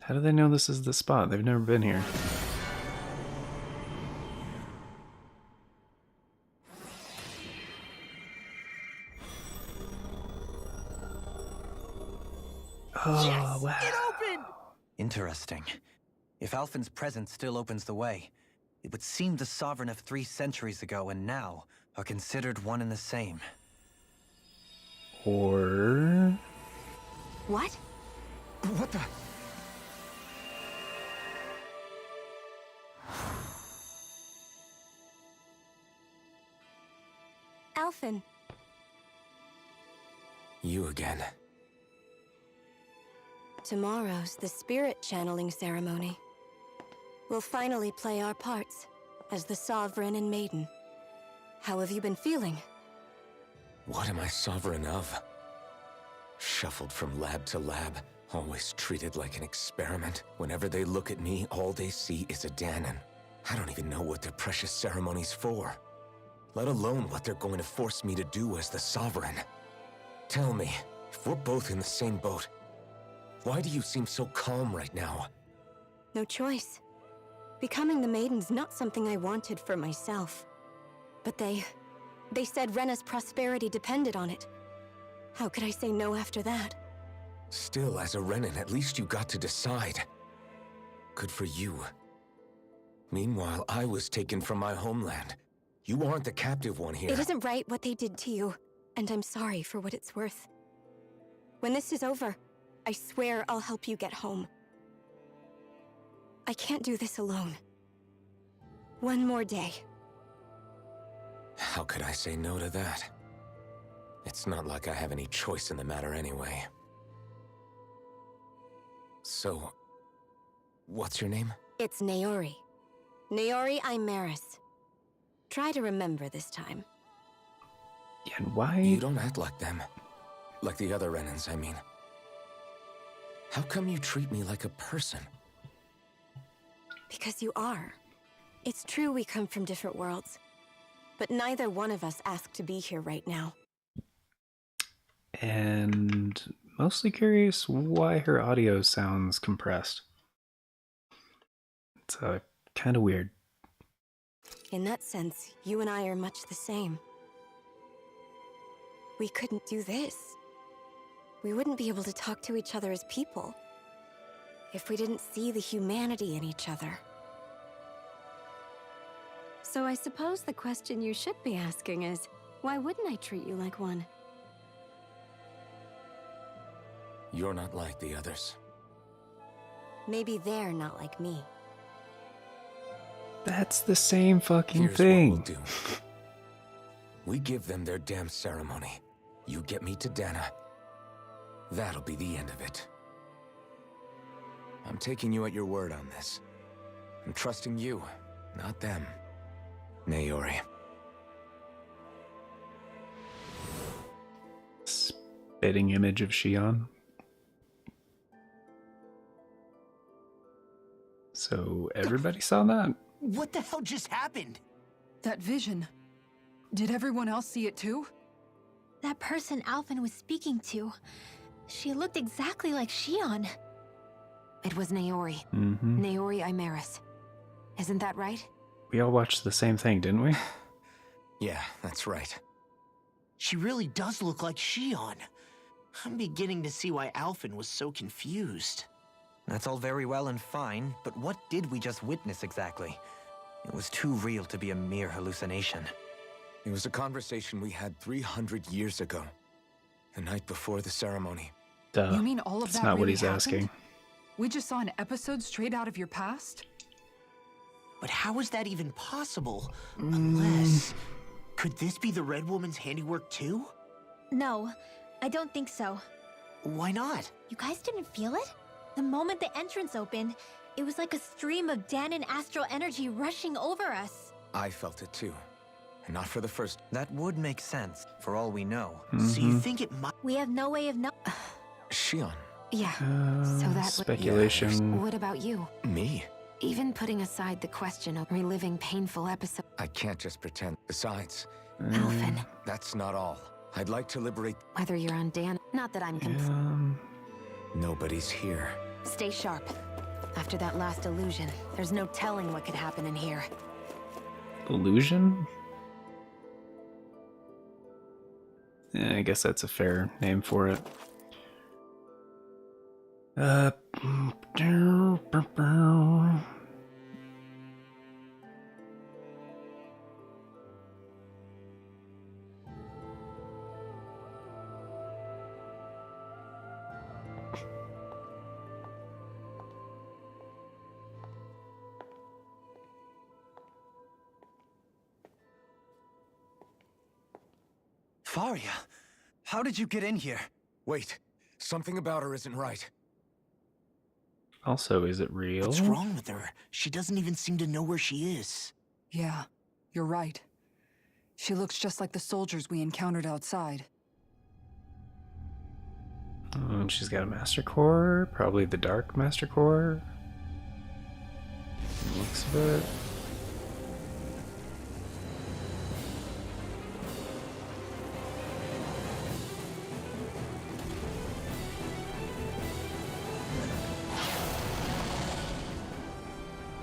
How do they know this is the spot? They've never been here. Oh, Yes! wow. It opened! Interesting. If Alphen's presence still opens the way, it would seem the Sovereign of 3 centuries ago and now are considered one and the same. Or... What? What the? Alphen. You again. Tomorrow's the spirit channeling ceremony. We'll finally play our parts as the Sovereign and Maiden. How have you been feeling? What am I sovereign of? Shuffled from lab to lab, always treated like an experiment. Whenever they look at me, all they see is a Danon. I don't even know what their precious ceremony's for, let alone what they're going to force me to do as the Sovereign. Tell me, if we're both in the same boat, why do you seem so calm right now? No choice. Becoming the Maiden's not something I wanted for myself. But they said Rena's prosperity depended on it. How could I say no after that? Still, as a Renan, at least you got to decide. Good for you. Meanwhile, I was taken from my homeland. You aren't the captive one here. It isn't right what they did to you, and I'm sorry for what it's worth. When this is over, I swear I'll help you get home. I can't do this alone. One more day. How could I say no to that? It's not like I have any choice in the matter anyway. So, what's your name? It's Naori. Naori Imaris. Try to remember this time. And why? You don't act like them. Like the other Renans, I mean. How come you treat me like a person? Because you are. It's true we come from different worlds, but neither one of us asked to be here right now. And mostly curious why her audio sounds compressed. It's kind of weird. In that sense, you and I are much the same. We couldn't do this. We wouldn't be able to talk to each other as people if we didn't see the humanity in each other. So I suppose the question you should be asking is, why wouldn't I treat you like one? You're not like the others. Maybe they're not like me. That's the same fucking Here's thing. what we'll do. We give them their damn ceremony. You get me to Dana. That'll be the end of it. I'm taking you at your word on this. I'm trusting you, not them. Naori. Spitting image of Shion. So everybody saw that? What the hell just happened? That vision. Did everyone else see it too? That person Alphen was speaking to, she looked exactly like Shion. It was Naori. Mm-hmm. Naori Imaris. Isn't that right? We all watched the same thing, didn't we? Yeah, that's right. She really does look like Shion. I'm beginning to see why Alphen was so confused. That's all very well and fine, but what did we just witness exactly? It was too real to be a mere hallucination. It was a conversation we had 300 years ago. The night before the ceremony. Duh. You mean all of That's that not what really he's happened? asking. We just saw an episode straight out of your past? But how is that even possible? Unless... Could this be the Red Woman's handiwork too? No, I don't think so. Why not? You guys didn't feel it? The moment the entrance opened, it was like a stream of Danon astral energy rushing over us. I felt it too. And not for the first... That would make sense, for all we know. So you think it might... We have no way of Shion. Yeah. So that Speculation. What about you? Me? Even putting aside the question of reliving painful episodes. I can't just pretend. Besides, Alphen, that's not all. I'd like to liberate... whether you're on Dan, not that I'm Nobody's here. Stay sharp. After that last illusion, there's no telling what could happen in here. Illusion? Yeah, I guess that's a fair name for it. Faria, how did you get in here? Wait, something about her isn't right. Also, is it real? What's wrong with her? She doesn't even seem to know where she is. Yeah, you're right. She looks just like the soldiers we encountered outside. And she's got a Master Core, probably the Dark Master Core. Looks of it.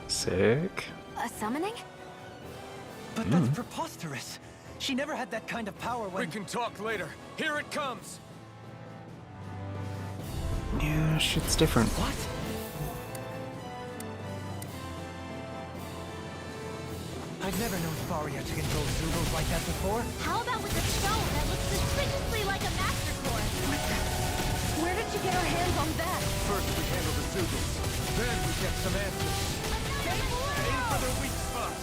Sick. A summoning? But that's preposterous. She never had that kind of power when... We can talk later. Here it comes! Yeah, shit's different. What? I've never known Faria to control Zugos like that before. How about with a stone that looks suspiciously like a Master Core? Where did you get our hands on that? First we handle the Zugans, then we get some answers. Aim for their weak spot.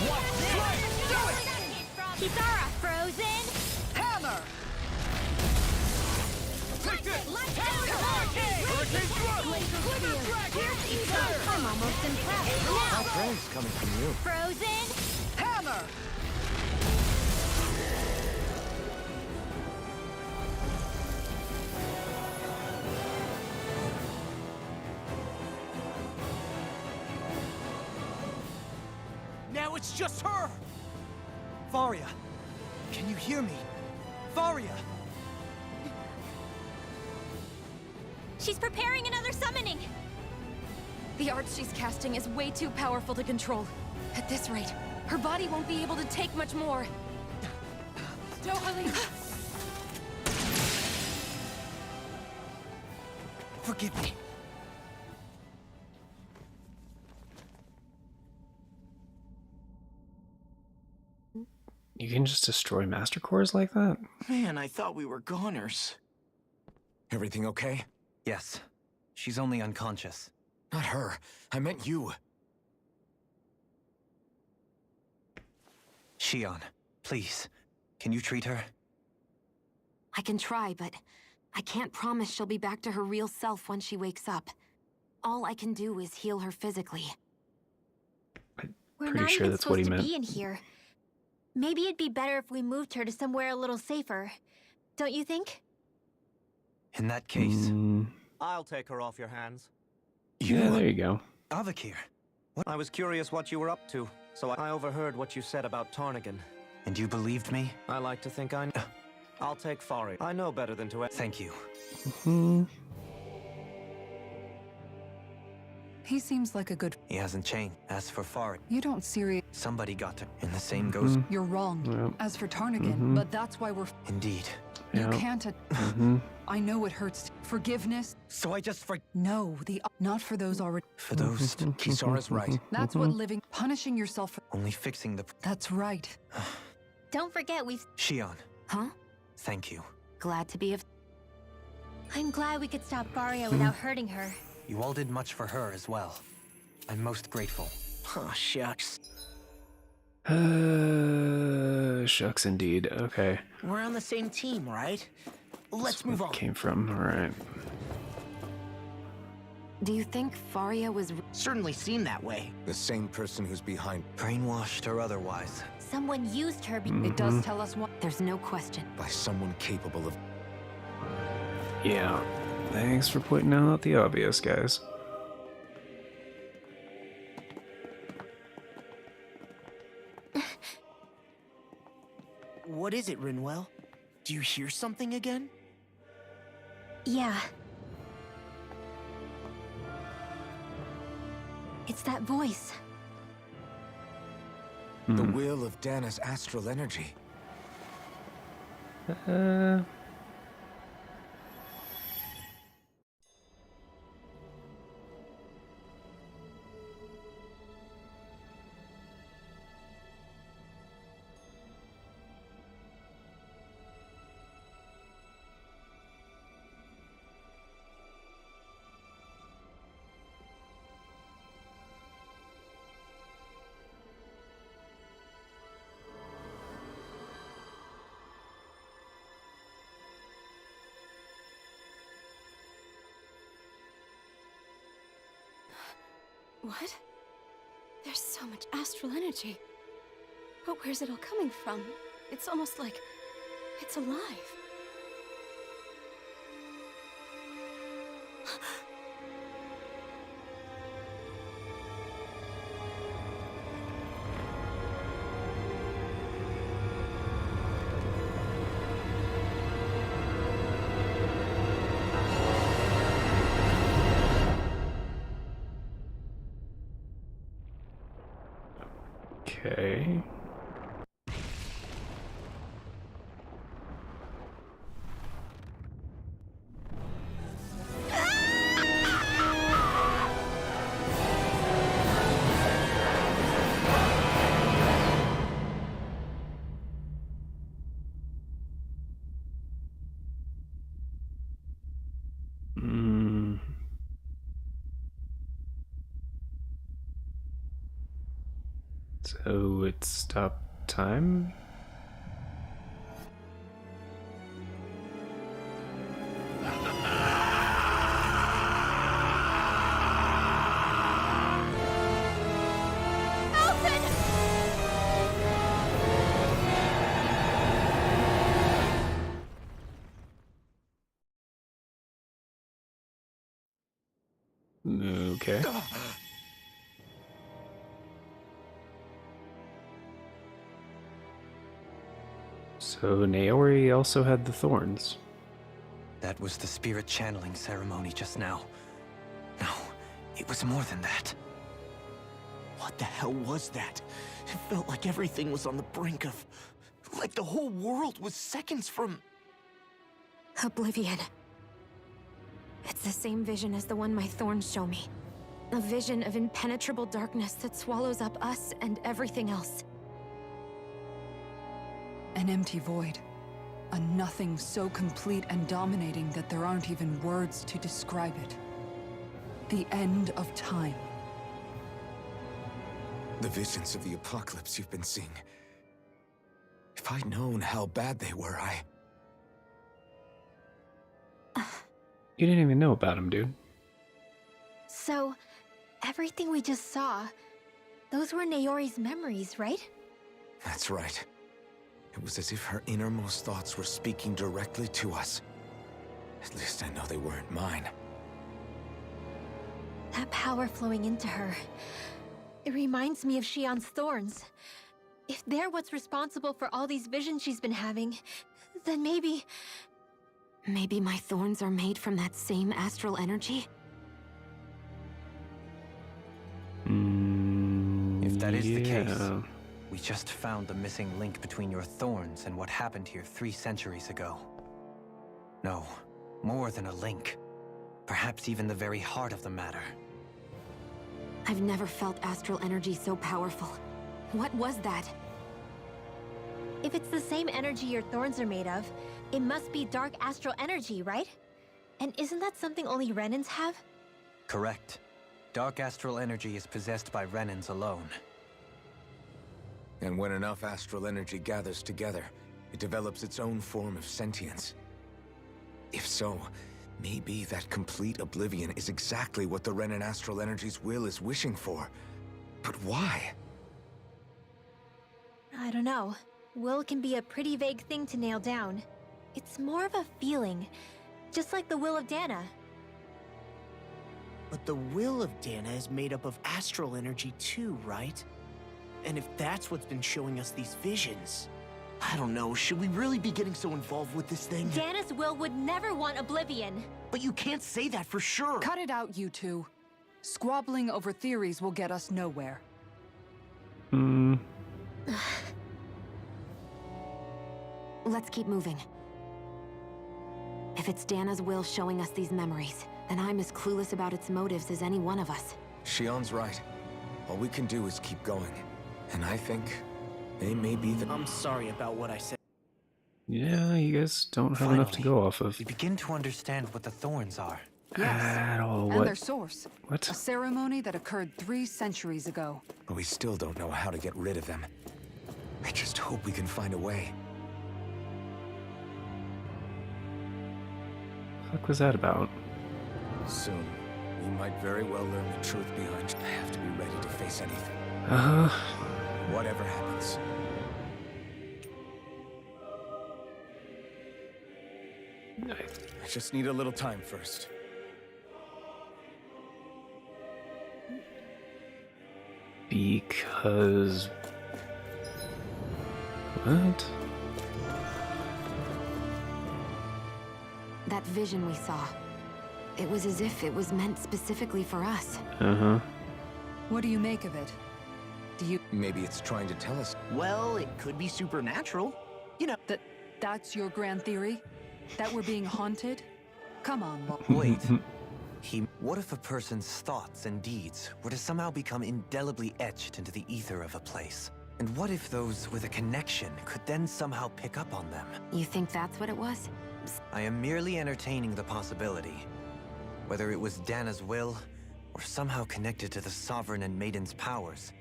Watch this! Do it! Kitara, frozen! Hammer! Take this! Hurricane thrust! I'm almost impressed. Now, That praise coming from you. frozen! Hammer! Now it's just her! Faria! Can you hear me? Faria! She's preparing another summoning! The art she's casting is way too powerful to control. At this rate, her body won't be able to take much more. Dohalim! Forgive me. You can just destroy master cores like that? Man, I thought we were goners. Everything okay? Yes. She's only unconscious. Not her. I meant you. Shion, please. Can you treat her? I can try, but I can't promise she'll be back to her real self when she wakes up. All I can do is heal her physically. We're Pretty not sure even that's what supposed he to meant. be in here. Maybe it'd be better if we moved her to somewhere a little safer. Don't you think? In that case, I'll take her off your hands. Yeah, there you go. Avakir. I was curious what you were up to, so I overheard what you said about Tarnigan. And you believed me? I like to think I know. I'll take Fari. I know better than to... Thank you. He seems like a good... He hasn't changed. As for Faria, You don't serious... somebody got to. And the same goes... You're wrong. Yep. As for Tarnigan, but that's why we're... Indeed. You Yep. can't... I know it hurts. Forgiveness? So I just No, not for those already... For those... Kisara's right. That's what living... Punishing yourself for... Only fixing the... That's right. Don't forget we've... Shion, Huh? thank you. Glad to be of... I'm glad we could stop Faria without hurting her. You all did much for her as well. I'm most grateful. Oh, shucks. Shucks indeed. Okay. We're on the same team, right? Let's move on. Came from, alright. Do you think Faria was... Certainly seem that way. The same person who's behind Brainwashed or otherwise. Someone used her It does tell us what... There's no question. by someone capable of... Yeah. Thanks for pointing out the obvious, guys. What is it, Rinwell? Do you hear something again? Yeah. It's that voice. The will of Dana's astral energy. What? There's so much astral energy. But where's it all coming from? It's almost like it's alive. Okay. So it stopped time? Okay. So Naori also had the thorns. That was the spirit channeling ceremony just now. No, it was more than that. What the hell was that? It felt like everything was on the brink of... like the whole world was seconds from... Oblivion. It's the same vision as the one my thorns show me. A vision of impenetrable darkness that swallows up us and everything else. An empty void. A nothing so complete and dominating that there aren't even words to describe it. The end of time. The visions of the apocalypse you've been seeing. If I'd known how bad they were, You didn't even know about him, dude. So, everything we just saw, those were Naori's memories, right? That's right. It was as if her innermost thoughts were speaking directly to us. At least I know they weren't mine. That power flowing into her, it reminds me of Shion's thorns. If they're what's responsible for all these visions she's been having, then maybe... Maybe my thorns are made from that same astral energy? If that is the case, we just found the missing link between your thorns and what happened here 3 centuries ago. No, more than a link. Perhaps even the very heart of the matter. I've never felt astral energy so powerful. What was that? If it's the same energy your thorns are made of, it must be dark astral energy, right? And isn't that something only Renans have? Correct. Dark astral energy is possessed by Renans alone. And when enough astral energy gathers together, it develops its own form of sentience. If so, maybe that complete oblivion is exactly what the Renan astral energy's will is wishing for. But why? I don't know. Will can be a pretty vague thing to nail down. It's more of a feeling, just like the will of Dana. But the will of Dana is made up of astral energy too, right? And if that's what's been showing us these visions... I don't know, should we really be getting so involved with this thing? Dana's will would never want Oblivion. But you can't say that for sure! Cut it out, you two. Squabbling over theories will get us nowhere. Let's keep moving. If it's Dana's will showing us these memories, then I'm as clueless about its motives as any one of us. Shion's right. All we can do is keep going. And I think they may be the... I'm sorry about what I said. Yeah, you guys don't have enough to go off of. We begin to understand what the thorns are. Yes, Oh, and what? their source. What? A ceremony that occurred 3 centuries ago. But we still don't know how to get rid of them. I just hope we can find a way. What the fuck was that about? Soon, we might very well learn the truth behind... I have to be ready to face anything. Whatever happens. I just need a little time first. Because... What? That vision we saw. It was as if it was meant specifically for us. Uh-huh. What do you make of it? Do you... Maybe it's trying to tell us. Well, it could be supernatural. You know... That's your grand theory? That we're being haunted? Come on, Wait. What if a person's thoughts and deeds were to somehow become indelibly etched into the ether of a place? And what if those with a connection could then somehow pick up on them? You think that's what it was? I am merely entertaining the possibility. Whether it was Dana's will, or somehow connected to the Sovereign and Maiden's powers,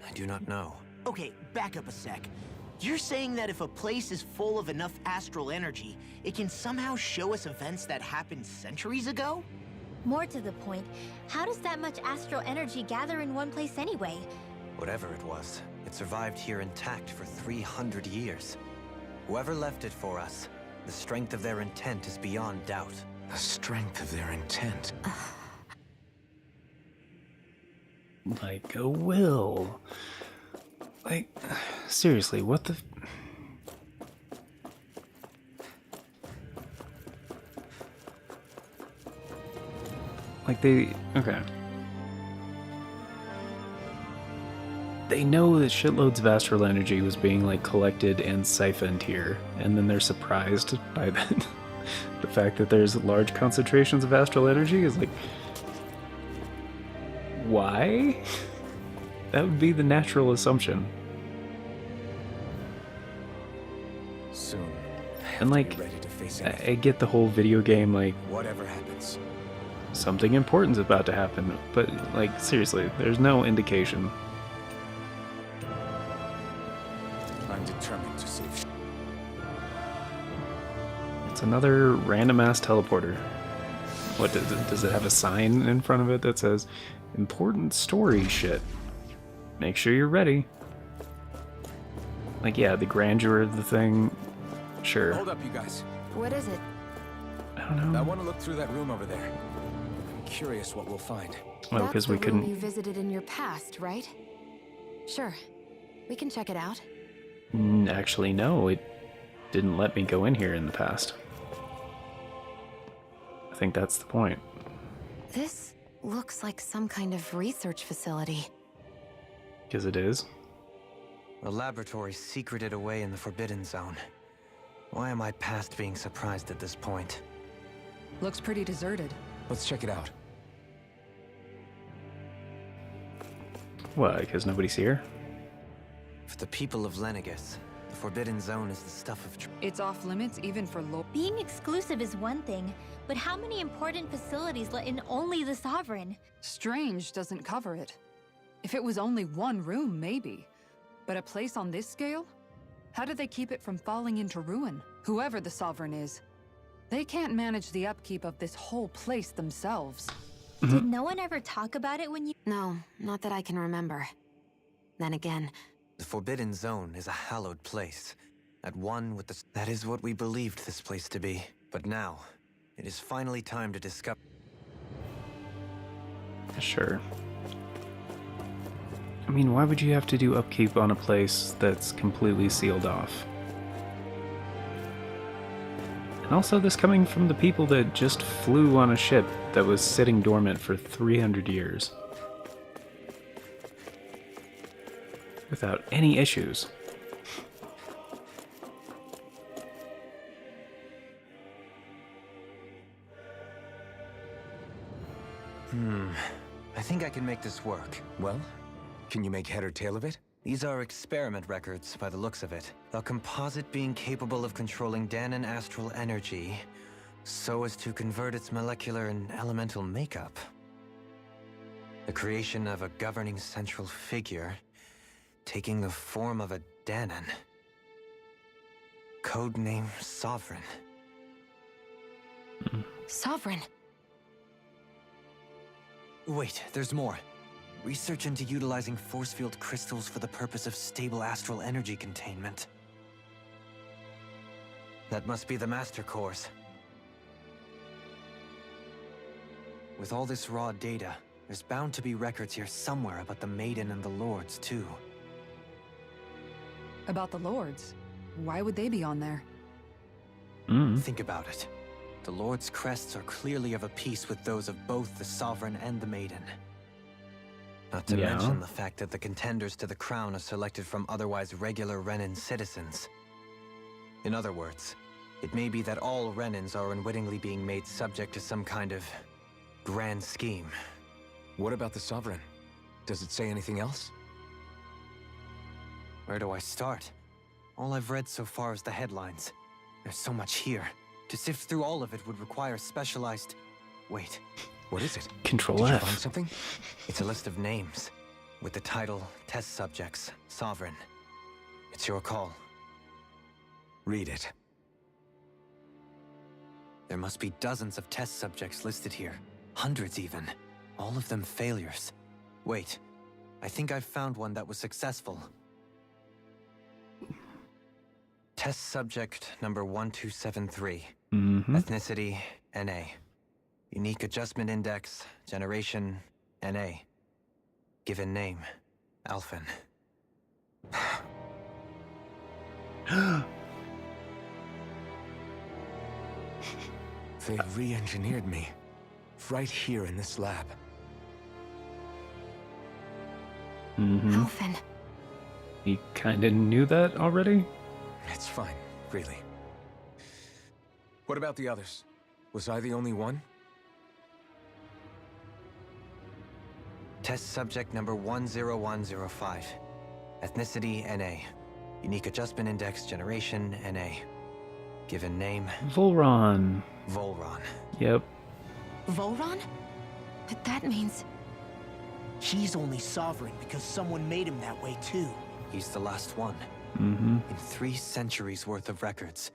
I do not know. Okay, back up a sec. You're saying that if a place is full of enough astral energy, it can somehow show us events that happened centuries ago? More to the point, how does that much astral energy gather in one place anyway? Whatever it was, it survived here intact for 300 years. Whoever left it for us, the strength of their intent is beyond doubt. The strength of their intent. Like a will. Like, seriously, what the... Like okay. They know that shitloads of astral energy was being like collected and siphoned here, and then they're surprised by the fact that there's large concentrations of astral energy is like, why? That would be the natural assumption. Soon. And like, Ready to face I get the whole video game, like, whatever happens. something important's about to happen, but like, seriously, there's no indication. I'm determined to save. It's another random ass teleporter. What does it have a sign in front of it that says important story shit? Make sure you're ready. Like, yeah, the grandeur of the thing, sure. Hold up, you guys. What is it? I don't know. I want to look through that room over there. I'm curious what we'll find. Oh, because we That's the room couldn't. you visited in your past, right? Sure. We can check it out. Actually, no, it didn't let me go in here in the past. I think that's the point. This looks like some kind of research facility. Because it is. A laboratory secreted away in the Forbidden Zone. Why am I past being surprised at this point? Looks pretty deserted. Let's check it out. Why? Because nobody's here? For the people of Lenegis, the Forbidden Zone is the stuff of It's off limits even for low. Being exclusive is one thing, but how many important facilities let in only the Sovereign? Strange doesn't cover it. If it was only one room, maybe. But a place on this scale? How do they keep it from falling into ruin? Whoever the Sovereign is. They can't manage the upkeep of this whole place themselves. Did no one ever talk about it when you... No, not that I can remember. Then again, The Forbidden Zone is a hallowed place, at one with the... That is what we believed this place to be. But now, it is finally time to discover... Sure. I mean, why would you have to do upkeep on a place that's completely sealed off? And also, this coming from the people that just flew on a ship that was sitting dormant for 300 years. Without any issues. I think I can make this work. Well, can you make head or tail of it? These are experiment records, by the looks of it. A composite being capable of controlling Danon astral energy, so as to convert its molecular and elemental makeup. The creation of a governing central figure, taking the form of a Danon. Codename Sovereign. Sovereign. Wait, there's more. Research into utilizing force field crystals for the purpose of stable astral energy containment. That must be the Master Cores. With all this raw data, there's bound to be records here somewhere about the Maiden and the Lords, too. About the Lords? Why would they be on there? Think about it. The Lord's crests are clearly of a piece with those of both the Sovereign and the Maiden. Not to mention the fact that the contenders to the crown are selected from otherwise regular Renan citizens. In other words, it may be that all Renans are unwittingly being made subject to some kind of grand scheme. What about the Sovereign? Does it say anything else? Where do I start? All I've read so far is the headlines. There's so much here. To sift through all of it would require specialized... Wait. What is it? Control Did you F. find something? It's a list of names. with the title Test Subjects, Sovereign. It's your call. Read it. There must be dozens of test subjects listed here. Hundreds even. All of them failures. Wait, I think I've found one that was successful. Test subject number 1273. Ethnicity, NA. Unique adjustment index, generation, NA. Given name, Alphen. They re-engineered me. Right here in this lab. Alphen. You kinda knew that already? It's fine, really. What about the others? Was I the only one? Test subject number 10105. Ethnicity, NA. Unique adjustment index, generation, NA. Given name, Volron. Volron. Yep. Volron? But that means... He's only sovereign because someone made him that way too. He's the last one. Mm-hmm. In 3 centuries worth of records.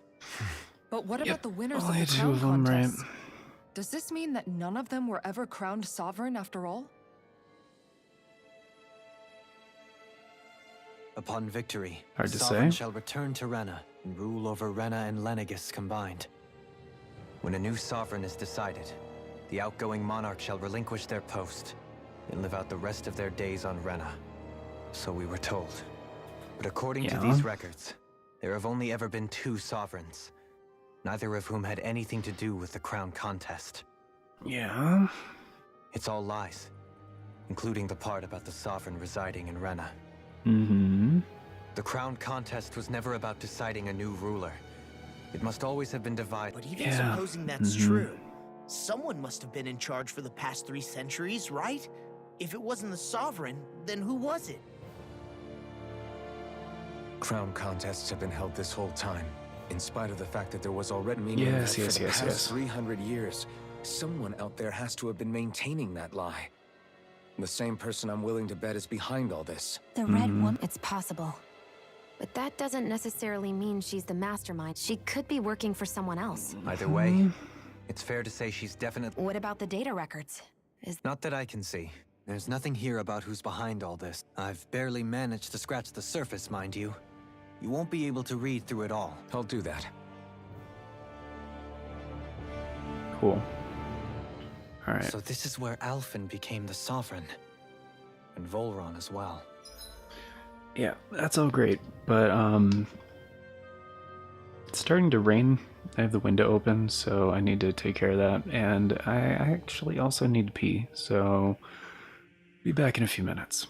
But what about the winners Only of the two crown of them, right? contest? Does this mean that none of them were ever crowned sovereign after all? Upon victory, Hard to Sovereign say. shall return to Rena and rule over Rena and Lenegis combined. When a new sovereign is decided, the outgoing monarch shall relinquish their post and live out the rest of their days on Rena. So we were told. But according to these records, there have only ever been 2 sovereigns, neither of whom had anything to do with the crown contest. Yeah. It's all lies, including the part about the sovereign residing in Rena. Mm-hmm. The crown contest was never about deciding a new ruler. It must always have been divided. But even supposing that's true, someone must have been in charge for the past 3 centuries, right? If it wasn't the sovereign, then who was it? Crown contests have been held this whole time, in spite of the fact that there was already meaning Yes, that yes, for the yes, past yes. 300 years, someone out there has to have been maintaining that lie. The same person I'm willing to bet is behind all this. The Red Woman... It's possible. But that doesn't necessarily mean she's the mastermind. She could be working for someone else. Either way, it's fair to say she's definitely... What about the data records? Not that I can see. There's nothing here about who's behind all this. I've barely managed to scratch the surface, mind you. You won't be able to read through it all. I'll do that. Cool. Alright. So this is where Alphen became the Sovereign. And Volron as well. Yeah, that's all great, but it's starting to rain. I have the window open, so I need to take care of that, and I actually also need to pee, so be back in a few minutes.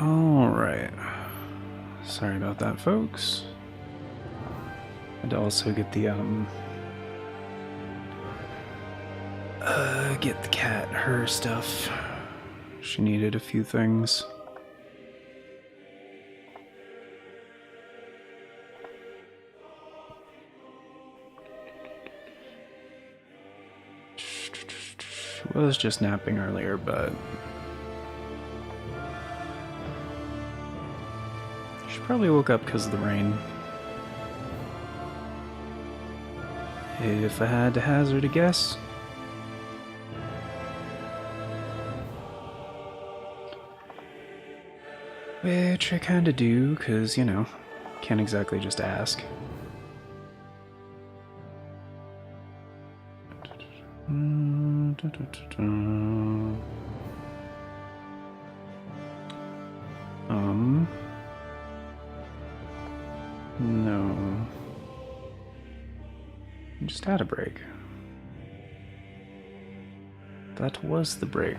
Alright. Sorry about that, folks. Had to also get the, get the cat her stuff. She needed a few things. She was just napping earlier, but she probably woke up because of the rain. If I had to hazard a guess, which I kinda do, cause, you know, can't exactly just ask. No. I just had a break. That was the break.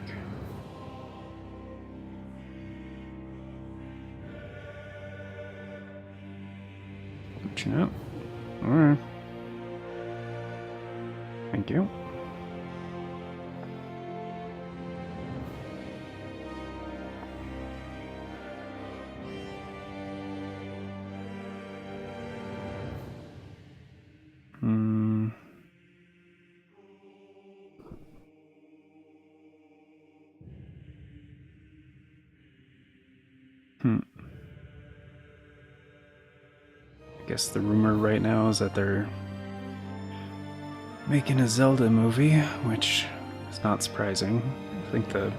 Reaching out. Alright. Thank you. I guess the rumor right now is that they're making a Zelda movie, which is not surprising. I think the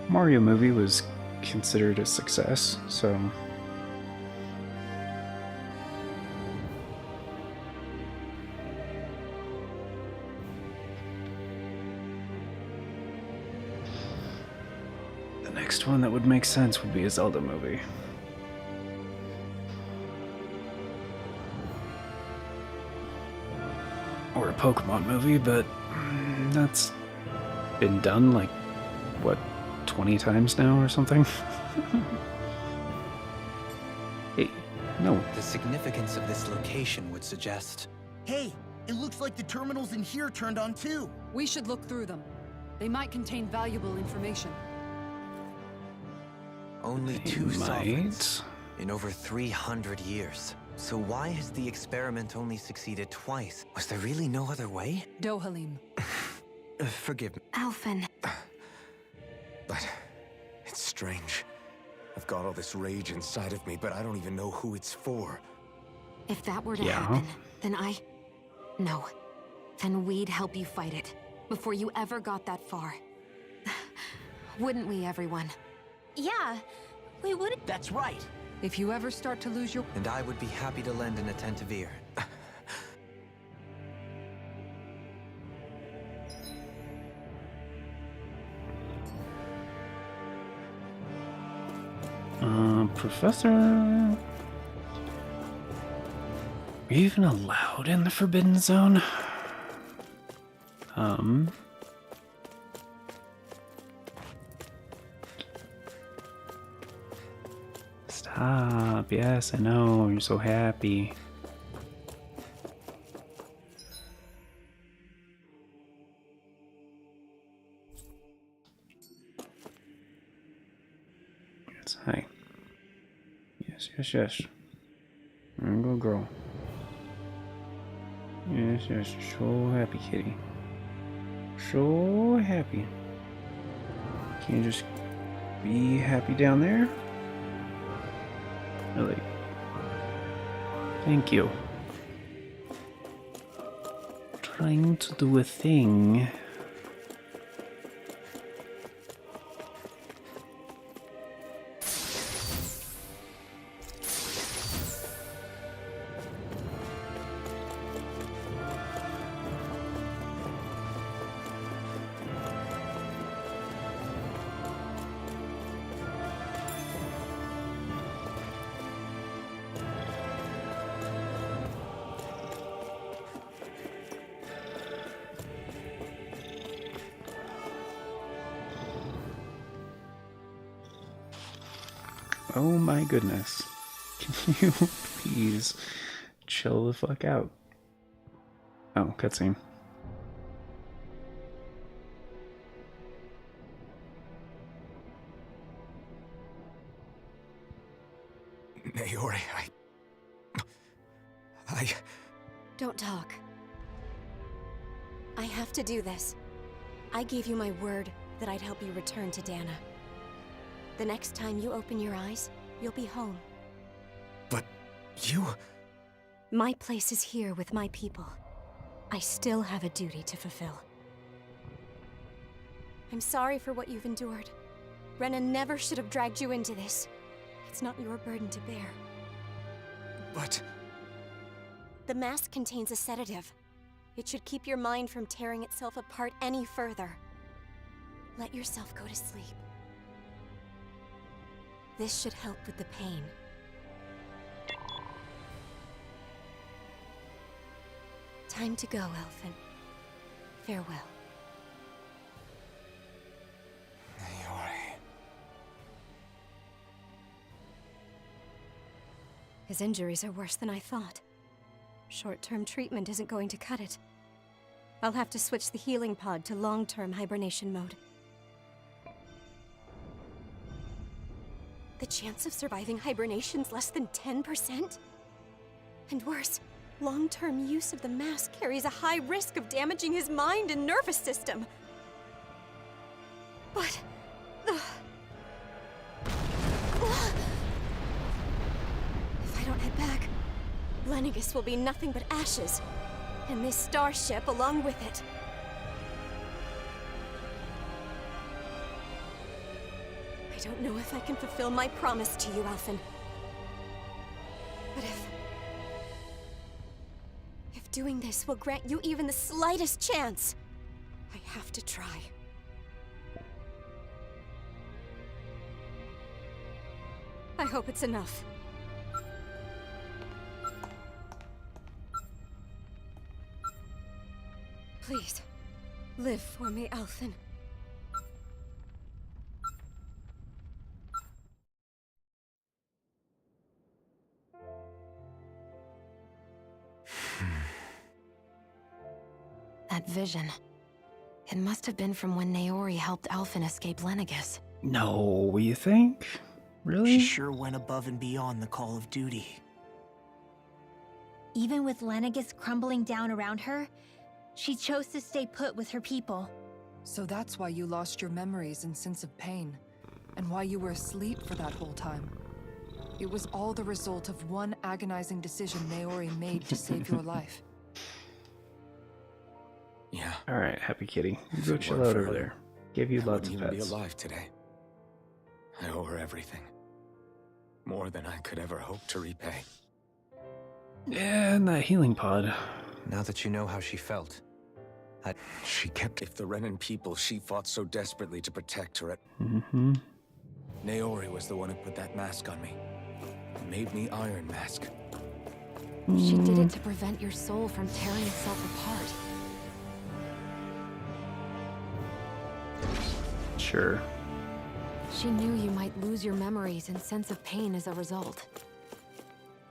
Mario movie was considered a success, so... the next one that would make sense would be a Zelda movie. Or a Pokemon movie, but that's been done like, what, 20 times now or something? Hey, no. The significance of this location would suggest... Hey, it looks like the terminals in here turned on too. We should look through them. They might contain valuable information. Only two sovereigns in over 300 years. So why has the experiment only succeeded twice? Was there really no other way? Dohalim. Forgive me. Alphen. But it's strange. I've got all this rage inside of me, but I don't even know who it's for. If that were to happen, then No. Then we'd help you fight it. Before you ever got that far. Wouldn't we, everyone? Yeah, we wouldn't. That's right. If you ever start to lose your... And I would be happy to lend an attentive ear. Professor... Are you even allowed in the Forbidden Zone? Stop. Yes, I know. You're so happy. Yes, hi. Yes, yes, yes. I'm gonna grow. Yes, yes. So happy, kitty. So happy. Can you just be happy down there? Really? Thank you. Trying to do a thing. Oh my goodness. Can you please chill the fuck out? Oh, cutscene. Naori, I... Don't talk. I have to do this. I gave you my word that I'd help you return to Dana. The next time you open your eyes, you'll be home. But you... My place is here with my people. I still have a duty to fulfill. I'm sorry for what you've endured. Rena never should have dragged you into this. It's not your burden to bear. But... The mask contains a sedative. It should keep your mind from tearing itself apart any further. Let yourself go to sleep. This should help with the pain. Time to go, Elfin. Farewell. Naori... His injuries are worse than I thought. Short-term treatment isn't going to cut it. I'll have to switch the healing pod to long-term hibernation mode. The chance of surviving hibernation's less than 10%? And worse, long-term use of the mask carries a high risk of damaging his mind and nervous system. But... If I don't head back, Lenegis will be nothing but ashes, and this starship along with it. I don't know if I can fulfill my promise to you, Elfin. But if doing this will grant you even the slightest chance, I have to try. I hope it's enough. Please, live for me, Elfin. That vision. It must have been from when Naori helped Elfin escape Lenegis. No, you think? Really? She sure went above and beyond the call of duty. Even with Lenegis crumbling down around her, she chose to stay put with her people. So that's why you lost your memories and sense of pain, and why you were asleep for that whole time. It was all the result of one agonizing decision Naori made to save your life. Yeah. Alright, Happy Kitty. You If go it chill weren't out for over her, there. Give you I lots wouldn't of even be pets. alive today. I owe her everything. More than I could ever hope to repay. Yeah, and that healing pod. Now that you know how she felt, She kept... If the Renan people she fought so desperately to protect her at... Mm-hmm. Naori was the one who put that mask on me. Made me Iron Mask. She did it to prevent your soul from tearing itself apart. Sure. She knew you might lose your memories and sense of pain as a result.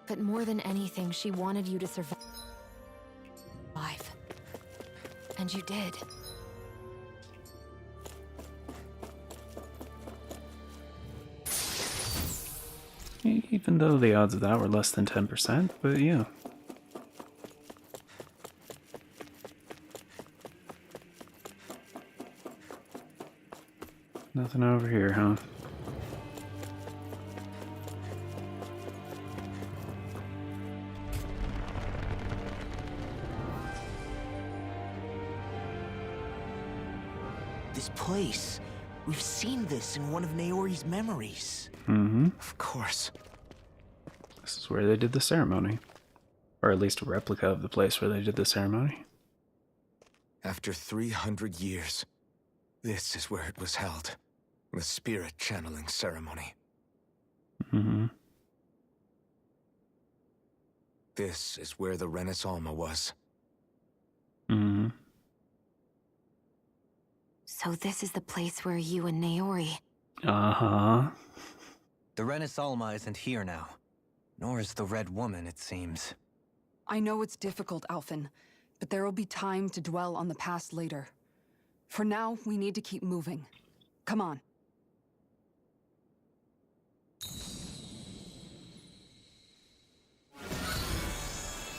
But more than anything, she wanted you to survive. And you did. Even though the odds of that were less than 10%, but yeah. Nothing over here, huh? This place. We've seen this in one of Naori's memories. Mm-hmm. Of course. This is where they did the ceremony. Or at least a replica of the place where they did the ceremony. After 300 years, this is where it was held. The spirit channeling ceremony. Mm-hmm. This is where the Renis Alma was. Mm-hmm. So this is the place where you and Naori... Uh-huh. The Renis Alma isn't here now. Nor is the Red Woman, it seems. I know it's difficult, Alphen, but there will be time to dwell on the past later. For now, we need to keep moving. Come on.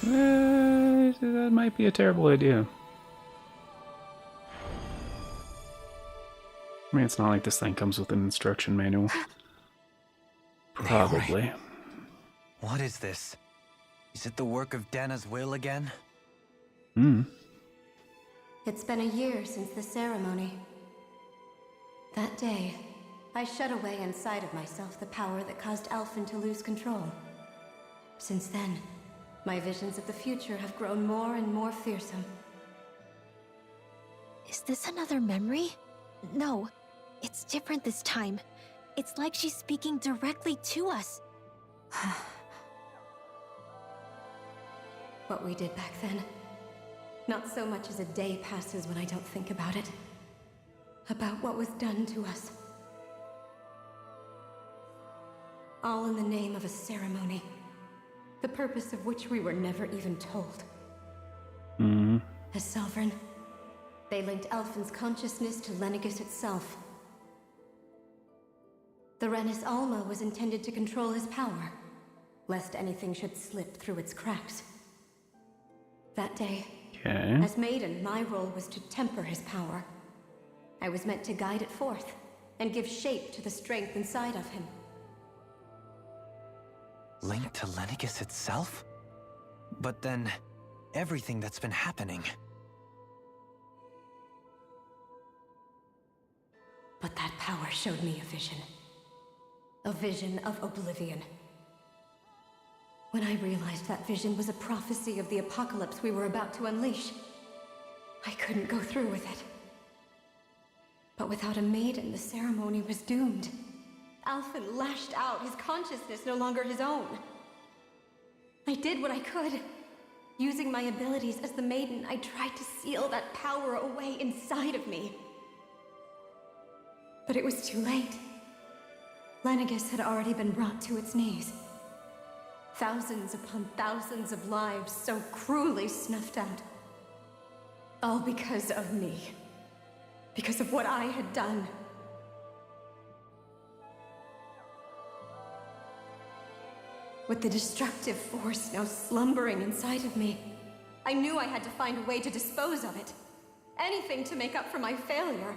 That might be a terrible idea. I mean, it's not like this thing comes with an instruction manual. Probably. What is this? Is it the work of Dana's will again? It's been a year since the ceremony. That day, I shut away inside of myself the power that caused Alphen to lose control. Since then, my visions of the future have grown more and more fearsome. Is this another memory? No, it's different this time. It's like she's speaking directly to us. What we did back then. Not so much as a day passes when I don't think about it. About what was done to us. All in the name of a ceremony. The purpose of which we were never even told. As Sovereign, they linked Alphen's consciousness to Lenegis itself. The Renis Alma was intended to control his power, lest anything should slip through its cracks. That day, as Maiden, my role was to temper his power. I was meant to guide it forth, and give shape to the strength inside of him. Linked to Lenegis itself? But then, everything that's been happening... But that power showed me a vision. A vision of oblivion. When I realized that vision was a prophecy of the apocalypse we were about to unleash, I couldn't go through with it. But without a maiden, the ceremony was doomed. Alphen lashed out, his consciousness no longer his own. I did what I could. Using my abilities as the maiden, I tried to seal that power away inside of me. But it was too late. Lenegis had already been brought to its knees. Thousands upon thousands of lives so cruelly snuffed out. All because of me. Because of what I had done. With the destructive force now slumbering inside of me, I knew I had to find a way to dispose of it. Anything to make up for my failure.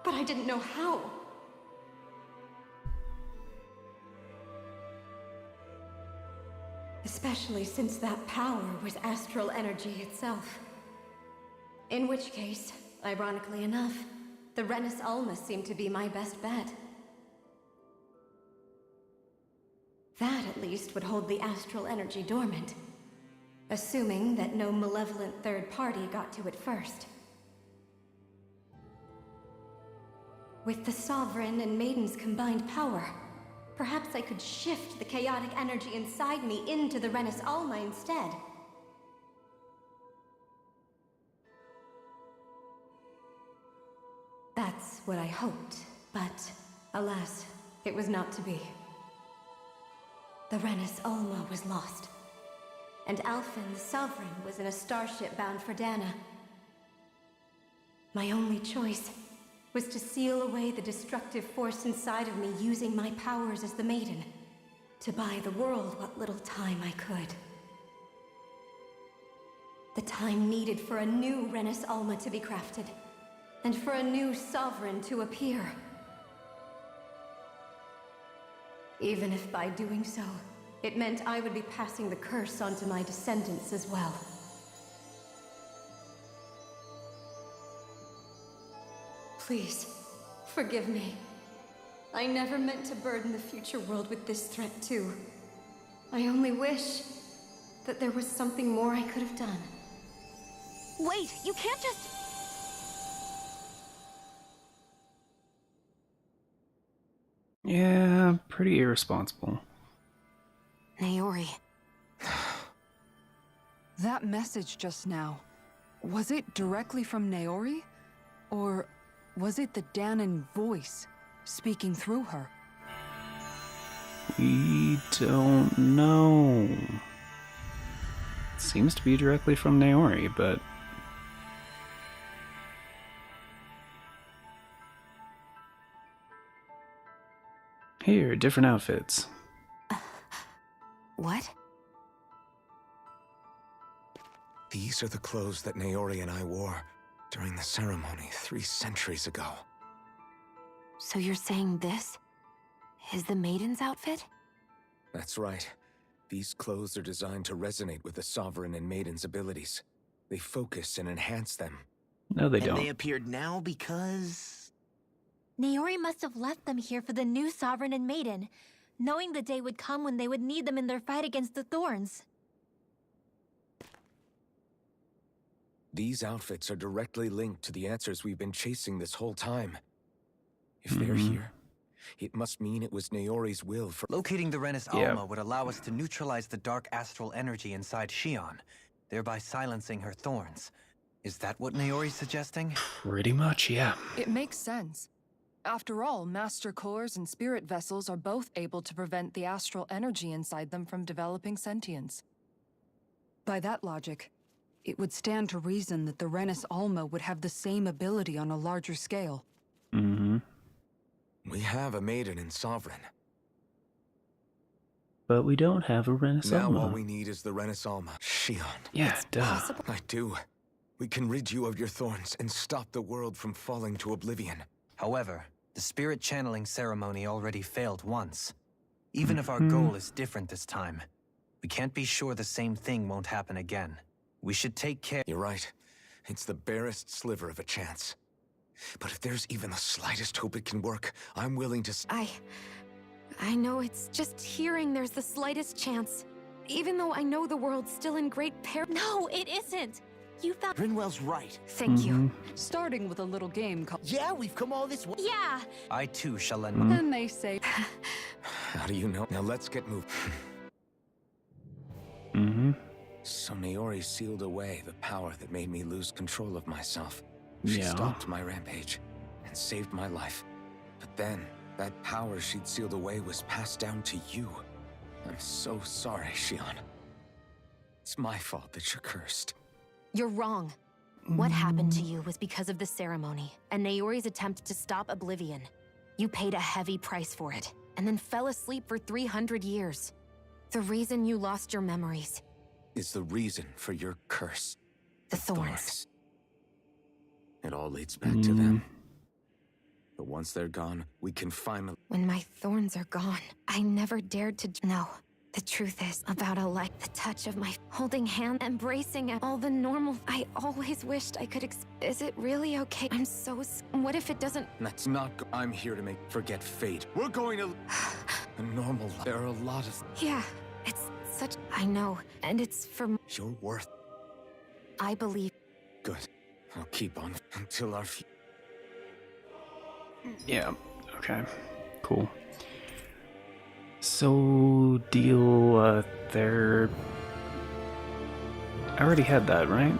But I didn't know how. Especially since that power was astral energy itself. In which case, ironically enough, the Renis Alma seemed to be my best bet. That, at least, would hold the astral energy dormant. Assuming that no malevolent third party got to it first. With the Sovereign and Maiden's combined power, perhaps I could shift the chaotic energy inside me into the Renis Alma instead. That's what I hoped, but alas, it was not to be. The Renis Alma was lost, and Alphen, the Sovereign, was in a starship bound for Dana. My only choice was to seal away the destructive force inside of me using my powers as the Maiden, to buy the world what little time I could. The time needed for a new Renis Alma to be crafted, and for a new Sovereign to appear. Even if by doing so, it meant I would be passing the curse on to my descendants as well. Please, forgive me. I never meant to burden the future world with this threat too. I only wish that there was something more I could have done. Wait, you can't just... Yeah, pretty irresponsible. Naori. That message just now, was it directly from Naori? Or was it the Danan voice speaking through her? We don't know. It seems to be directly from Naori, but... Here, different outfits. What? These are the clothes that Naori and I wore during the ceremony 3 centuries ago. So you're saying this is the maiden's outfit? That's right. These clothes are designed to resonate with the Sovereign and Maiden's abilities. They focus and enhance them. No, they And don't. they appeared now because... Naori must have left them here for the new Sovereign and Maiden, knowing the day would come when they would need them in their fight against the Thorns. These outfits are directly linked to the answers we've been chasing this whole time. If they're here, it must mean it was Naori's will for... Locating the Renis Alma would allow us to neutralize the dark astral energy inside Shion, thereby silencing her thorns. Is that what Naori's suggesting? Pretty much, yeah. It makes sense. After all, Master Cores and Spirit Vessels are both able to prevent the astral energy inside them from developing sentience. By that logic, it would stand to reason that the Renis Alma would have the same ability on a larger scale. Mm-hmm. We have a Maiden and Sovereign. But we don't have a Renis Now Alma. all we need is the Renis Alma. Shion. Yeah, duh. I do. We can rid you of your thorns and stop the world from falling to oblivion. However, the spirit channeling ceremony already failed once. Even if our goal is different this time, we can't be sure the same thing won't happen again. We should take care. You're right. It's the barest sliver of a chance. But if there's even the slightest hope it can work, I'm willing to... I know it's just hearing there's the slightest chance. Even though I know the world's still in great peril. No, it isn't! You found— Rinwell's right. Thank you. Starting with a little game called... Yeah, we've come all this way. Yeah! I too shall lend my... And they say... How do you know? Now let's get moving. So Naori sealed away the power that made me lose control of myself. She stopped my rampage and saved my life. But then, that power she'd sealed away was passed down to you. I'm so sorry, Shion. It's my fault that you're cursed. You're wrong. What happened to you was because of the ceremony and Naori's attempt to stop Oblivion. You paid a heavy price for it, and then fell asleep for 300 years. The reason you lost your memories is the reason for your curse. The thorns. It all leads back to them. But once they're gone, we can finally... When my thorns are gone, I never dared to... No. The truth is, about a light, the touch of my holding hand, embracing it, all the normal... I always wished I could Is it really okay? I'm so... What if it doesn't... That's not... I'm here to forget fate. We're going to... a normal life. There are a lot of... Yeah, it's such... I know, and it's for... You're worth... I believe... Good. I'll keep on until our... Yeah, okay. Cool. So, deal, there... I already had that, right?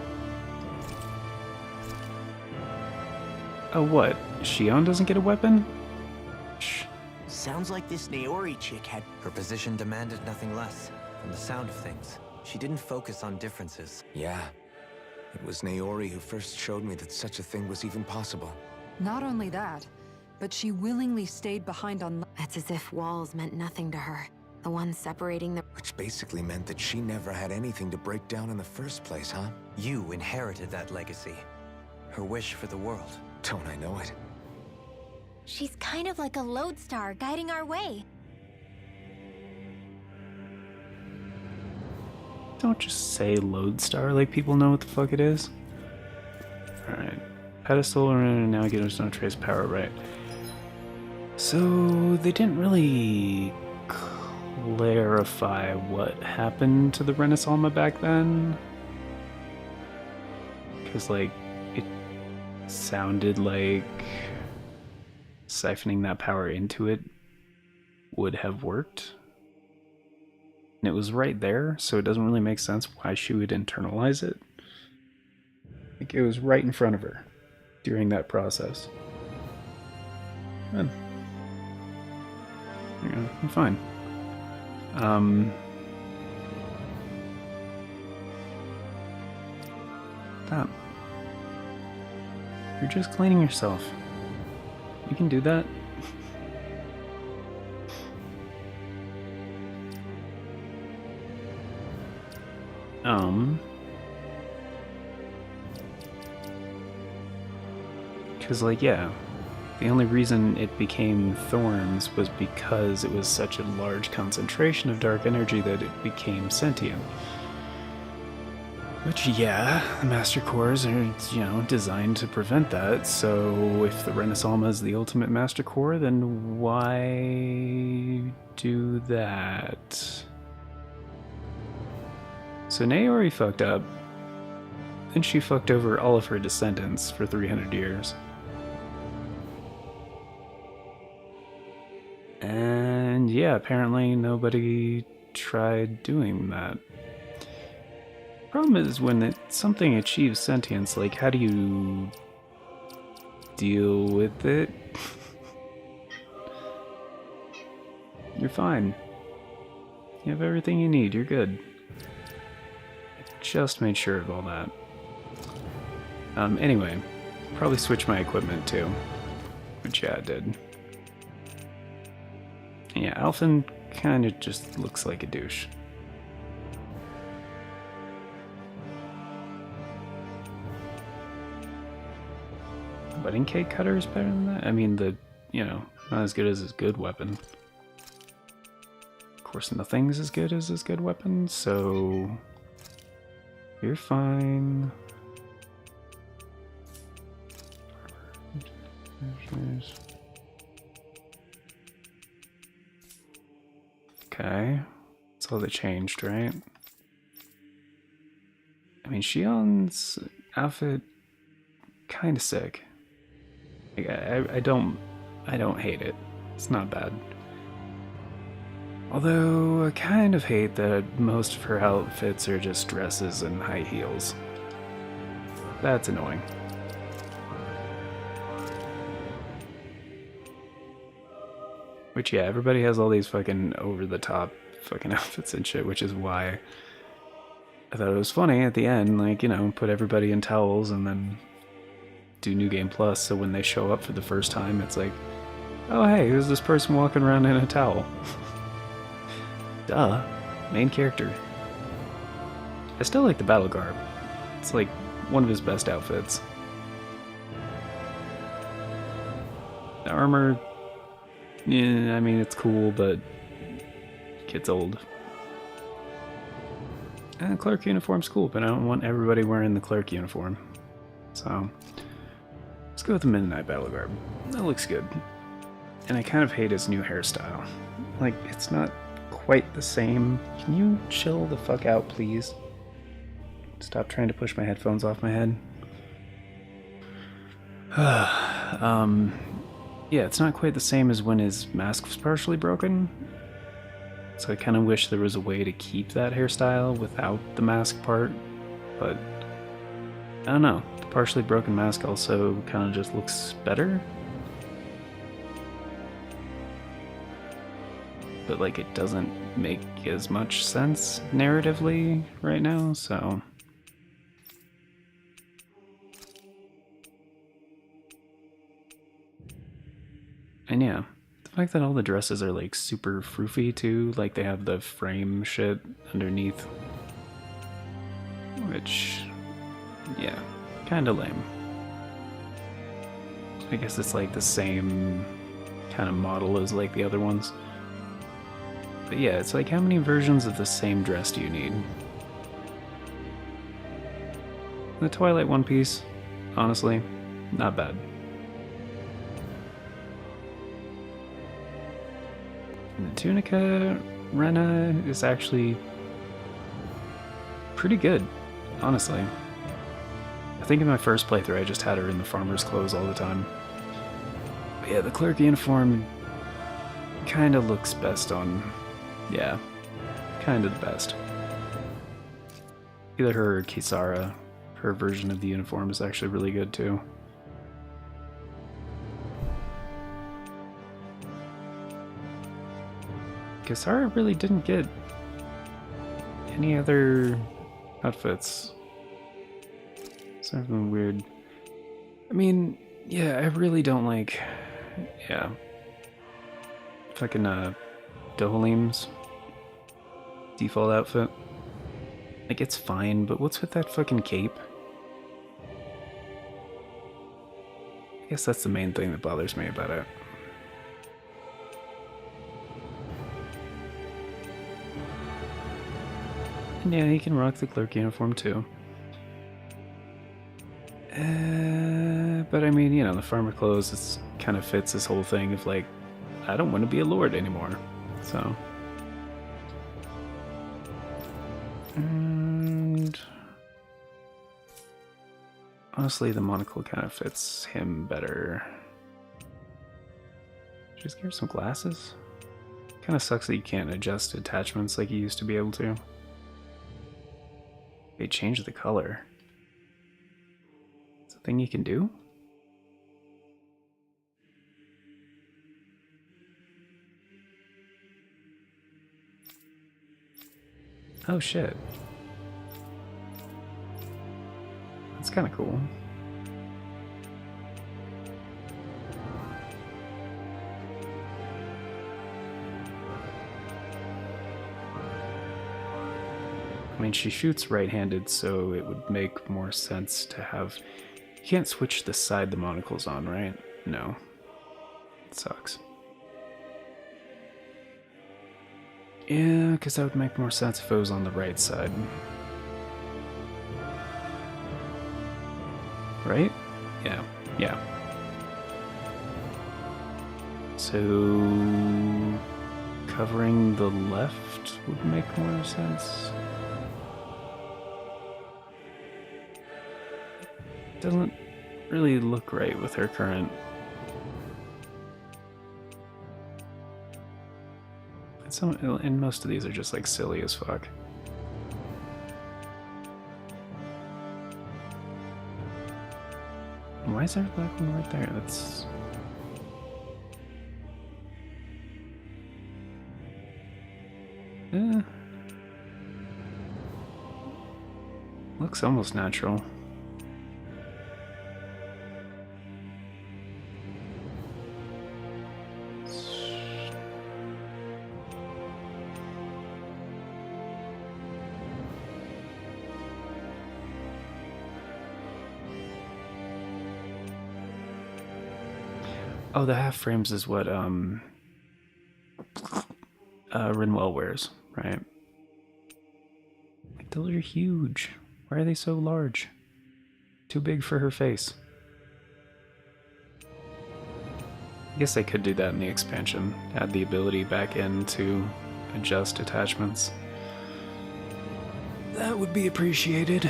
Oh, what? Shion doesn't get a weapon? Shh. Sounds like this Naori chick had... Her position demanded nothing less. From the sound of things, she didn't focus on differences. Yeah. It was Naori who first showed me that such a thing was even possible. Not only that, but she willingly stayed behind on... It's as if walls meant nothing to her. The one separating the... Which basically meant that she never had anything to break down in the first place, huh? You inherited that legacy. Her wish for the world. Don't I know it? She's kind of like a lodestar guiding our way. Don't just say lodestar like people know what the fuck it is. Alright. Pedestal, and now get no trace power, right. So, they didn't really clarify what happened to the Renis Alma back then. Because, like, it sounded like siphoning that power into it would have worked. And it was right there, so it doesn't really make sense why she would internalize it. Like, it was right in front of her during that process. Good. Yeah, I'm fine. Stop. You're just cleaning yourself. You can do that. Because, like, yeah, the only reason it became thorns was because it was such a large concentration of dark energy that it became sentient. Which, yeah, the Master Cores are, you know, designed to prevent that, so if the Renaissama is the ultimate Master Core, then why do that? So Naori fucked up, and she fucked over all of her descendants for 300 years. And yeah, apparently nobody tried doing that. Problem is, when something achieves sentience, like, how do you deal with it? You're fine. You have everything you need, you're good. I just made sure of all that. Anyway, probably switch my equipment too. Which, yeah, I did. Yeah, Alphen kinda just looks like a douche. Wedding cake cutter is better than that? I mean, you know, not as good as his good weapon. Of course, nothing's as good as his good weapon, so you're fine. Okay, that's all that changed, right? I mean, Shion's outfit kind of sick. Like, I don't hate it. It's not bad. Although I kind of hate that most of her outfits are just dresses and high heels. That's annoying. Which, yeah, everybody has all these fucking over-the-top fucking outfits and shit, which is why I thought it was funny at the end, like, you know, put everybody in towels and then do New Game Plus, so when they show up for the first time, it's like, oh hey, who's this person walking around in a towel? Duh. Main character. I still like the battle garb. It's like one of his best outfits. The armor, yeah, I mean, it's cool, but it gets old. And the clerk uniform's cool, but I don't want everybody wearing the clerk uniform. So, let's go with the Midnight Battle Garb. That looks good. And I kind of hate his new hairstyle. Like, it's not quite the same. Can you chill the fuck out, please? Stop trying to push my headphones off my head. Yeah, it's not quite the same as when his mask was partially broken. So I kind of wish there was a way to keep that hairstyle without the mask part. But, I don't know. The partially broken mask also kind of just looks better. But, like, it doesn't make as much sense narratively right now, so... And yeah, the fact that all the dresses are like super froofy too, like they have the frame shit underneath. Which, yeah, kinda lame. I guess it's like the same kind of model as like the other ones. But yeah, it's like, how many versions of the same dress do you need? The Twilight One Piece, honestly, not bad. And the Tunica Rena is actually pretty good, honestly. I think in my first playthrough I just had her in the farmer's clothes all the time. But yeah, the clerk uniform kind of looks best on... yeah, kind of the best. Either her or Kisara, her version of the uniform is actually really good too. Kisara really didn't get any other outfits. Something weird. I mean, yeah, I really don't like, yeah, fucking Dohalim's default outfit. Like, it's fine, but what's with that fucking cape? I guess that's the main thing that bothers me about it. And yeah, he can rock the clerk uniform too. But I mean, you know, the farmer clothes kind of fits this whole thing of like, I don't want to be a lord anymore. So. And honestly, the monocle kind of fits him better. Just give her some glasses. Kind of sucks that you can't adjust attachments like you used to be able to. They changed the color. It's a thing you can do? Oh shit. That's kind of cool. I mean, she shoots right-handed, so it would make more sense to have... You can't switch the side the monocle's on, right? No. It sucks. Yeah, because that would make more sense if it was on the right side. Right? Yeah. Yeah. So... covering the left would make more sense. Doesn't really look right with her current. And most of these are just like silly as fuck. Why is there a black one right there? That's... looks almost natural. Oh, the half frames is what Rinwell wears, right? Like, those are huge. Why are they so large? Too big for her face. I guess they could do that in the expansion. Add the ability back in to adjust attachments. That would be appreciated.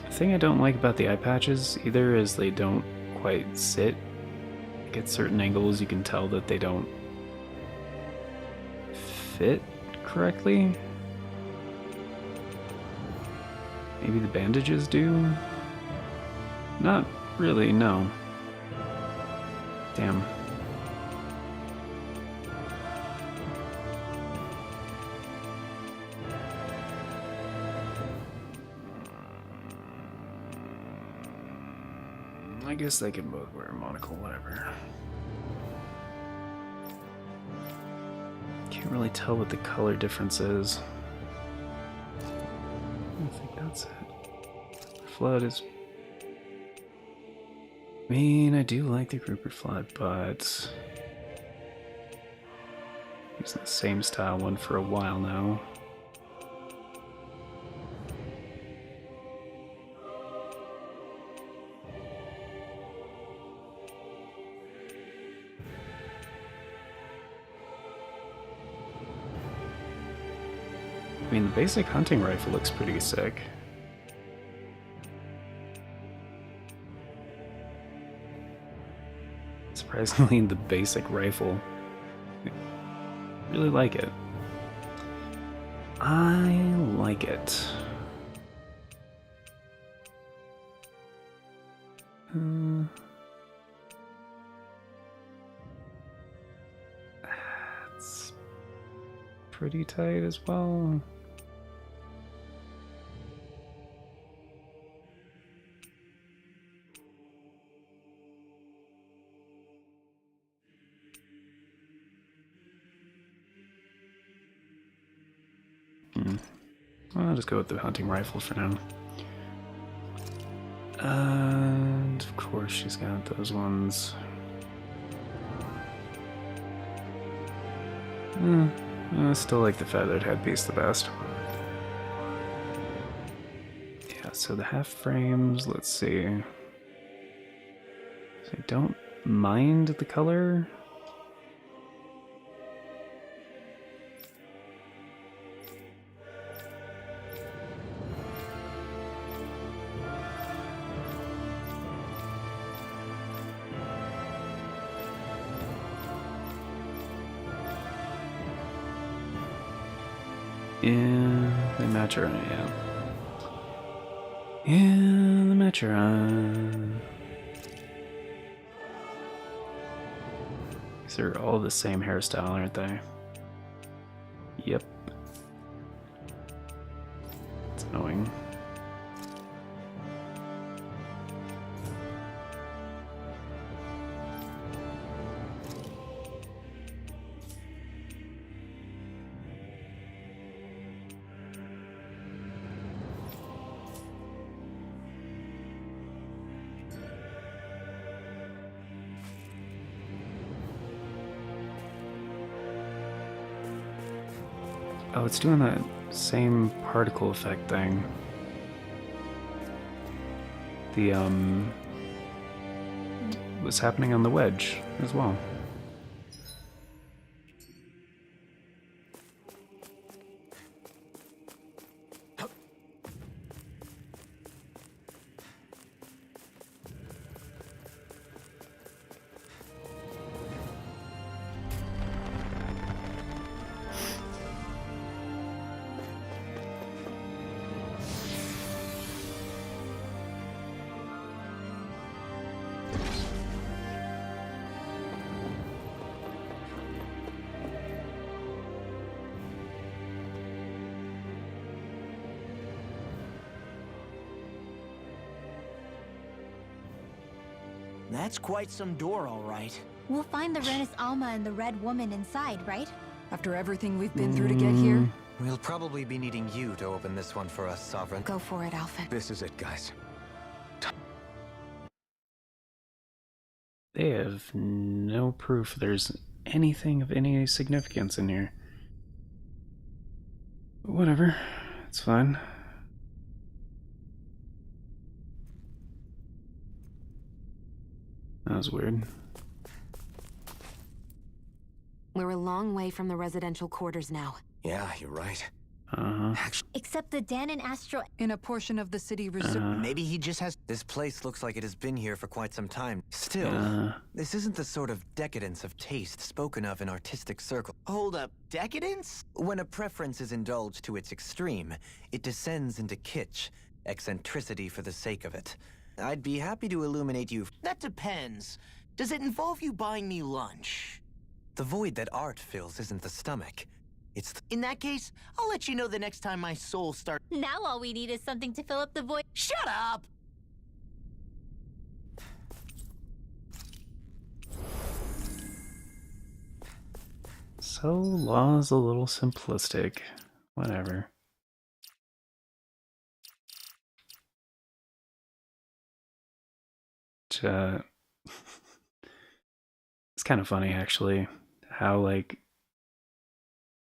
The thing I don't like about the eye patches either is they don't quite sit. Like at certain angles you can tell that they don't fit correctly. Maybe the bandages do? Not really, no. Damn. I guess they can both wear a monocle, whatever. Can't really tell what the color difference is. I think that's it. Flood is... I mean, I do like the grouper flood, but... using the same style one for a while now. I mean, the basic hunting rifle looks pretty sick. Surprisingly, the basic rifle. I really like it. I like it. It's pretty tight as well. I'll just go with the hunting rifle for now. And of course she's got those ones. I still like the feathered headpiece the best. Yeah, so the half frames, let's see. So I don't mind the color. Yeah, the Maturon, yeah. Yeah, the Maturon. These are all the same hairstyle, aren't they? Yep. It's annoying. Oh, it's doing that same particle effect thing. The, what's happening on the wedge as well. That's quite some door, all right. We'll find the Renis Alma and the Red Woman inside, right? After everything we've been through to get here? We'll probably be needing you to open this one for us, Sovereign. Go for it, Alphen. This is it, guys. They have no proof there's anything of any significance in here. Whatever, it's fine. That was weird. We're a long way from the residential quarters now. Yeah, you're right. Except the Danon Astro... In a portion of the city reserved... Maybe he just has... This place looks like it has been here for quite some time. Still, this isn't the sort of decadence of taste spoken of in artistic circles. Hold up, decadence? When a preference is indulged to its extreme, it descends into kitsch, eccentricity for the sake of it. I'd be happy to illuminate you... That depends. Does it involve you buying me lunch? The void that art fills isn't the stomach. It's In that case, I'll let you know the next time my soul starts. Now all we need is something to fill up the void. Shut up! So, Law's a little simplistic. Whatever. It's kind of funny, actually, how, like,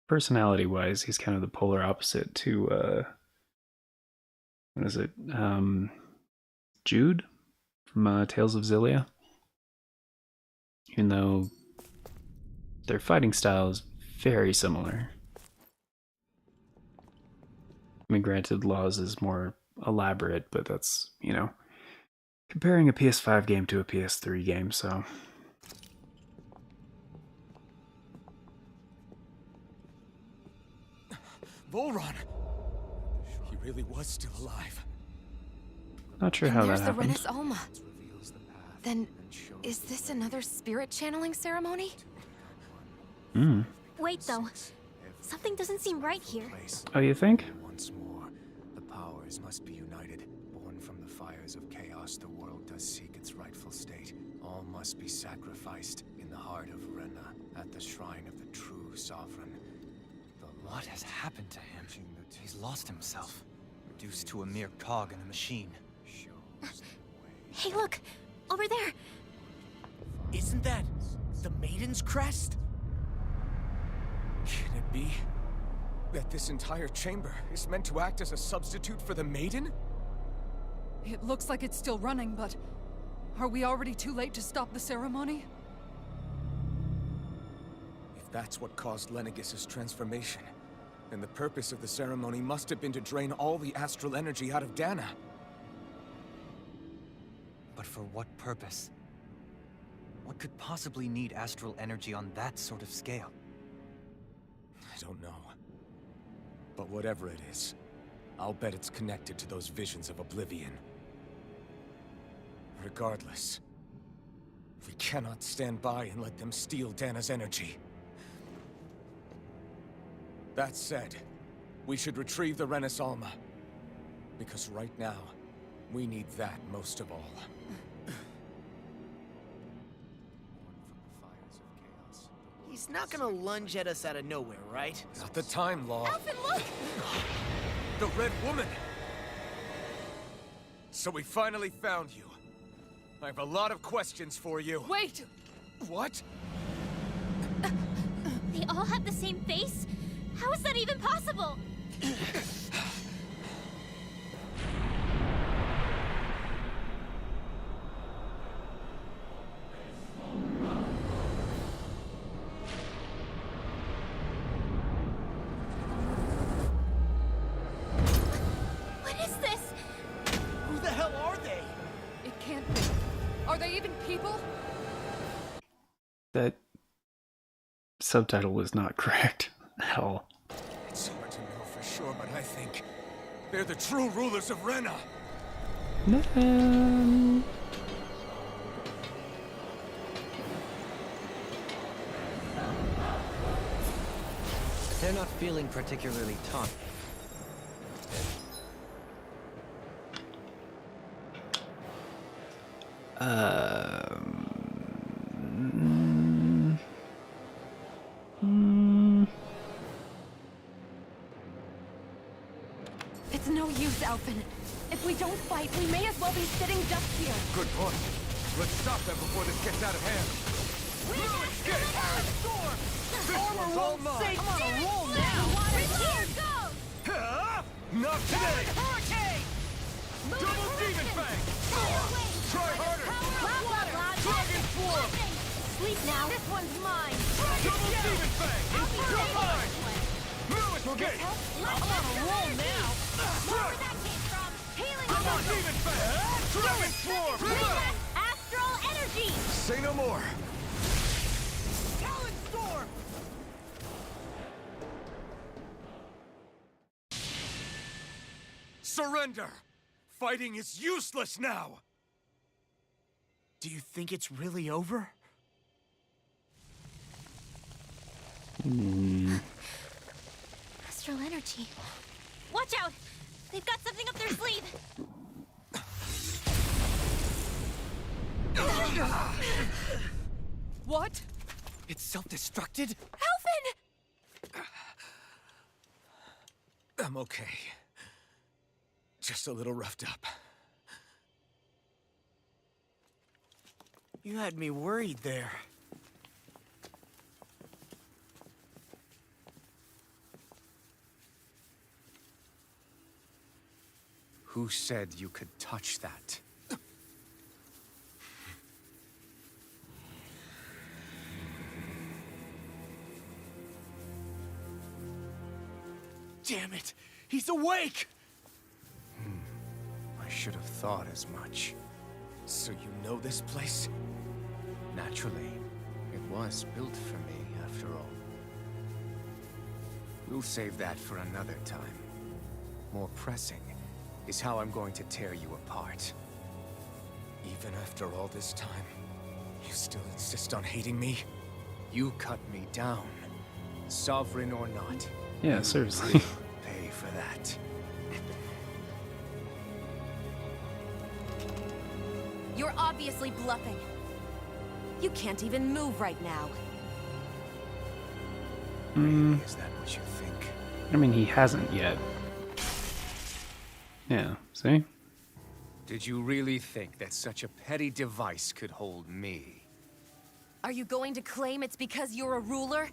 personality-wise, he's kind of the polar opposite to, what is it? Jude from Tales of Xillia. Even though their fighting style is very similar. I mean, granted, Law's is more elaborate, but that's, you know, comparing a PS5 game to a PS3 game, so... Volron! He really was still alive. Not sure how that There's the happened. Renis Alma. Then, is this another spirit channeling ceremony? Wait, though. Something doesn't seem right here. Oh, you think? Once more, the powers must be united. Born from the fires of chaos, the world does seek its rightful state. All must be sacrificed in the heart of Rena, at the shrine of the true sovereign. What has happened to him? He's lost himself, reduced to a mere cog in a machine. Hey, look! Over there! Isn't that the Maiden's crest? Can it be that this entire chamber is meant to act as a substitute for the Maiden? It looks like it's still running, but are we already too late to stop the ceremony? If that's what caused Lenegis' transformation, then the purpose of the ceremony must have been to drain all the astral energy out of Dana. But for what purpose? What could possibly need astral energy on that sort of scale? I don't know. But whatever it is, I'll bet it's connected to those visions of oblivion. Regardless, we cannot stand by and let them steal Dana's energy. That said, we should retrieve the Renaissance. Because right now, we need that most of all. He's not gonna lunge at us out of nowhere, right? Not the time, Law. Alphen, look! The Red Woman! So we finally found you. I have a lot of questions for you. Wait! What? They all have the same face? How is that even possible? What is this? Who the hell are they? It can't be. Are they even people? That subtitle was not correct at all. It's hard to know for sure, but I think they're the true rulers of Rena. They're not feeling particularly tough. It's no use, Alphen. If we don't fight, we may as well be sitting just here. Good point. Let's stop them before this gets out of hand. Armor won't save. I'm on a roll now. Here, go! Not today! Hurricane! Double Demon Fang! Try harder! Dragon Form! Sleep now. This one's mine. Double Demon Fang! You're mine! No escape! I'm on a roll now. Where that came from? Healing Double Demon Fang! Dragon Form! Astral energy! Say no more! Talon Storm! Surrender! Fighting is useless now! Do you think it's really over? Astral energy. Watch out! They've got something up their sleeve! What? It's self-destructed? Alphen! I'm okay. Just a little roughed up. You had me worried there. Who said you could touch that? Damn it! He's awake! I should have thought as much. So you know this place? Naturally. It was built for me, after all. We'll save that for another time. More pressing is how I'm going to tear you apart. Even after all this time, you still insist on hating me? You cut me down, sovereign or not. Yeah, You seriously. will pay for that. You're obviously bluffing. You can't even move right now. Really, is that what you think? I mean, he hasn't yet. Yeah, see? Did you really think that such a petty device could hold me? Are you going to claim it's because you're a ruler?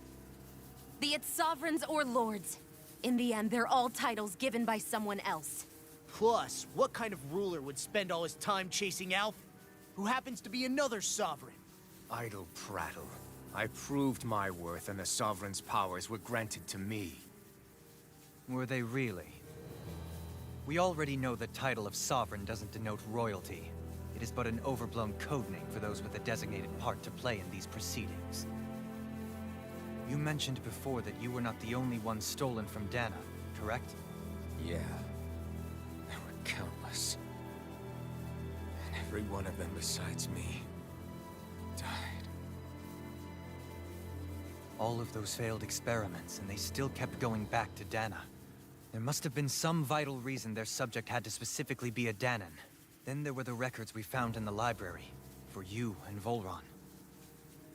Be it sovereigns or lords. In the end, they're all titles given by someone else. Plus, what kind of ruler would spend all his time chasing Alf, who happens to be another sovereign? Idle prattle. I proved my worth and the Sovereign's powers were granted to me. Were they really? We already know the title of Sovereign doesn't denote royalty. It is but an overblown codename for those with a designated part to play in these proceedings. You mentioned before that you were not the only one stolen from Dana, correct? Yeah. There were countless. And every one of them besides me died. All of those failed experiments, and they still kept going back to Dana. There must have been some vital reason their subject had to specifically be a Danan. Then there were the records we found in the library, for you and Volron.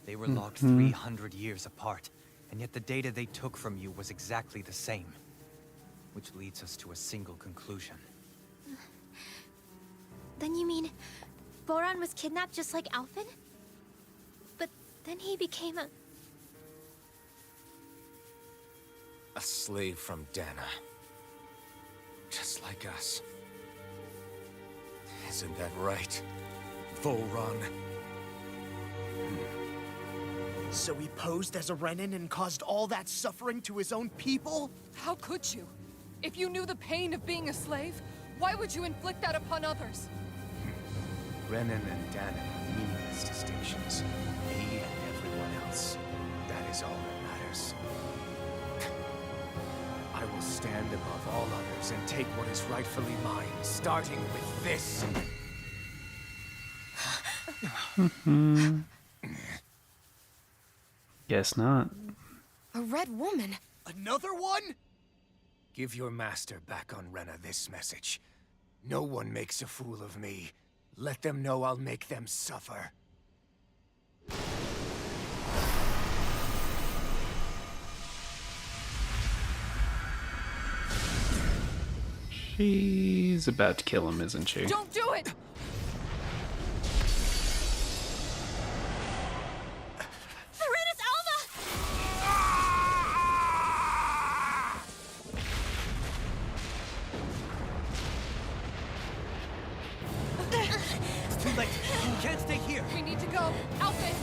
They were logged 300 years apart, and yet the data they took from you was exactly the same. Which leads us to a single conclusion. Then you mean Boron was kidnapped just like Alphen? But then he became a... A slave from Dana. Just like us. Isn't that right, Volron? So he posed as a Renin and caused all that suffering to his own people? How could you? If you knew the pain of being a slave, why would you inflict that upon others? Renin and Danan are meaningless distinctions. Me and everyone else. That is all that matters. I will stand above all others and take what is rightfully mine, starting with this. Guess not. A red woman? Another one? Give your master back on Rena this message. No one makes a fool of me. Let them know I'll make them suffer. She's about to kill him, isn't she? Don't do it! Serenus Alva! It's too late. You can't stay here. We need to go. Alphen!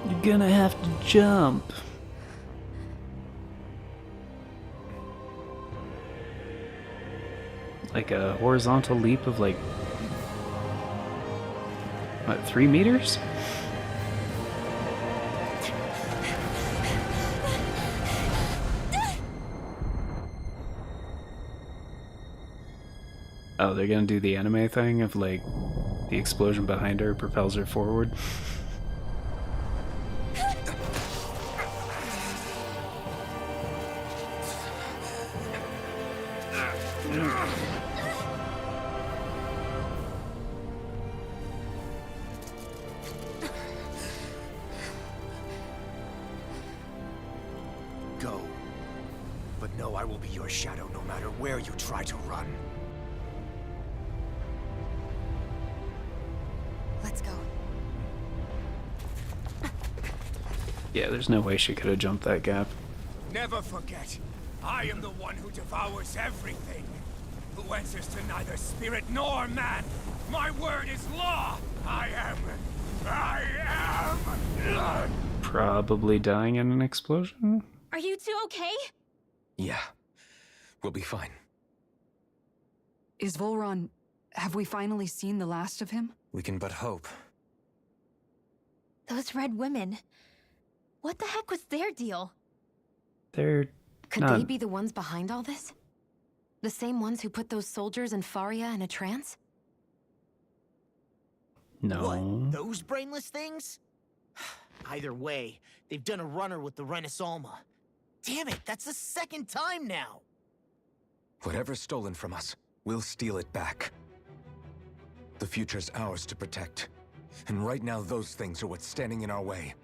You're gonna have to jump. Like a horizontal leap of like, what, 3 meters? Oh, they're gonna do the anime thing of like the explosion behind her propels her forward. Go. But know I will be your shadow no matter where you try to run. Let's go. Yeah, there's no way she could have jumped that gap. Never forget, I am the one who devours everything, who answers to neither spirit nor man. My word is law! I am... Probably dying in an explosion? Are you two okay? Yeah. We'll be fine. Is Volron... Have we finally seen the last of him? We can but hope. Those red women. What the heck was their deal? They're Could not... they be the ones behind all this? The same ones who put those soldiers and Faria in a trance? No. What? Those brainless things? Either way, they've done a runner with the Renaissalma. Damn it, that's the second time now! Whatever's stolen from us, we'll steal it back. The future's ours to protect. And right now, those things are what's standing in our way.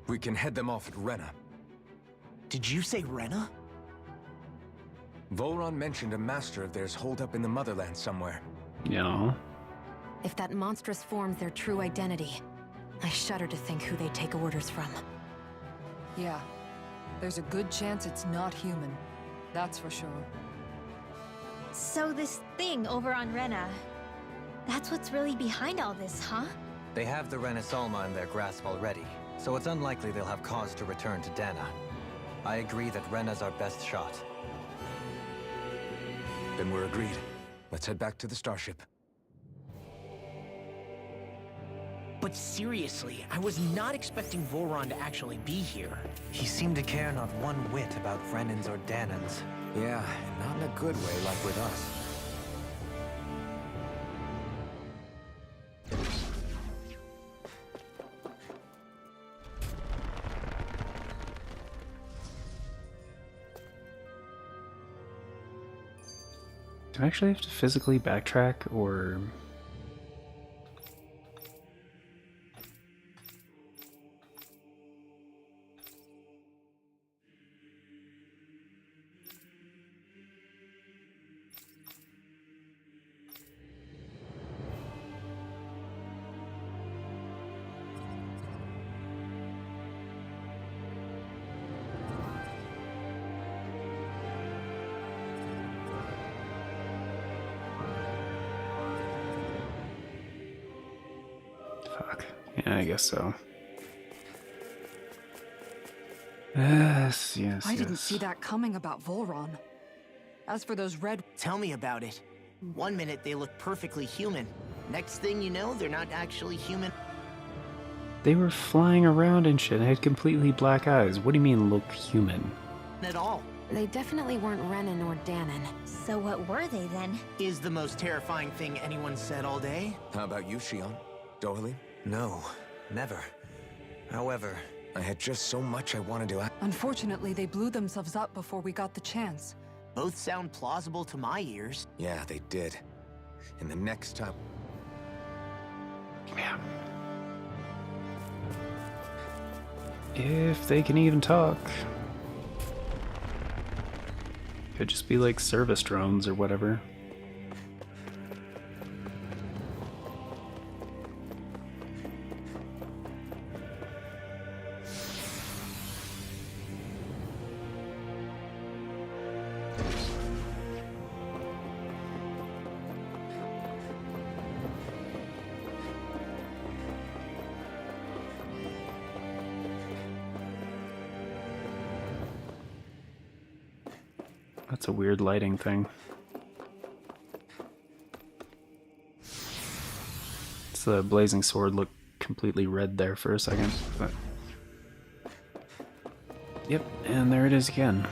We can head them off at Rena. Did you say Rena? Volron mentioned a master of theirs holed up in the motherland somewhere. Yeah. If that monstrous form's their true identity, I shudder to think who they take orders from. Yeah. There's a good chance it's not human. That's for sure. So this thing over on Rena, that's what's really behind all this, huh? They have the Renaissalma in their grasp already, so it's unlikely they'll have cause to return to Dana. I agree that Rena's our best shot. Then we're agreed. Let's head back to the starship. But seriously, I was not expecting Volron to actually be here. He seemed to care not one whit about Renans or Danans. Yeah, not in a good way like with us. Do I actually have to physically backtrack, or... Fuck. Yeah, I guess so. Yes, yes, I didn't see that coming about Volron. As for those red... Tell me about it. One minute they look perfectly human. Next thing you know, they're not actually human. They were flying around and shit. I had completely black eyes. What do you mean, look human? At all. They definitely weren't Renan or Danan. So what were they then? Is the most terrifying thing anyone said all day? How about you, Shion? Dohalim? No, never. However, I had just so much I wanted to ask. Unfortunately, they blew themselves up before we got the chance. Both sound plausible to my ears. Yeah, they did. And the next time... Yeah. If they can even talk. Could just be like service drones or whatever. That's a weird lighting thing. It's the blazing sword looked completely red there for a second, but... Yep, and there it is again.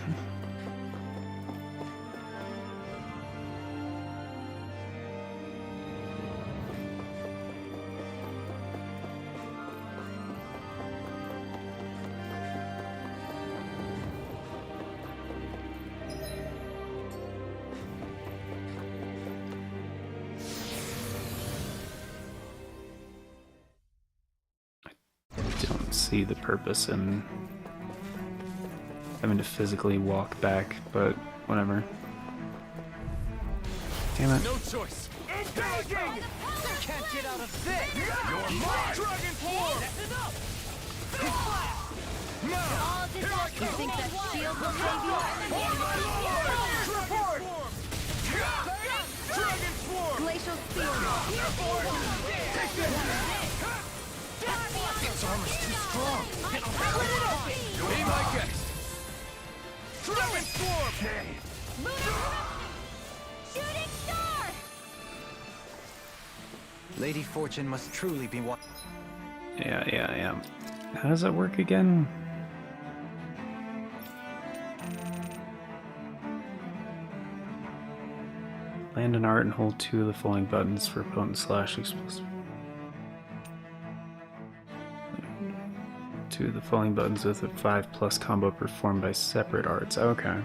See the purpose in having to physically walk back, but whatever. Damn it. No choice. Engaging! Can't get out of this! You're mine! Dragon form! That's enough! You think that shield will save you? On my lord! Dragon form! Dragon Swarm! Glacial Spear! Take this! Its armor's too strong! Split it open! Be my guest! Dragon Swarm! Shooting Star! Lady Fortune must truly be one. Yeah. How does that work again? Land an art and hold 2 of the following buttons for potent slash explosive. 2 of the following buttons with a 5+ combo performed by separate arts. Okay.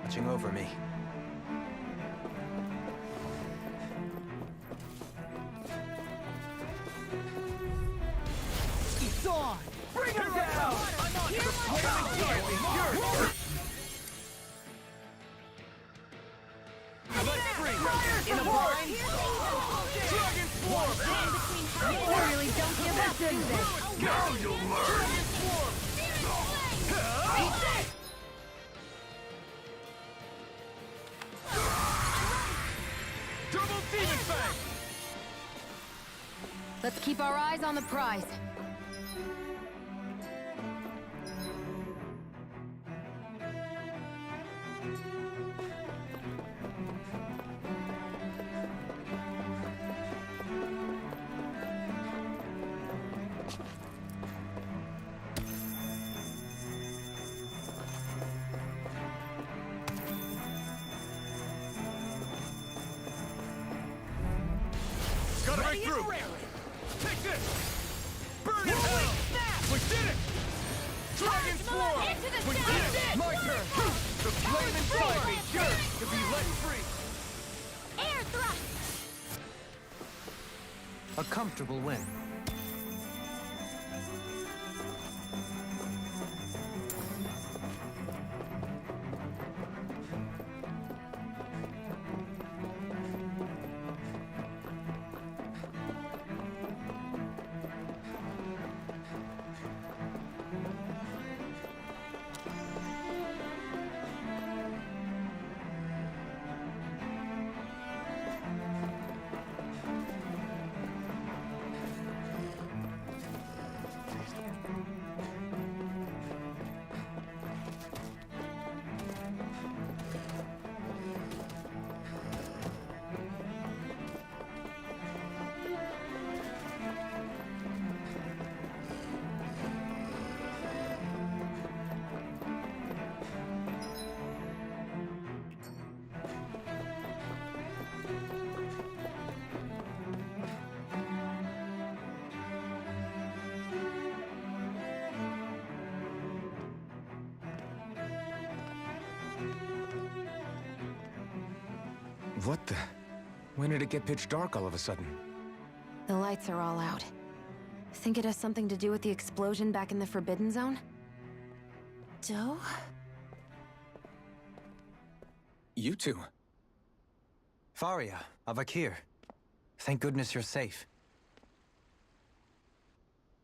Watching over me. It's on! Bring her down! I'm on! The flaming fire is yours! Let's free! In a bind! Dragon Swarm! You really don't give up, do they? Now you'll learn! Dragon Swarm! Double Demon Fang! Let's keep our eyes on the prize. Gotta break through! Take this! Burn it hell! We did it! Dragon Swarm! We did it! My turn! The flaming fire is yours to be let free! Air thrust! A comfortable win. What the? When did it get pitch dark all of a sudden? The lights are all out. Think it has something to do with the explosion back in the Forbidden Zone? Doe? You two. Faria, Avakir. Thank goodness you're safe.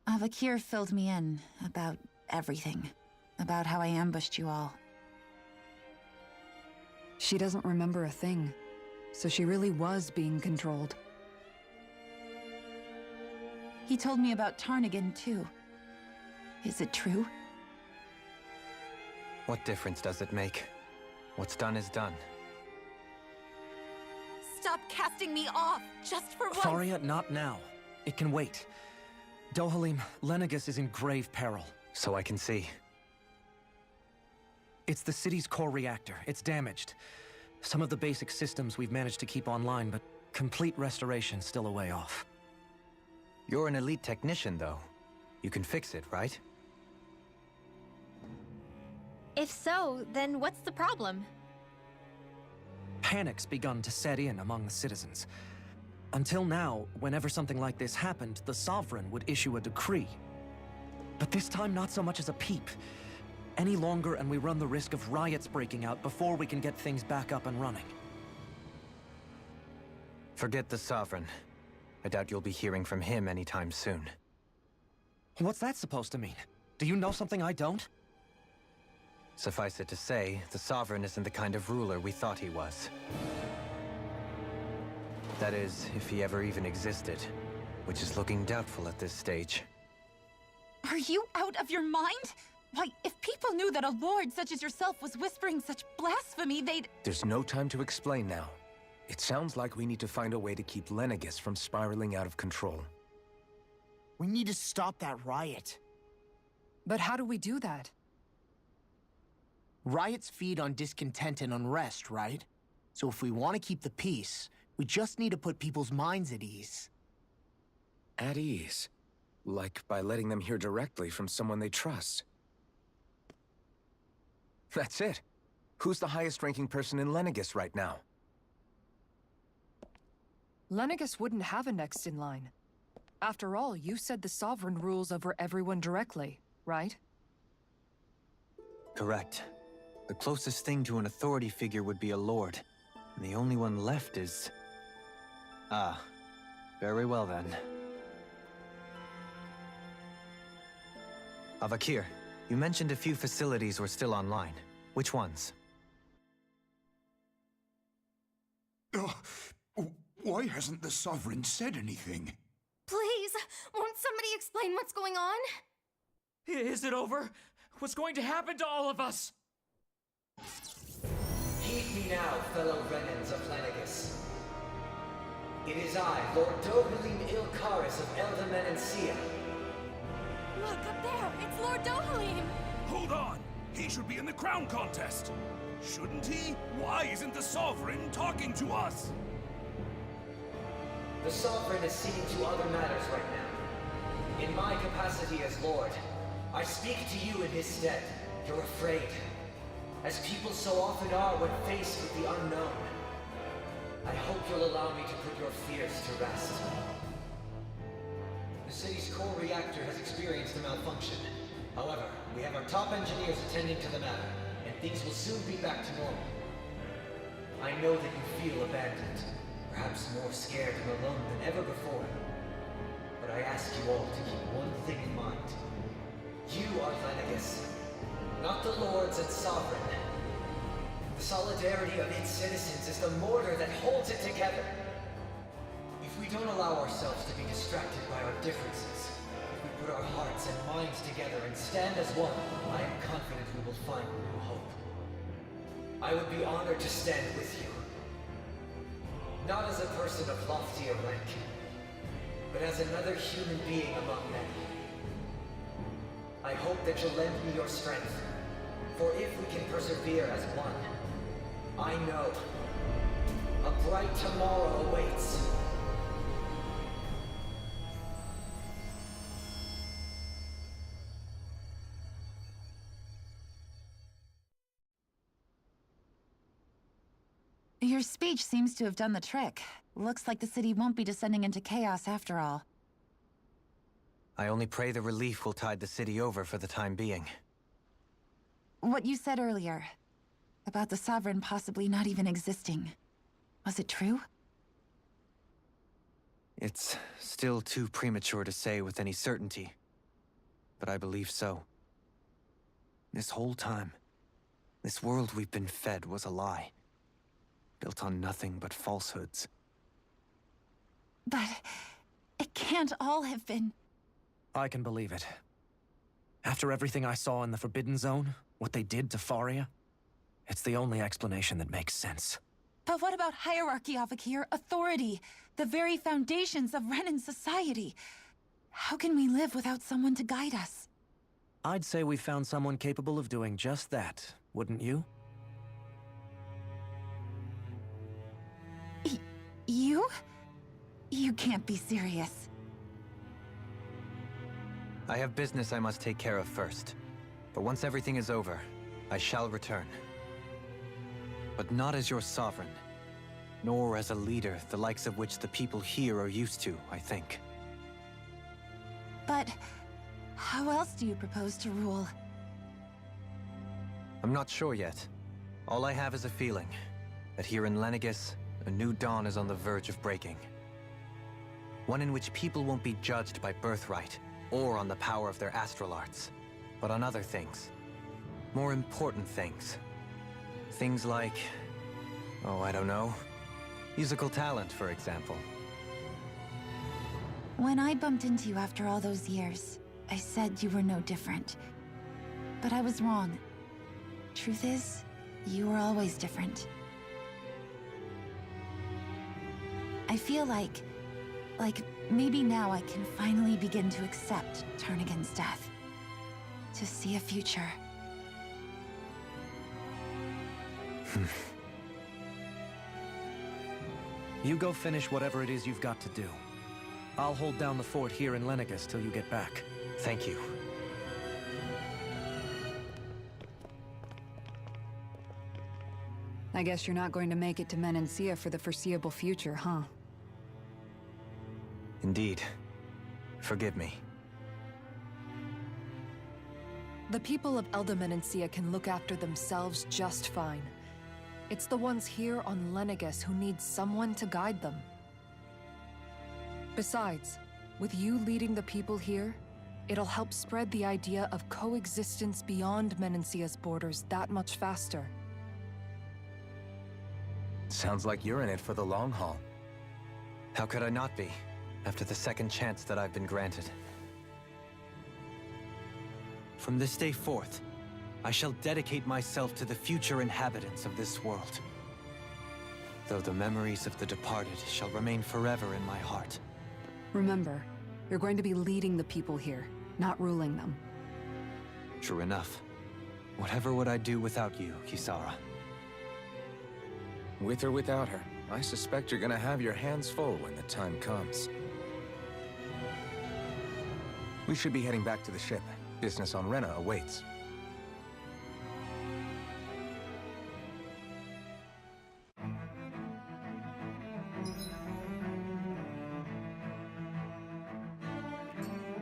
Avakir filled me in about everything. About how I ambushed you all. She doesn't remember a thing, so she really was being controlled. He told me about Tarnigan, too. Is it true? What difference does it make? What's done is done. Stop casting me off, just for once! Faria, not now. It can wait. Dohalim, Lenegis is in grave peril. So I can see. It's the city's core reactor. It's damaged. Some of the basic systems we've managed to keep online, but complete restoration's still a way off. You're an elite technician, though. You can fix it, right? If so, then what's the problem? Panic's begun to set in among the citizens. Until now, whenever something like this happened, the Sovereign would issue a decree. But this time, not so much as a peep. Any longer, and we run the risk of riots breaking out before we can get things back up and running. Forget the Sovereign. I doubt you'll be hearing from him anytime soon. What's that supposed to mean? Do you know something I don't? Suffice it to say, the Sovereign isn't the kind of ruler we thought he was. That is, if he ever even existed, which is looking doubtful at this stage. Are you out of your mind? Why, if people knew that a lord such as yourself was whispering such blasphemy, they'd... There's no time to explain now. It sounds like we need to find a way to keep Lenegis from spiraling out of control. We need to stop that riot. But how do we do that? Riots feed on discontent and unrest, right? So if we want to keep the peace, we just need to put people's minds at ease. At ease? Like by letting them hear directly from someone they trust. That's it. Who's the highest-ranking person in Lenegis right now? Lenegis wouldn't have a next in line. After all, you said the Sovereign rules over everyone directly, right? Correct. The closest thing to an authority figure would be a lord. And the only one left is... Ah. Very well then. Avakir, you mentioned a few facilities were still online. Which ones? Why hasn't the Sovereign said anything? Please, won't somebody explain what's going on? Is it over? What's going to happen to all of us? Heed me now, fellow Renans of Lenegis. It is I, Lord Dohalim Ilkaris of Elda Menancia. Look, up there! It's Lord Dohalim! Hold on! He should be in the crown contest! Shouldn't he? Why isn't the Sovereign talking to us? The Sovereign is seeing to other matters right now. In my capacity as Lord, I speak to you in his stead. You're afraid. As people so often are when faced with the unknown. I hope you'll allow me to put your fears to rest. The city's core reactor has experienced a malfunction. However, we have our top engineers attending to the matter, and things will soon be back to normal. I know that you feel abandoned, perhaps more scared and alone than ever before. But I ask you all to keep one thing in mind. You are Lenegis, not the Lords and Sovereign. The solidarity of its citizens is the mortar that holds it together. If we don't allow ourselves to be distracted by our differences, if we put our hearts and minds together and stand as one, I am confident we will find new hope. I would be honored to stand with you. Not as a person of loftier rank, but as another human being among many. I hope that you'll lend me your strength, for if we can persevere as one, I know a bright tomorrow awaits. Your speech seems to have done the trick. Looks like the city won't be descending into chaos after all. I only pray the relief will tide the city over for the time being. What you said earlier, about the Sovereign possibly not even existing, was it true? It's still too premature to say with any certainty, but I believe so. This whole time, this world we've been fed was a lie, built on nothing but falsehoods. But it can't all have been... I can believe it. After everything I saw in the Forbidden Zone, what they did to Faria, it's the only explanation that makes sense. But what about hierarchy, Avakir? Authority? The very foundations of Renan society? How can we live without someone to guide us? I'd say we found someone capable of doing just that, wouldn't you? You? You can't be serious. I have business I must take care of first. But once everything is over, I shall return. But not as your sovereign, nor as a leader the likes of which the people here are used to, I think. But how else do you propose to rule? I'm not sure yet. All I have is a feeling that here in Lenegis, a new dawn is on the verge of breaking. One in which people won't be judged by birthright, or on the power of their astral arts, but on other things. More important things. Things like, oh, I don't know, musical talent, for example. When I bumped into you after all those years, I said you were no different. But I was wrong. Truth is, you were always different. I feel like maybe now I can finally begin to accept turn against death. To see a future. You go finish whatever it is you've got to do. I'll hold down the fort here in Lenegis till you get back. Thank you. I guess you're not going to make it to Menancia for the foreseeable future, huh? Indeed. Forgive me. The people of Elda Menancia can look after themselves just fine. It's the ones here on Lenegis who need someone to guide them. Besides, with you leading the people here, it'll help spread the idea of coexistence beyond Menancia's borders that much faster. Sounds like you're in it for the long haul. How could I not be, after the second chance that I've been granted? From this day forth, I shall dedicate myself to the future inhabitants of this world. Though the memories of the departed shall remain forever in my heart. Remember, you're going to be leading the people here, not ruling them. True enough. Whatever would I do without you, Kisara? With or without her, I suspect you're gonna have your hands full when the time comes. We should be heading back to the ship. Business on Rena awaits.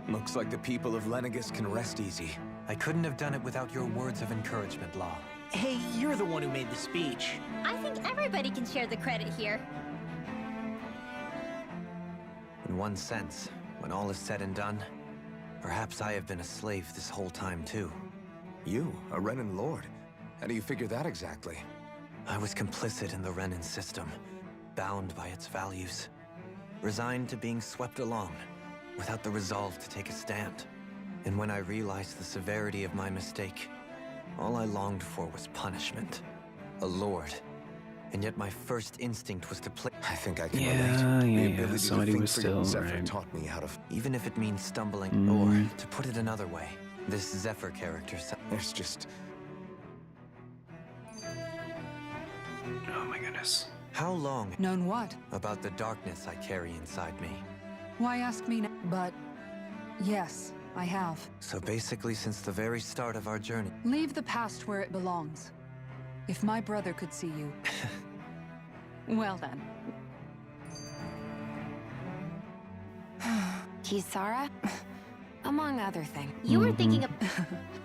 Looks like the people of Lenegis can rest easy. I couldn't have done it without your words of encouragement, Law. Hey, you're the one who made the speech. I think everybody can share the credit here. In one sense, when all is said and done, perhaps I have been a slave this whole time too. You, a Renan Lord? How do you figure that exactly? I was complicit in the Renan system, bound by its values, resigned to being swept along, without the resolve to take a stand. And when I realized the severity of my mistake, all I longed for was punishment. A lord. And yet my first instinct was to play. I think I can relate. Yeah. Somebody was still right. Taught me how to. Even if it means stumbling, or to put it another way, this Zephyr character. There's just. Oh my goodness. How long? Known what? About the darkness I carry inside me. Why ask me now? But yes, I have. So basically, since the very start of our journey. Leave the past where it belongs. If my brother could see you... well then. Kisara? Among other things. You were thinking of...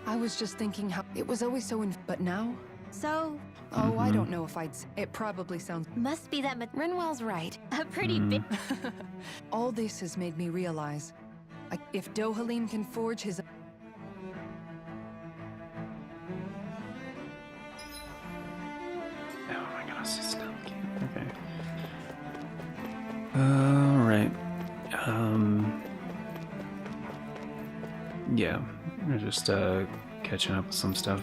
I was just thinking how... It was always so but now? So... Oh, I don't know if I'd... It probably sounds... Must be that... Rinwell's right. A pretty big... All this has made me realize... if Dohalim can forge his... Oh my goodness, it's still okay. Alright. Yeah, we're just catching up with some stuff.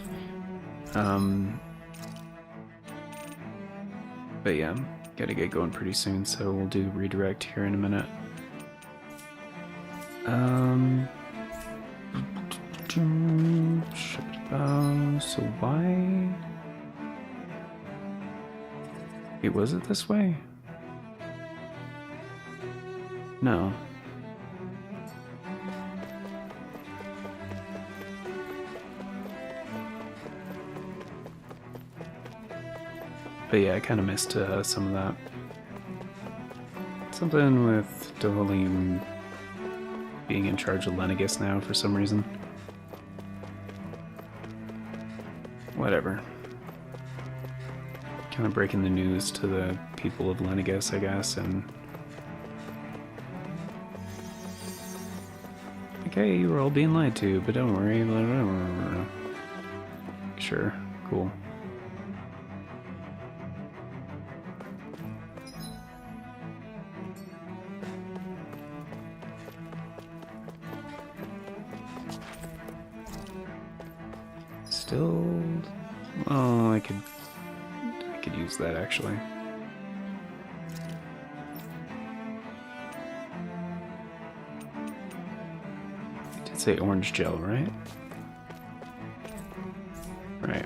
But yeah, gotta get going pretty soon, so we'll do redirect here in a minute. So why? Wait, was it this way? No. But yeah, I kind of missed some of that. Something with Dohalim being in charge of Lenegis now for some reason. Whatever. Kind of breaking the news to the people of Lenegis, I guess, and... Okay, you were all being lied to, but don't worry. Sure, cool. Still, oh, I could use that actually. It did say orange gel, right? Right.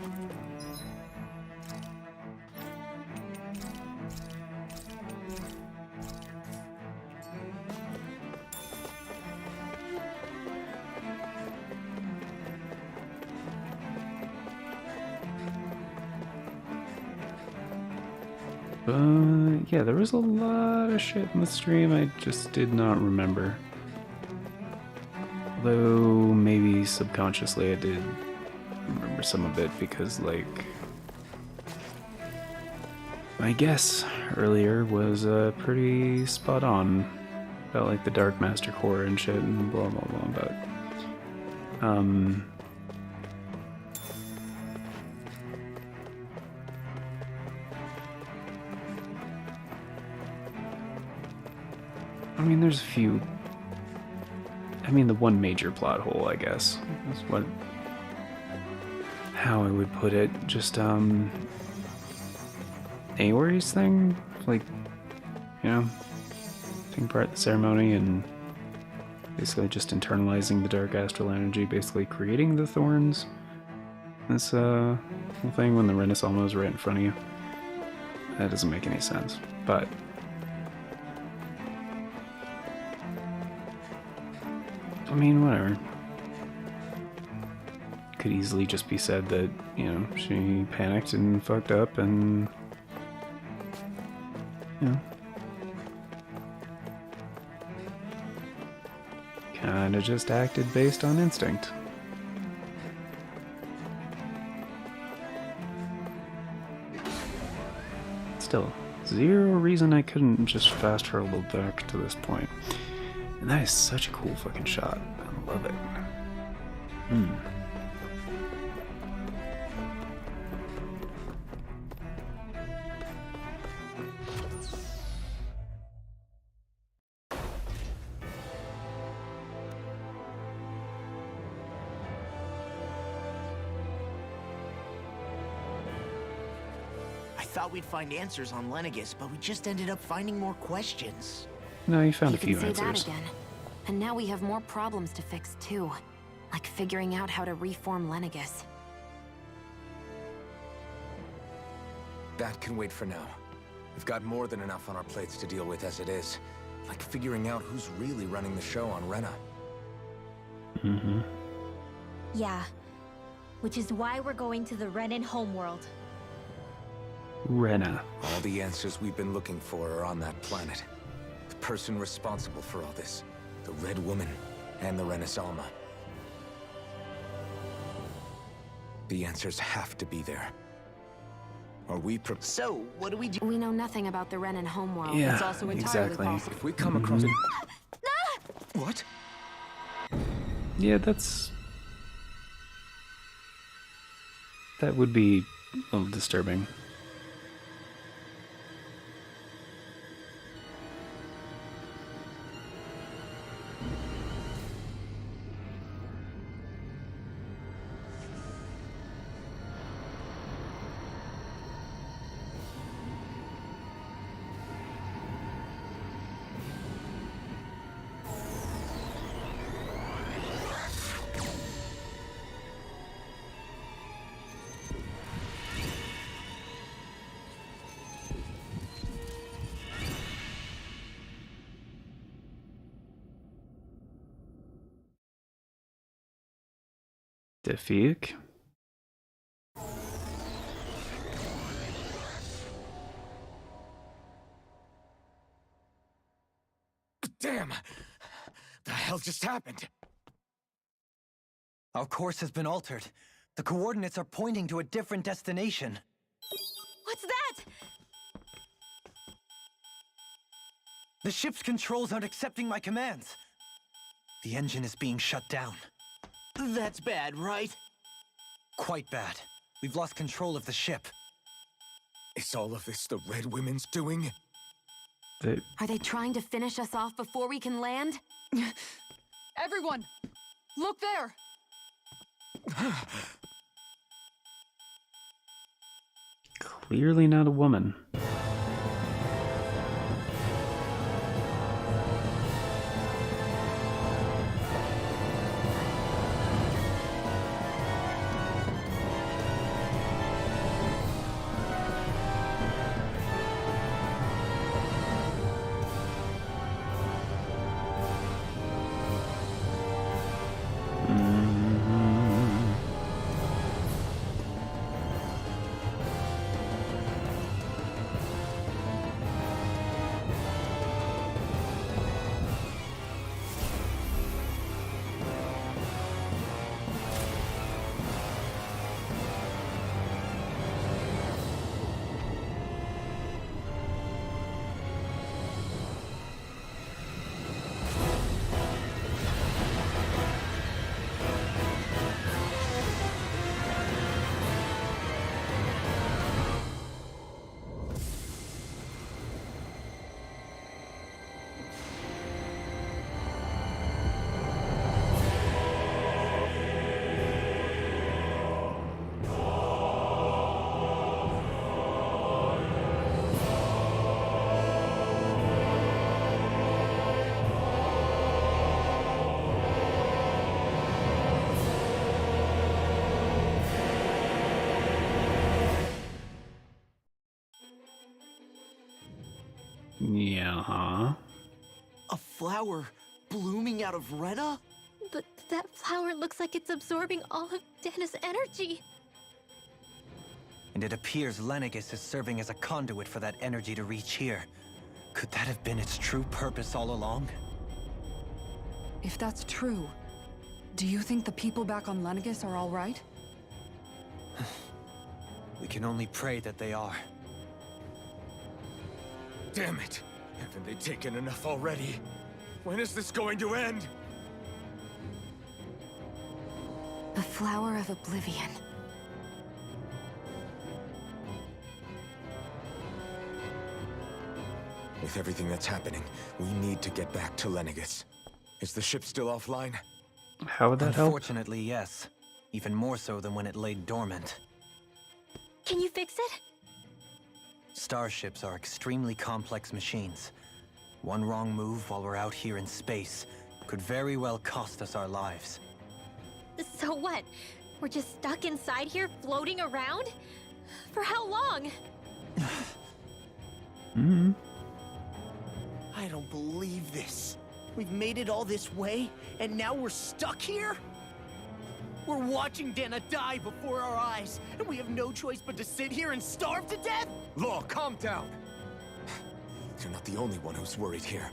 Yeah, there was a lot of shit in the stream I just did not remember. Although, maybe subconsciously I did remember some of it because, like, my guess earlier was pretty spot on about, like, the Dark Master Core and shit and blah blah blah, but, I mean, there's a few. I mean, the one major plot hole, I guess, is how I would put it. Just, Aori's thing? Like, you know, taking part in the ceremony and basically just internalizing the dark astral energy, basically creating the thorns. This, whole thing when the Renaissance is right in front of you. That doesn't make any sense, but... I mean, whatever. Could easily just be said that, you know, she panicked and fucked up and, you know, kinda just acted based on instinct. Still, zero reason I couldn't just fast hurtle back to this point. And that is such a cool fucking shot. I love it. I thought we'd find answers on Lenegis, but we just ended up finding more questions. No, you found a few You can say answers. that again. And now we have more problems to fix too. Like figuring out how to reform Lenegis. That can wait for now. We've got more than enough on our plates to deal with as it is. Like figuring out who's really running the show on Rena. Mm-hmm. Yeah. Which is why we're going to the Renan homeworld. Rena. All the answers we've been looking for are on that planet. The person responsible for all this. The Red Woman and the Renaissance. The answers have to be there. Are we So, what do we do? We know nothing about the Renan homeworld. Yeah, It's also entirely exactly. possible. If we come across... What? Yeah, that would be a little disturbing. TFaCS. Damn! The hell just happened? Our course has been altered. The coordinates are pointing to a different destination. What's that? The ship's controls aren't accepting my commands. The engine is being shut down. That's bad, right? Quite bad. We've lost control of the ship. Is all of this the Red Women's doing? Are they trying to finish us off before we can land? Everyone! Look there! Clearly not a woman. Yeah, huh? A flower blooming out of Rena? But that flower looks like it's absorbing all of Dana's energy. And it appears Lenegis is serving as a conduit for that energy to reach here. Could that have been its true purpose all along? If that's true, do you think the people back on Lenegis are all right? We can only pray that they are. Damn it! Haven't they taken enough already? When is this going to end? The flower of oblivion. With everything that's happening, we need to get back to Lenegis. Is the ship still offline? How would that help? Unfortunately, yes. Even more so than when it lay dormant. Can you fix it? Starships are extremely complex machines. One wrong move while we're out here in space could very well cost us our lives. So what? We're just stuck inside here, floating around? For how long? I don't believe this. We've made it all this way, and now we're stuck here? We're watching Dana die before our eyes, and we have no choice but to sit here and starve to death? Law, calm down! You're not the only one who's worried here.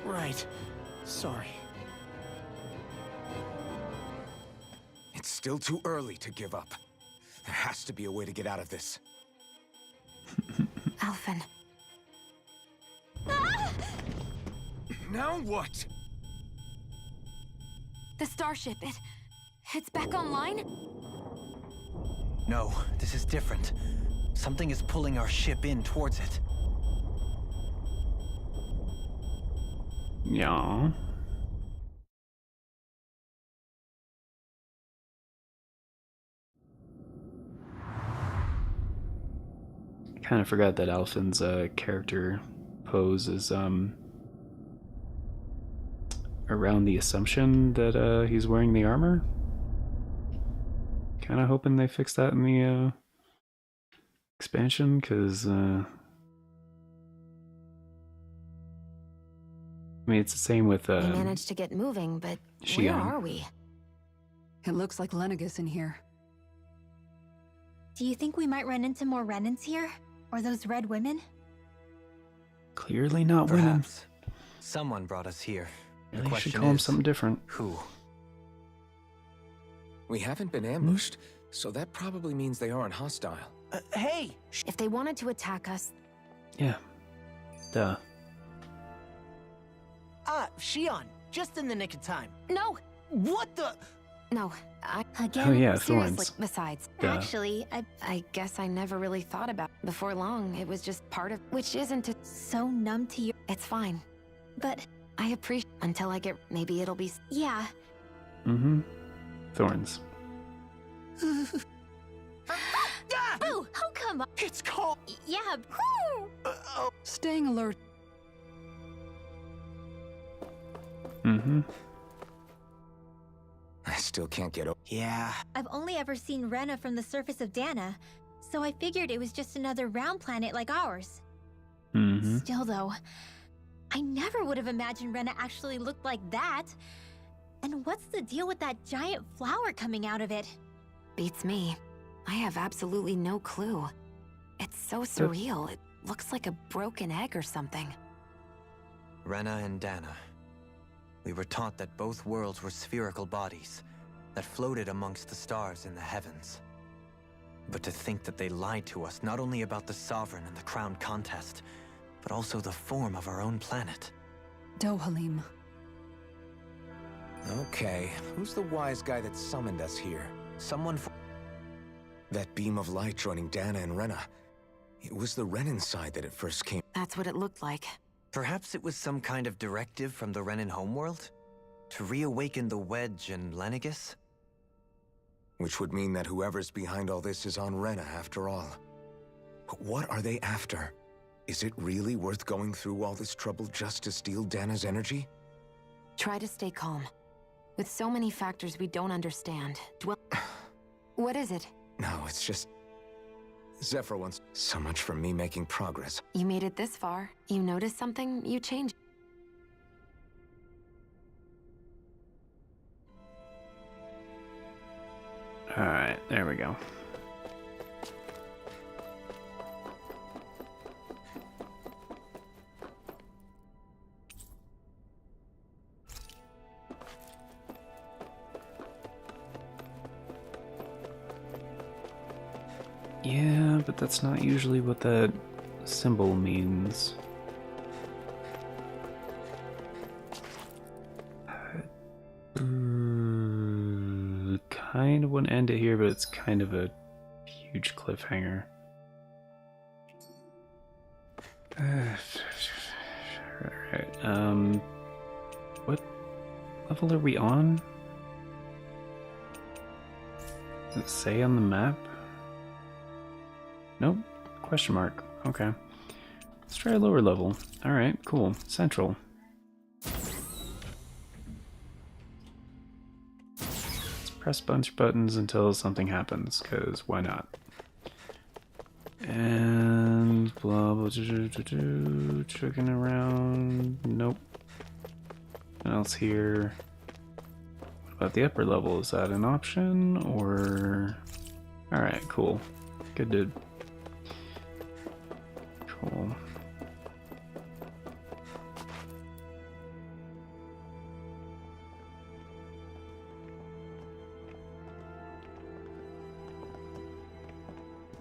Right. Sorry. It's still too early to give up. There has to be a way to get out of this. Alphen. Now what? The starship, it's back online? No, this is different. Something is pulling our ship in towards it. Yeah. Kind of forgot that Alphen's character pose is around the assumption that he's wearing the armor. Kind of hoping they fix that in the expansion, because I mean, it's the same with We managed to get moving, but where are we? It looks like Lenegis in here. Do you think we might run into more Renans here? Or those red women? Clearly not Perhaps. Someone brought us here. The women. You should question call him is, something different. who? We haven't been ambushed, so that probably means they aren't hostile. Hey! If they wanted to attack us... Yeah. Duh. Shion, just in the nick of time. No! What the? No, Oh yeah, seriously. thorns. Besides, Duh. actually, I guess I never really thought about it. Before long. It was just part of, which isn't it so numb to you. It's fine. But I appreciate until I get, maybe it'll be, yeah. Mm-hmm. Thorns. Oh, come on. It's cold. Yeah. Staying alert. Mm-hmm. I still can't get over. Yeah. I've only ever seen Rena from the surface of Dana, so I figured it was just another round planet like ours. Mm-hmm. Still, though, I never would have imagined Rena actually looked like that. And what's the deal with that giant flower coming out of it? Beats me. I have absolutely no clue. It's so surreal. It looks like a broken egg or something. Rena and Dana. We were taught that both worlds were spherical bodies that floated amongst the stars in the heavens. But to think that they lied to us not only about the Sovereign and the Crown contest, but also the form of our own planet. Dohalim. Okay, who's the wise guy that summoned us here? Someone That beam of light joining Dana and Rena. It was the Renan side that at first came. That's what it looked like. Perhaps it was some kind of directive from the Renan homeworld? To reawaken the Wedge and Lenegis? Which would mean that whoever's behind all this is on Rena after all. But what are they after? Is it really worth going through all this trouble just to steal Dana's energy? Try to stay calm. With so many factors we don't understand, What is it? No, it's just... Zephyr wants so much for me making progress. You made it this far. You noticed something, you changed. Alright, there we go. Yeah, but that's not usually what that symbol means. Kind of want to end it here, but it's kind of a huge cliffhanger. Alright, what level are we on? Does it say on the map? Nope. Question mark. Okay. Let's try a lower level. Alright, cool. Central. Let's press a bunch of buttons until something happens, because why not? And blah blah checking around. Nope. What else here? What about the upper level? Is that an option or? Alright, cool. Good dude. Cool.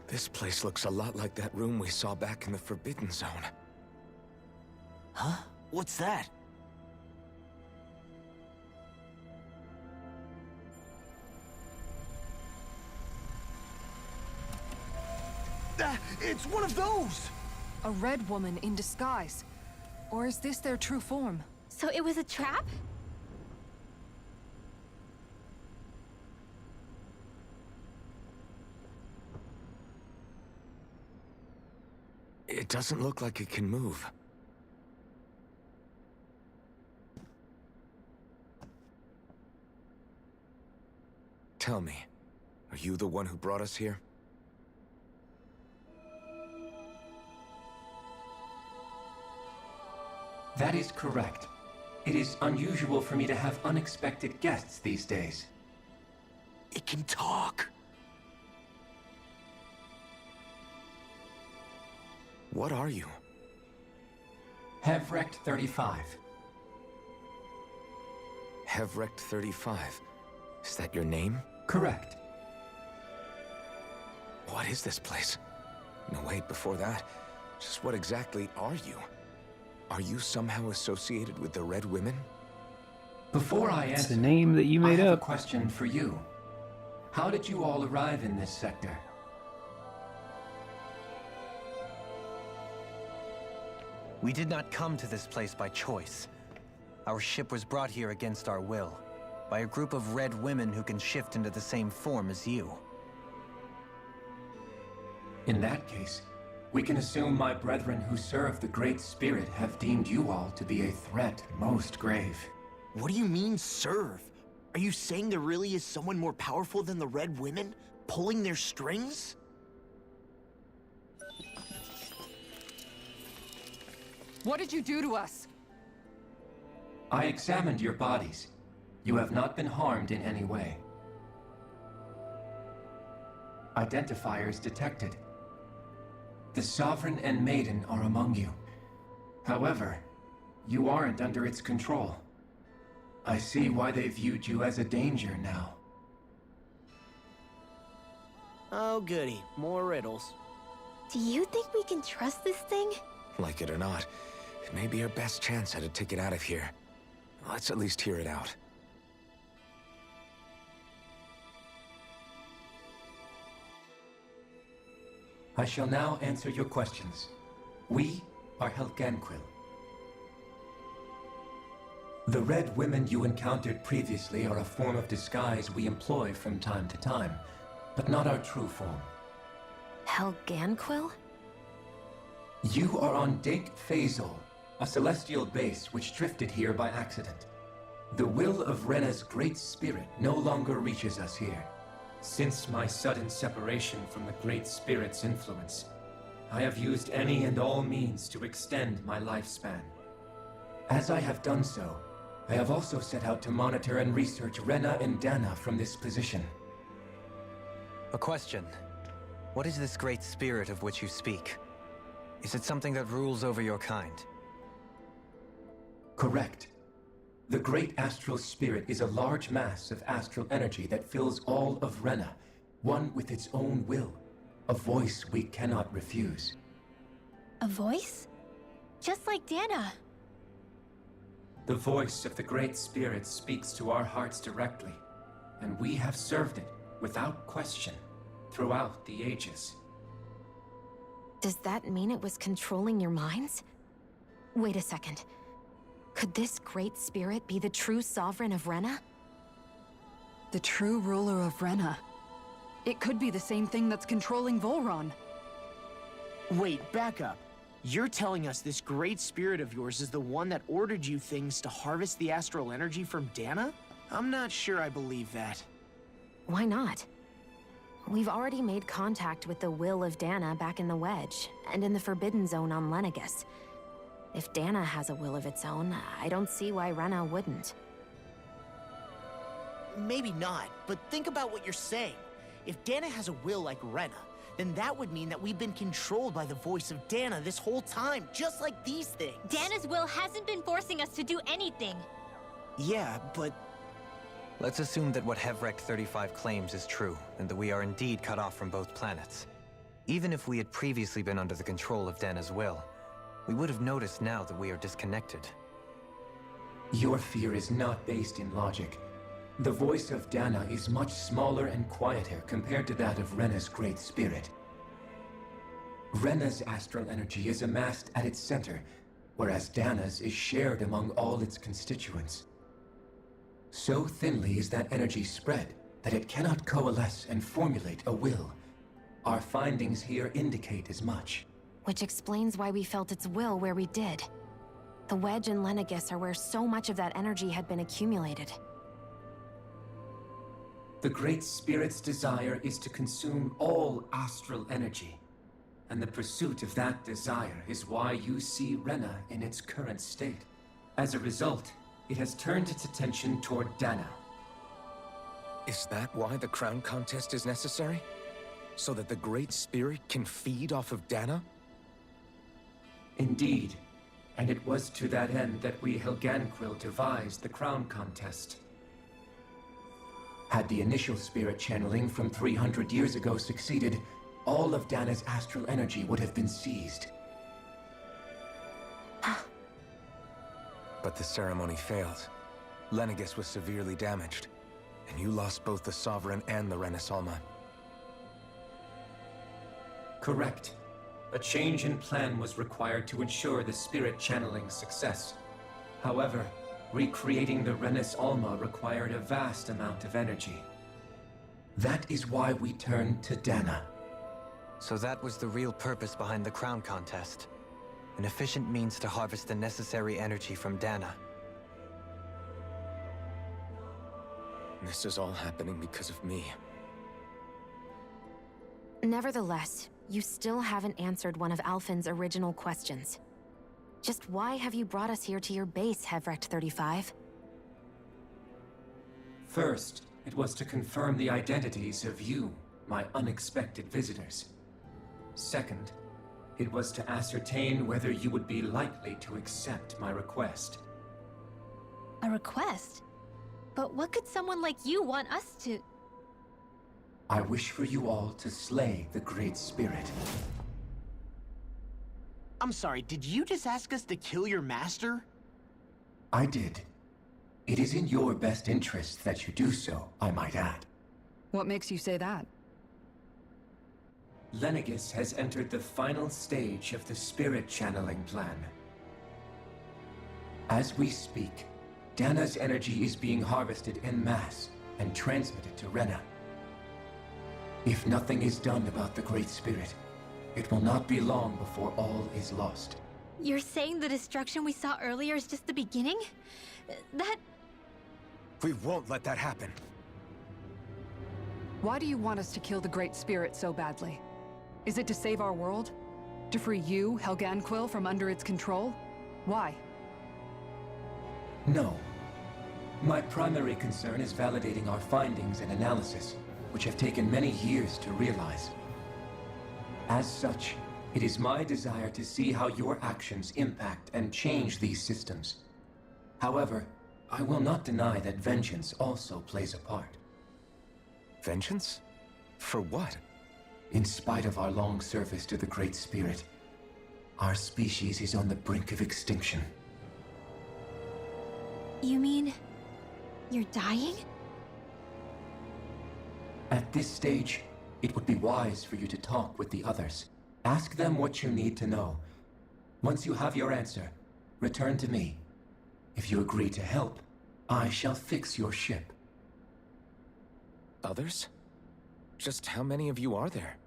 This place looks a lot like that room we saw back in the Forbidden Zone. Huh? What's that? It's one of those! A red woman in disguise. Or is this their true form? So it was a trap? It doesn't look like it can move. Tell me, are you the one who brought us here? That is correct. It is unusual for me to have unexpected guests these days. It can talk. What are you? Hevrect 35. Hevrect 35. Is that your name? Correct. What is this place? No, wait, before that, just what exactly are you? Are you somehow associated with the Red Women? Before I It's answer, the name that you made I have up. a question for you. How did you all arrive in this sector? We did not come to this place by choice. Our ship was brought here against our will, by a group of red women who can shift into the same form as you. In that case, we can assume my brethren who serve the Great Spirit have deemed you all to be a threat most grave. What do you mean, serve? Are you saying there really is someone more powerful than the Red Women, pulling their strings? What did you do to us? I examined your bodies. You have not been harmed in any way. Identifiers detected. The Sovereign and Maiden are among you. However, you aren't under its control. I see why they viewed you as a danger now. Oh goody, more riddles. Do you think we can trust this thing? Like it or not, it may be our best chance at a ticket out of here. Let's at least hear it out. I shall now answer your questions. We are Helganquil. The red women you encountered previously are a form of disguise we employ from time to time, but not our true form. Helganquil? You are on Dake Phasol, a celestial base which drifted here by accident. The will of Rena's great spirit no longer reaches us here. Since my sudden separation from the Great Spirit's influence, I have used any and all means to extend my lifespan. As I have done so, I have also set out to monitor and research Rena and Dana from this position. A question. What is this great spirit of which you speak? Is it something that rules over your kind? Correct. The Great Astral Spirit is a large mass of astral energy that fills all of Rena, one with its own will, a voice we cannot refuse. A voice? Just like Dana. The voice of the Great Spirit speaks to our hearts directly, and we have served it, without question, throughout the ages. Does that mean it was controlling your minds? Wait a second. Could this great spirit be the true sovereign of Rena? The true ruler of Rena. It could be the same thing that's controlling Volron. Wait, back up. You're telling us this great spirit of yours is the one that ordered you things to harvest the astral energy from Dana? I'm not sure I believe that. Why not? We've already made contact with the will of Dana back in the Wedge, and in the Forbidden Zone on Lenegus. If Dana has a will of its own, I don't see why Rena wouldn't. Maybe not, but think about what you're saying. If Dana has a will like Rena, then that would mean that we've been controlled by the voice of Dana this whole time, just like these things. Dana's will hasn't been forcing us to do anything. Yeah, but... Let's assume that what Hevrek 35 claims is true, and that we are indeed cut off from both planets. Even if we had previously been under the control of Dana's will, we would have noticed now that we are disconnected. Your fear is not based in logic. The voice of Dana is much smaller and quieter compared to that of Rena's great spirit. Rena's astral energy is amassed at its center, whereas Dana's is shared among all its constituents. So thinly is that energy spread that it cannot coalesce and formulate a will. Our findings here indicate as much. Which explains why we felt its will where we did. The Wedge and Lenegus are where so much of that energy had been accumulated. The Great Spirit's desire is to consume all astral energy. And the pursuit of that desire is why you see Rena in its current state. As a result, it has turned its attention toward Dana. Is that why the crown contest is necessary? So that the Great Spirit can feed off of Dana? Indeed. And it was to that end that we Helganquil devised the crown contest. Had the initial spirit channeling from 300 years ago succeeded, all of Dana's astral energy would have been seized. But the ceremony failed. Lenegis was severely damaged, and you lost both the Sovereign and the Renaissance. Correct. A change in plan was required to ensure the spirit channeling's success. However, recreating the Renis Alma required a vast amount of energy. That is why we turned to Dana. So that was the real purpose behind the crown contest. An efficient means to harvest the necessary energy from Dana. This is all happening because of me. Nevertheless, you still haven't answered one of Alphen's original questions. Just why have you brought us here to your base, Hevrecht 35? First, it was to confirm the identities of you, my unexpected visitors. Second, it was to ascertain whether you would be likely to accept my request. A request? But what could someone like you want us to... I wish for you all to slay the Great Spirit. I'm sorry, did you just ask us to kill your master? I did. It is in your best interest that you do so, I might add. What makes you say that? Lenegis has entered the final stage of the spirit channeling plan. As we speak, Dana's energy is being harvested en masse and transmitted to Rena. If nothing is done about the Great Spirit, it will not be long before all is lost. You're saying the destruction we saw earlier is just the beginning? That... We won't let that happen. Why do you want us to kill the Great Spirit so badly? Is it to save our world? To free you, Helganquil, from under its control? Why? No. My primary concern is validating our findings and analysis, which have taken many years to realize. As such, it is my desire to see how your actions impact and change these systems. However, I will not deny that vengeance also plays a part. Vengeance? For what? In spite of our long service to the Great Spirit, our species is on the brink of extinction. You mean... you're dying? At this stage, it would be wise for you to talk with the others. Ask them what you need to know. Once you have your answer, return to me. If you agree to help, I shall fix your ship. Others? Just how many of you are there?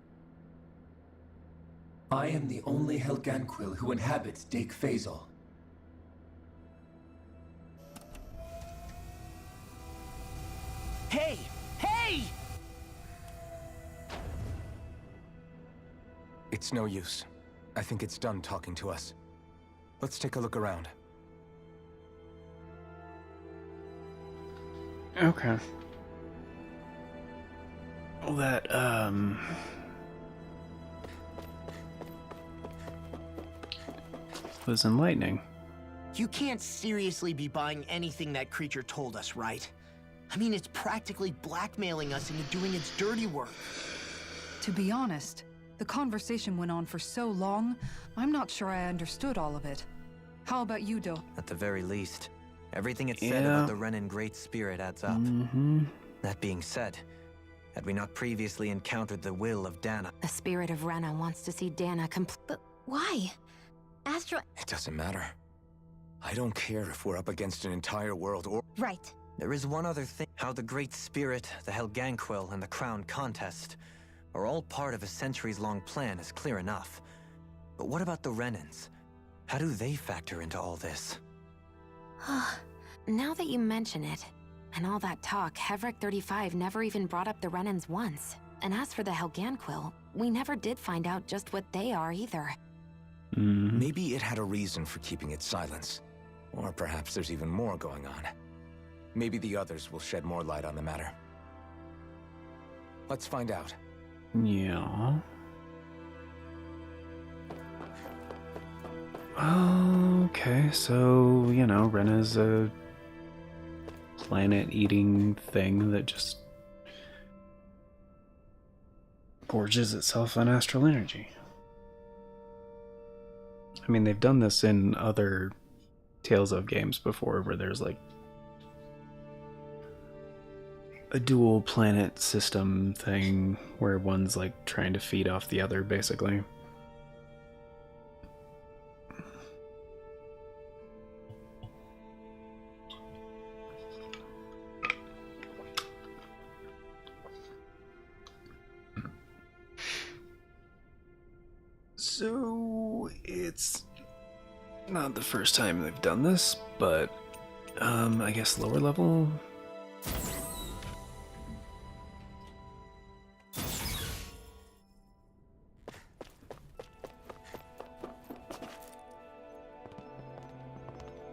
I am the only Helganquil who inhabits TFaCS. Hey! Hey! It's no use. I think it's done talking to us. Let's take a look around. Okay. Well, that, was enlightening. You can't seriously be buying anything that creature told us, right? I mean, it's practically blackmailing us into doing its dirty work. To be honest, the conversation went on for so long, I'm not sure I understood all of it. How about you, Do? At the very least, everything it said about the Renin Great Spirit adds up. That being said, had we not previously encountered the will of Dana? The spirit of Rena wants to see Dana But why? Astro... It doesn't matter. I don't care if we're up against an entire world or... Right. There is one other thing. How the Great Spirit, the Helganquil, and the Crown Contest are all part of a centuries-long plan is clear enough. But what about the Renins? How do they factor into all this? Now that you mention it, and all that talk, Hevrecht 35 never even brought up the Renins once. And as for the Helganquil, we never did find out just what they are either. Maybe it had a reason for keeping its silence. Or perhaps there's even more going on. Maybe the others will shed more light on the matter. Let's find out. Yeah. Okay, so, you know, Rena's a planet-eating thing that just gorges itself on astral energy. I mean, they've done this in other Tales of games before, where there's like a dual planet system thing where one's like trying to feed off the other, basically. So it's not the first time they've done this, but I guess lower level.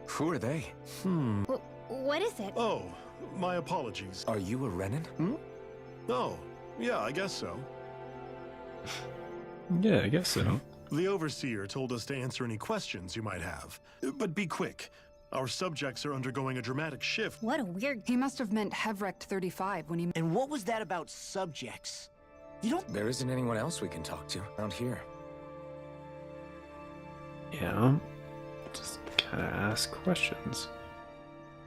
Who are they? What is it? Oh, my apologies. Are you a Renin? Oh, yeah, I guess so. Yeah, I guess so. The Overseer told us to answer any questions you might have. But be quick. Our subjects are undergoing a dramatic shift. What a weird... He must have meant Hevrecht 35 when he... And what was that about subjects? You don't... There isn't anyone else we can talk to around here. Yeah. Just kind of ask questions.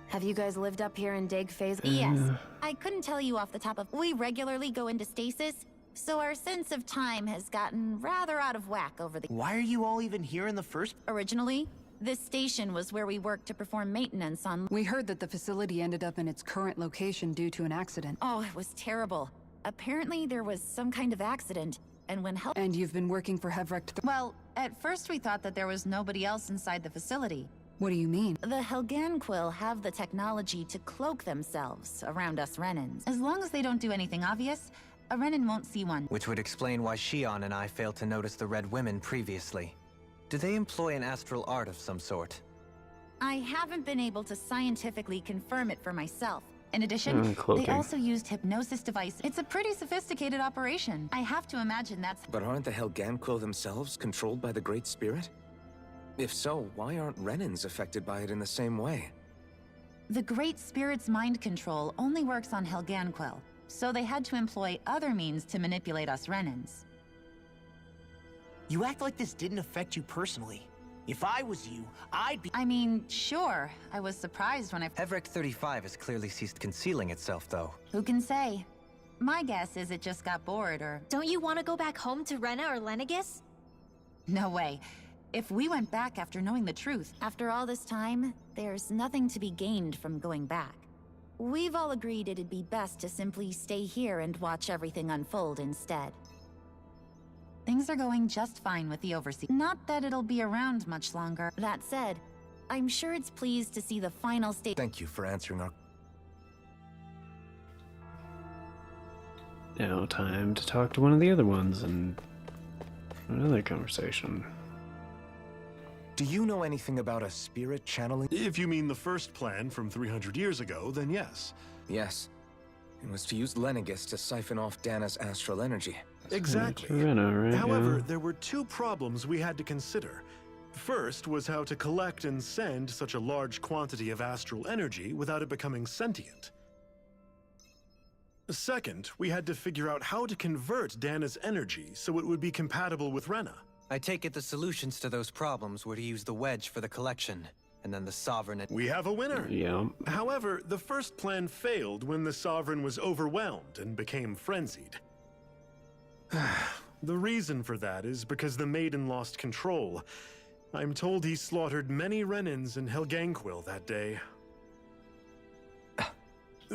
Have you guys lived up here in TFaCS? Yes. I couldn't tell you off the top of... We regularly go into stasis, so our sense of time has gotten rather out of whack over the... Why are you all even here in the first... Originally, this station was where we worked to perform maintenance on... We heard that the facility ended up in its current location due to an accident. Oh, it was terrible. Apparently there was some kind of accident, and when help... And you've been working for Hevrecht... Well, at first we thought that there was nobody else inside the facility. What do you mean? The Helganquil have the technology to cloak themselves around us Renins. As long as they don't do anything obvious, a Renin won't see one. Which would explain why Shion and I failed to notice the Red Women previously. Do they employ an astral art of some sort? I haven't been able to scientifically confirm it for myself. In addition, they also used hypnosis devices. It's a pretty sophisticated operation. I have to imagine that's... But aren't the Helganquil themselves controlled by the Great Spirit? If so, why aren't Renins affected by it in the same way? The Great Spirit's mind control only works on Helganquil, so they had to employ other means to manipulate us Renins. You act like this didn't affect you personally. If I was you, I'd be... I mean, sure. I was surprised when I... Hevrecht 35 has clearly ceased concealing itself, though. Who can say? My guess is it just got bored, or... Don't you want to go back home to Rena or Lenegis? No way. If we went back after knowing the truth... After all this time, there's nothing to be gained from going back. We've all agreed it'd be best to simply stay here and watch everything unfold instead. Things are going just fine with the Overseer. Not that it'll be around much longer. That said, I'm sure it's pleased to see the final state. Thank you for answering our... Now time to talk to one of the other ones and another conversation. Do you know anything about a spirit channeling? If you mean the first plan from 300 years ago, then yes. Yes. It was to use Lenegis to siphon off Dana's astral energy. Exactly. Right, However, there were two problems we had to consider. First was how to collect and send such a large quantity of astral energy without it becoming sentient. Second, we had to figure out how to convert Dana's energy so it would be compatible with Rena. I take it the solutions to those problems were to use the wedge for the collection, and then the Sovereign... We have a winner! Yeah. However, the first plan failed when the Sovereign was overwhelmed and became frenzied. The reason for that is because the Maiden lost control. I'm told he slaughtered many Renins in Helganquil that day.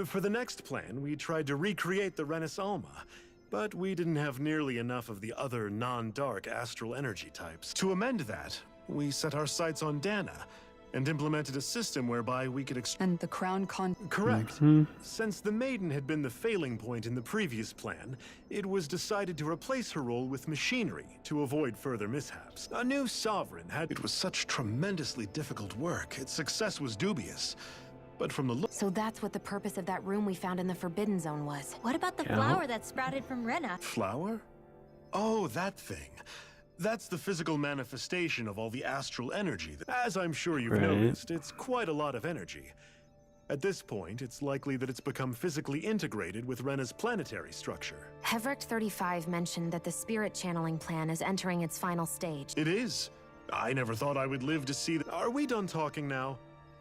For the next plan, we tried to recreate the Renis Alma, but we didn't have nearly enough of the other non-dark astral energy types. To amend that, we set our sights on Dana, and implemented a system whereby we could And the Crown Correct. Since the Maiden had been the failing point in the previous plan, it was decided to replace her role with machinery to avoid further mishaps. A new Sovereign had... It was such tremendously difficult work. Its success was dubious. But from the look... So that's what the purpose of that room we found in the Forbidden Zone was. What about the flower that sprouted from Rena? Flower? Oh, that thing. That's the physical manifestation of all the astral energy. As I'm sure you've noticed, it's quite a lot of energy. At this point, it's likely that it's become physically integrated with Rena's planetary structure. Hevrecht 35 mentioned that the spirit channeling plan is entering its final stage. It is. I never thought I would live to see that. Are we done talking now?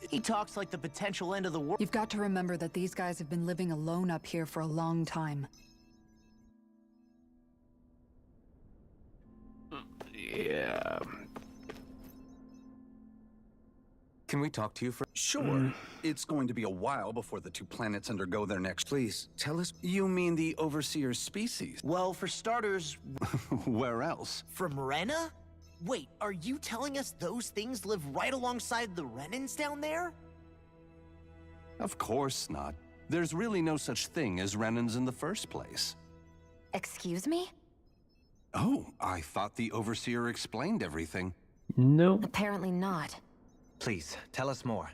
He talks like the potential end of the world. You've got to remember that these guys have been living alone up here for a long time. Yeah. Can we talk to you for— Sure. It's going to be a while before the two planets undergo their next— Please, tell us— You mean the Overseer's species? Well, for starters... Where else? From Rena? Wait, are you telling us those things live right alongside the Renans down there? Of course not. There's really no such thing as Renans in the first place. Excuse me? Oh, I thought the Overseer explained everything. No. Apparently not. Please, tell us more.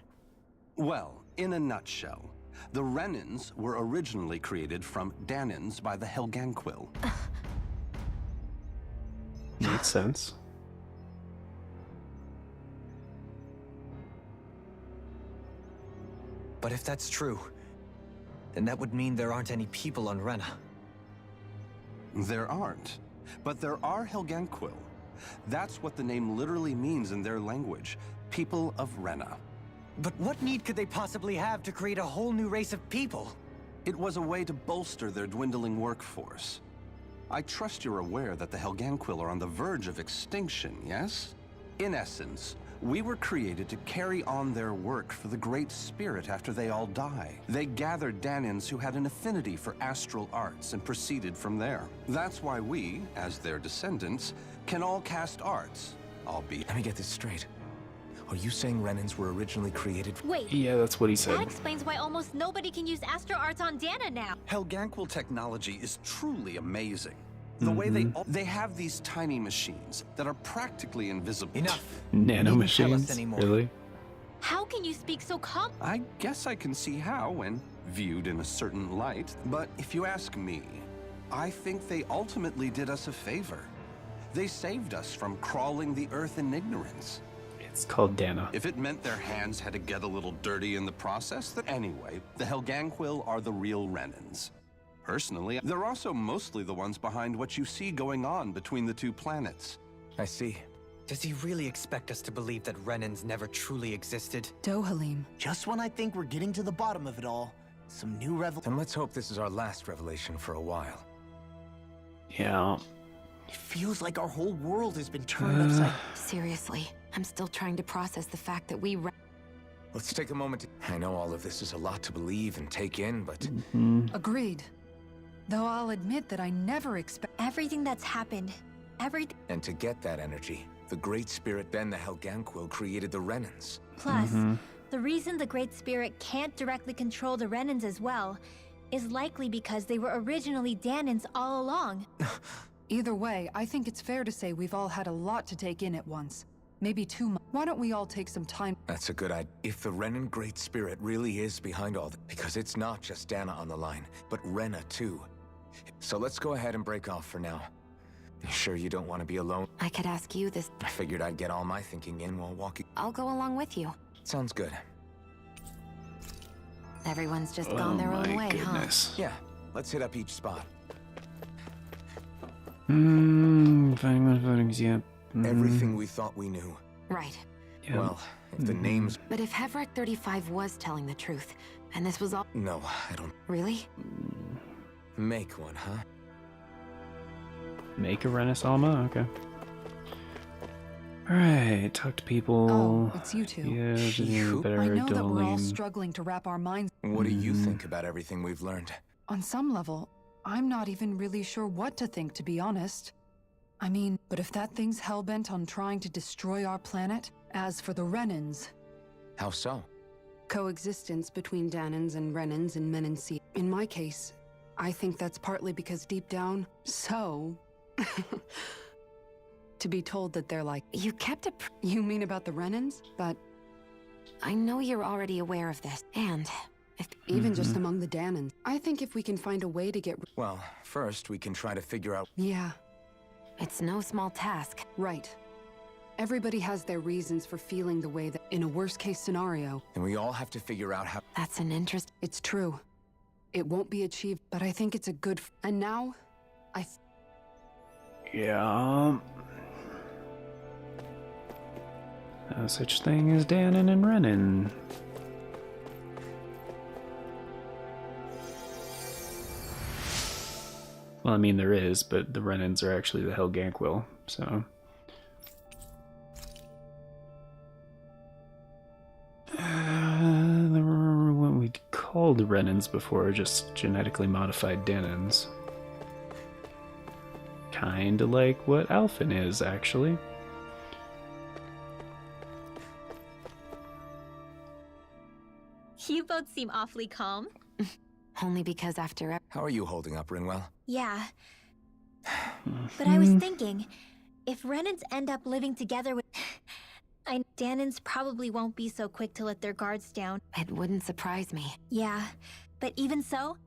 Well, in a nutshell, the Renans were originally created from Danans by the Helganquil. Makes sense. But if that's true, then that would mean there aren't any people on Rena. There aren't, but there are Helganquil. That's what the name literally means in their language, people of Rena. But what need could they possibly have to create a whole new race of people? It was a way to bolster their dwindling workforce. I trust you're aware that the Helganquil are on the verge of extinction, yes? In essence, we were created to carry on their work for the Great Spirit after they all die. They gathered Danans who had an affinity for astral arts and proceeded from there. That's why we, as their descendants, can all cast arts, albeit— Let me get this straight. Are you saying Renans were originally created— Wait. Yeah, that's what he said. That explains why almost nobody can use astro arts on Dana now. Helganquil technology is truly amazing. The way they have these tiny machines that are practically invisible. Enough. Nanomachines? Really? How can you speak so calm? I guess I can see how when viewed in a certain light, but if you ask me, I think they ultimately did us a favor. They saved us from crawling the earth in ignorance. It's called Dana. If it meant their hands had to get a little dirty in the process, then anyway, the Helganquil are the real Renans. Personally, they're also mostly the ones behind what you see going on between the two planets. I see. Does he really expect us to believe that Renans never truly existed? Dohalim. Just when I think we're getting to the bottom of it all, some new Then let's hope this is our last revelation for a while. Yeah. It feels like our whole world has been turned upside. Seriously, I'm still trying to process the fact that we... Let's take a moment to— I know all of this is a lot to believe and take in, but— Agreed. Though I'll admit that I never expect everything that's happened. And to get that energy, the Great Spirit, then the Helganquil, created the Renans. Plus, the reason the Great Spirit can't directly control the Renans as well is likely because they were originally Danans all along. Either way, I think it's fair to say we've all had a lot to take in at once. Maybe too much. Why don't we all take some time? That's a good idea. If the Renan Great Spirit really is behind all this, because it's not just Dana on the line, but Rena too. So let's go ahead and break off for now. You sure you don't want to be alone? I could ask you this. I figured I'd get all my thinking in while walking. I'll go along with you. Sounds good. Everyone's just gone their own way, goodness. Yeah, let's hit up each spot. Everything we thought we knew. Right. Yeah. Well, if the names... But if Hevrak 35 was telling the truth, and this was all... No, I don't... Really? Make one, huh? Make a Renaissance? Okay. Alright, talk to people. Oh, it's you two. Yeah, better I know that we're all Dohalim. struggling to wrap our minds. What do you think about everything we've learned? On some level, I'm not even really sure what to think, to be honest. I mean, but if that thing's hellbent on trying to destroy our planet, as for the Renans... How so? Coexistence between Danans and Renans in Menancia. In my case, I think that's partly because deep down, to be told that they're like... You kept a... You mean about the Renans? But... I know you're already aware of this, and... Even just among the Danans. I think if we can find a way to get... Well, first we can try to figure out... Yeah. It's no small task. Right. Everybody has their reasons for feeling the way that... In a worst-case scenario... And we all have to figure out how... That's an interest... It's true. It won't be achieved, but I think it's a good... And now, Yeah. No such thing as Danon and Renan. Well, I mean, there is, but the Renans are actually the Helganquil, so... There were what we'd called Renans before, just genetically modified Danons. Kinda like what Alphen is, actually. You both seem awfully calm. Only because after... How are you holding up, Rinwell? Yeah. But I was thinking, if Renans end up living together with... Danons probably won't be so quick to let their guards down. It wouldn't surprise me. Yeah, but even so,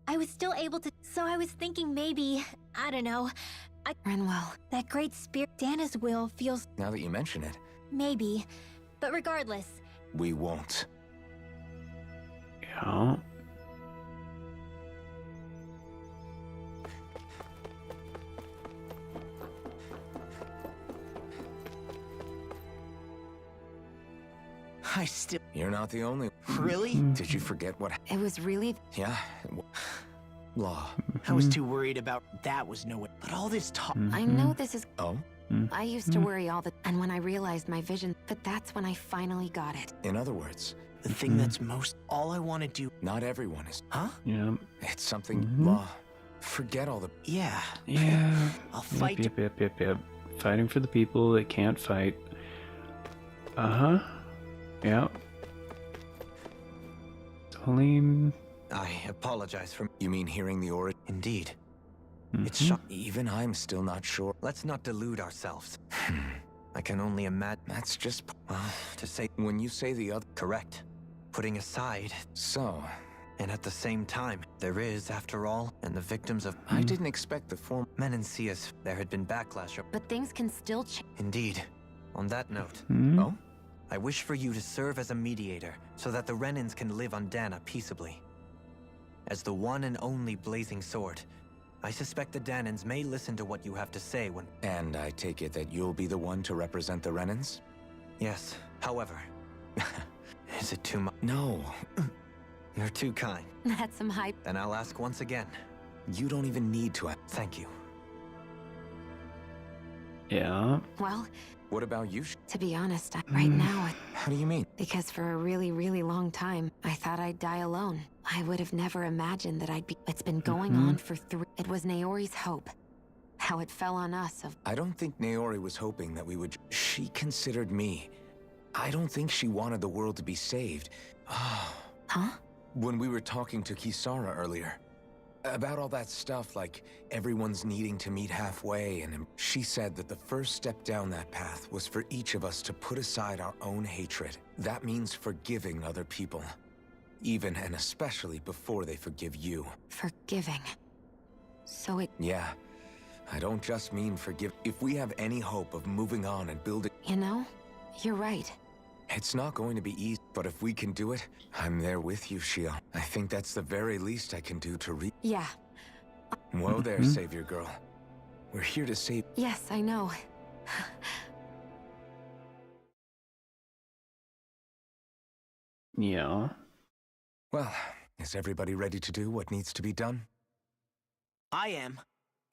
I was still able to... So I was thinking maybe, I don't know, Rinwell. that great spirit, Dana's will feels... Now that you mention it, Maybe. But regardless... we won't. Yeah. I still... You're not the only... Really? Did you forget what... It was really... Yeah. Law. I was too worried about... That was no way. But all this talk... I know this is... Oh? I used to worry all the... And when I realized my vision... But that's when I finally got it. In other words... The thing that's most... All I want to do... Not everyone is... Huh? Yeah. It's something... Law. Forget all the... Yeah. Yeah. I'll fight... Yep. Fighting for the people that can't fight. Uh-huh. Yeah. Talim. I apologize for... You mean hearing the origin? Indeed. It's Even I'm still not sure. Let's not delude ourselves. I can only imagine... That's just... Well, to say... When you say the other... Correct. Putting aside... So... And at the same time, there is, after all, and the victims of... I didn't expect the form... Menancius, there had been backlash... But things can still change. Indeed. On that note... Oh? I wish for you to serve as a mediator, so that the Renans can live on Dana peaceably. As the one and only Blazing Sword, I suspect the Danans may listen to what you have to say when... And I take it that you'll be the one to represent the Renans? Yes. However... Is it too much? No. You're too kind. That's some hype. Then I'll ask once again. You don't even need to... Thank you. Yeah. Well... What about you? To be honest, right now... How do you mean? Because for a really, really long time, I thought I'd die alone. I would have never imagined that I'd be... It's been going on for 3... It was Naori's hope. How it fell on us of... I don't think Naori was hoping that we would... She considered me. I don't think she wanted the world to be saved. Huh? When we were talking to Kisara earlier, about all that stuff, like everyone's needing to meet halfway, and she said that the first step down that path was for each of us to put aside our own hatred. That means forgiving other people, even and especially before they forgive you. Forgiving. So it... Yeah, I don't just mean forgive. If we have any hope of moving on and building... You know, you're right. It's not going to be easy, but if we can do it, I'm there with you, Shion. I think that's the very least I can do to Yeah. Whoa there, Savior Girl. We're here to save... Yes, I know. Yeah. Well, is everybody ready to do what needs to be done? I am.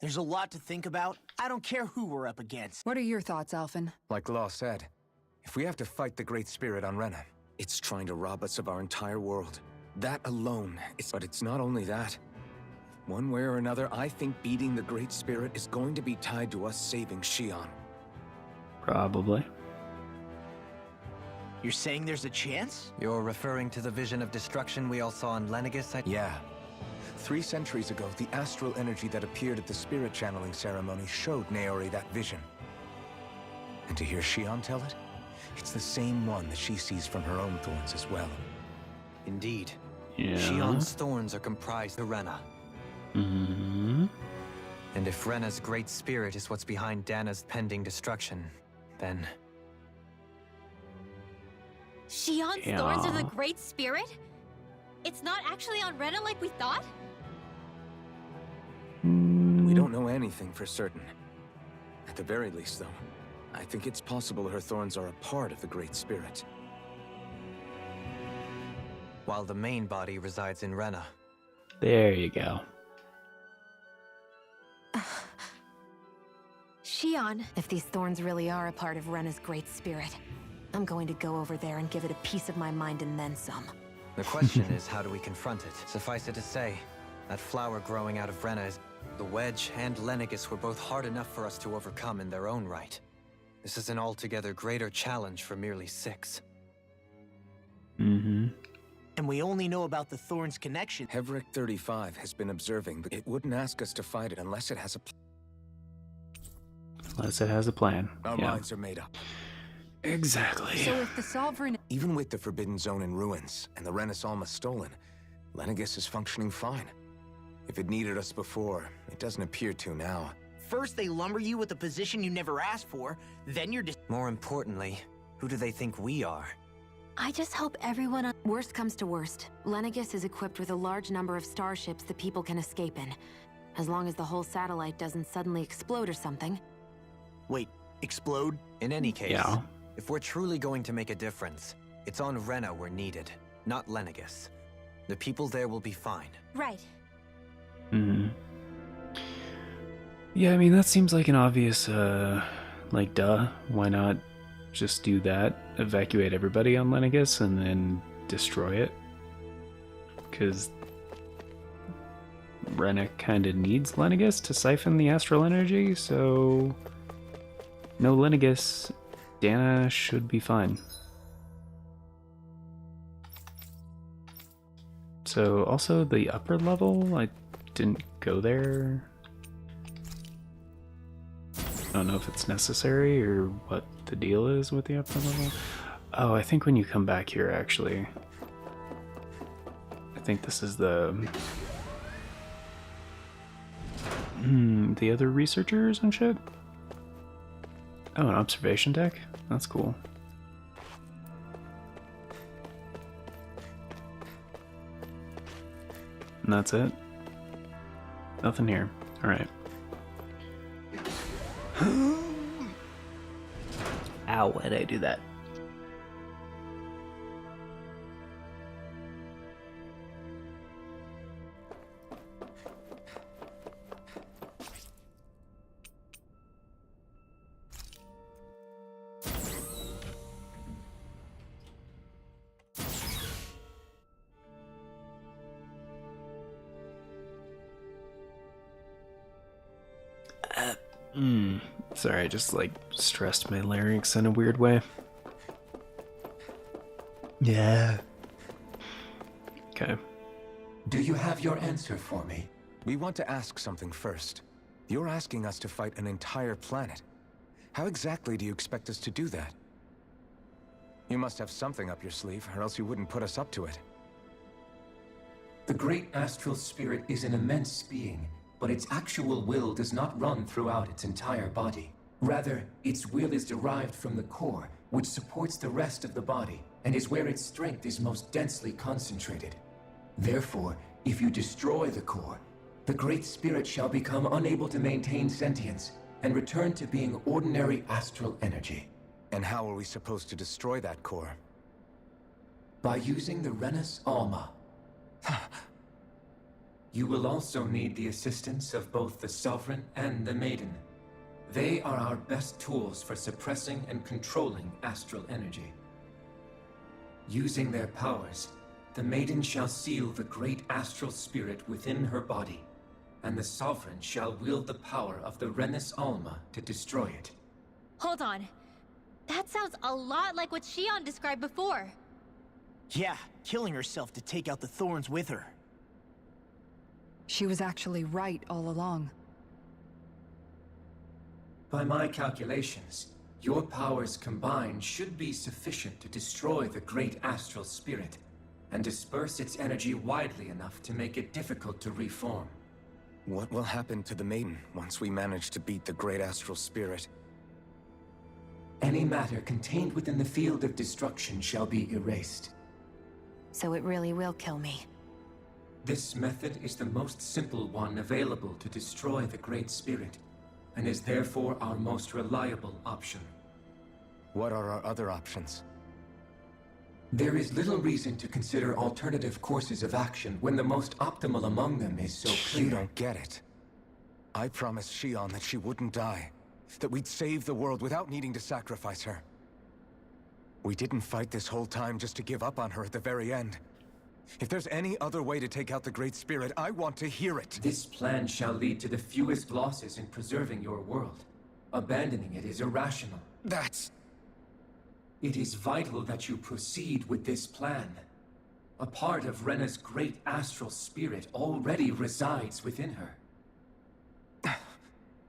There's a lot to think about. I don't care who we're up against. What are your thoughts, Alphen? Like Law said, if we have to fight the Great Spirit on Rena, it's trying to rob us of our entire world. That alone, but it's not only that. One way or another, I think beating the Great Spirit is going to be tied to us saving Shion. Probably. You're saying there's a chance? You're referring to the vision of destruction we all saw on Lenegis? Yeah. 3 centuries ago, the astral energy that appeared at the spirit channeling ceremony showed Naori that vision. And to hear Shion tell it, it's the same one that she sees from her own thorns as well. Indeed. Yeah. Shion's thorns are comprised of Rena. And if Rena's great spirit is what's behind Dana's pending destruction, then... Shion's thorns are the Great Spirit? It's not actually on Rena like we thought? We don't know anything for certain. At the very least, though, I think it's possible her thorns are a part of the Great Spirit. While the main body resides in Rena. There you go. Shion, if these thorns really are a part of Rena's great spirit, I'm going to go over there and give it a piece of my mind and then some. The question is, how do we confront it? Suffice it to say, that flower growing out of Rena is... The Wedge and Lenegis were both hard enough for us to overcome in their own right. This is an altogether greater challenge for merely 6. Mm-hmm. And we only know about the Thorns' connection. Hevric 35 has been observing, but it wouldn't ask us to fight it unless it has a Unless it has a plan. Our minds are made up. Exactly. So if the Sovereign... Even with the Forbidden Zone in ruins and the Renis Alma stolen, Lenegis is functioning fine. If it needed us before, it doesn't appear to now. First they lumber you with a position you never asked for, then you're More importantly, who do they think we are? I just hope everyone on... Worst comes to worst, Lenegis is equipped with a large number of starships that people can escape in. As long as the whole satellite doesn't suddenly explode or something. Wait, explode? In any case, if we're truly going to make a difference, it's on Rena we're needed, not Lenegis. The people there will be fine. Right. Hmm. Yeah, I mean, that seems like an obvious, like, duh. Why not just do that? Evacuate everybody on Lenegis and then destroy it? Because Rena kind of needs Lenegis to siphon the astral energy, so... No Lenegis, Dana should be fine. So, also the upper level, I didn't go there. I don't know if it's necessary or what the deal is with the upper level. Oh, I think when you come back here, actually. I think this is the other researchers and shit. Oh, an observation deck? That's cool. And that's it? Nothing here. Alright. Ow, why did I do that? Sorry, I just like stressed my larynx in a weird way. Yeah. Okay. Do you have your answer for me? We want to ask something first. You're asking us to fight an entire planet. How exactly do you expect us to do that? You must have something up your sleeve, or else you wouldn't put us up to it. The great astral spirit is an immense being, but its actual will does not run throughout its entire body. Rather, its will is derived from the core, which supports the rest of the body, and is where its strength is most densely concentrated. Therefore, if you destroy the core, the Great Spirit shall become unable to maintain sentience, and return to being ordinary astral energy. And how are we supposed to destroy that core? By using the Renis Alma. You will also need the assistance of both the Sovereign and the Maiden. They are our best tools for suppressing and controlling astral energy. Using their powers, the Maiden shall seal the great astral spirit within her body, and the Sovereign shall wield the power of the Renis Alma to destroy it. Hold on. That sounds a lot like what Shion described before. Yeah, killing herself to take out the thorns with her. She was actually right all along. By my calculations, your powers combined should be sufficient to destroy the great astral spirit, and disperse its energy widely enough to make it difficult to reform. What will happen to the Maiden once we manage to beat the great astral spirit? Any matter contained within the field of destruction shall be erased. So it really will kill me. This method is the most simple one available to destroy the Great Spirit, and is therefore our most reliable option. What are our other options? There is little reason to consider alternative courses of action when the most optimal among them is so clear. You don't get it. I promised Shion that she wouldn't die. That we'd save the world without needing to sacrifice her. We didn't fight this whole time just to give up on her at the very end. If there's any other way to take out the Great Spirit, I want to hear it. This plan shall lead to the fewest losses in preserving your world. Abandoning it is irrational. That's... It is vital that you proceed with this plan. A part of Rena's great astral spirit already resides within her.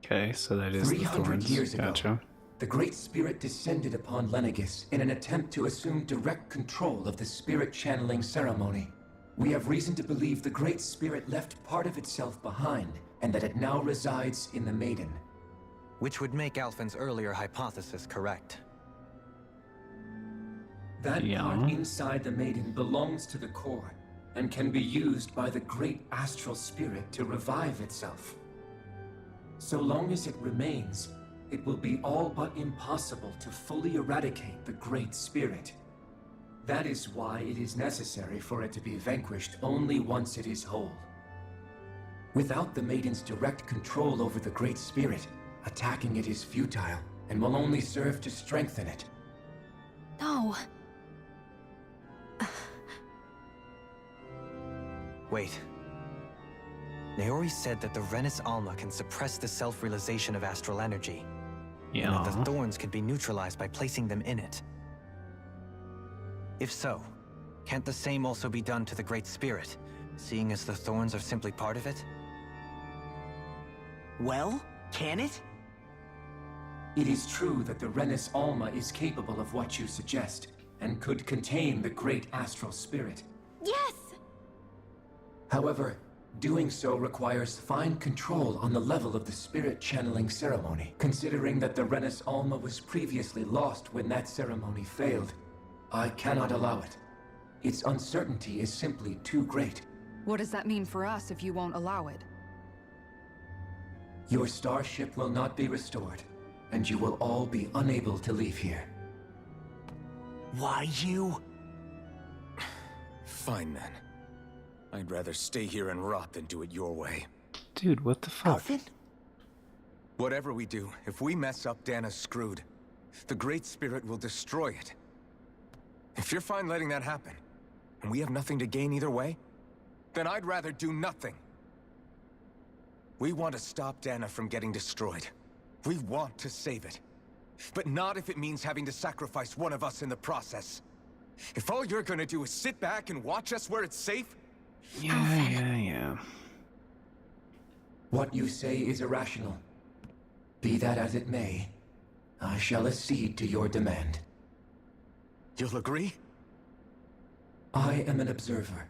Okay, so that is the 300 thorns. years ago, Gotcha. the Great Spirit descended upon Lenegis in an attempt to assume direct control of the spirit channeling ceremony. We have reason to believe the Great Spirit left part of itself behind, and that it now resides in the Maiden. Which would make Alphen's earlier hypothesis correct. That part inside the Maiden belongs to the core, and can be used by the great astral spirit to revive itself. So long as it remains, it will be all but impossible to fully eradicate the Great Spirit. That is why it is necessary for it to be vanquished only once it is whole. Without the Maiden's direct control over the Great Spirit, attacking it is futile, and will only serve to strengthen it. No. Wait. Naori said that the Renis Alma can suppress the self-realization of astral energy. Yeah. And that the thorns could be neutralized by placing them in it. If so, can't the same also be done to the Great Spirit, seeing as the thorns are simply part of it? Well, can it? It is true that the Renis Alma is capable of what you suggest, and could contain the great astral spirit. Yes! However, doing so requires fine control on the level of the spirit channeling ceremony. Considering that the Renis Alma was previously lost when that ceremony failed, I cannot allow it. Its uncertainty is simply too great. What does that mean for us if you won't allow it? Your starship will not be restored, and you will all be unable to leave here. Why you? Fine then. I'd rather stay here and rot than do it your way. Dude, what the fuck? Alphen? Whatever we do, if we mess up, Dana's screwed. The Great Spirit will destroy it. If you're fine letting that happen, and we have nothing to gain either way, then I'd rather do nothing. We want to stop Dana from getting destroyed. We want to save it. But not if it means having to sacrifice one of us in the process. If all you're gonna do is sit back and watch us where it's safe... Yeah. What you say is irrational. Be that as it may, I shall accede to your demand. You'll agree? I am an observer.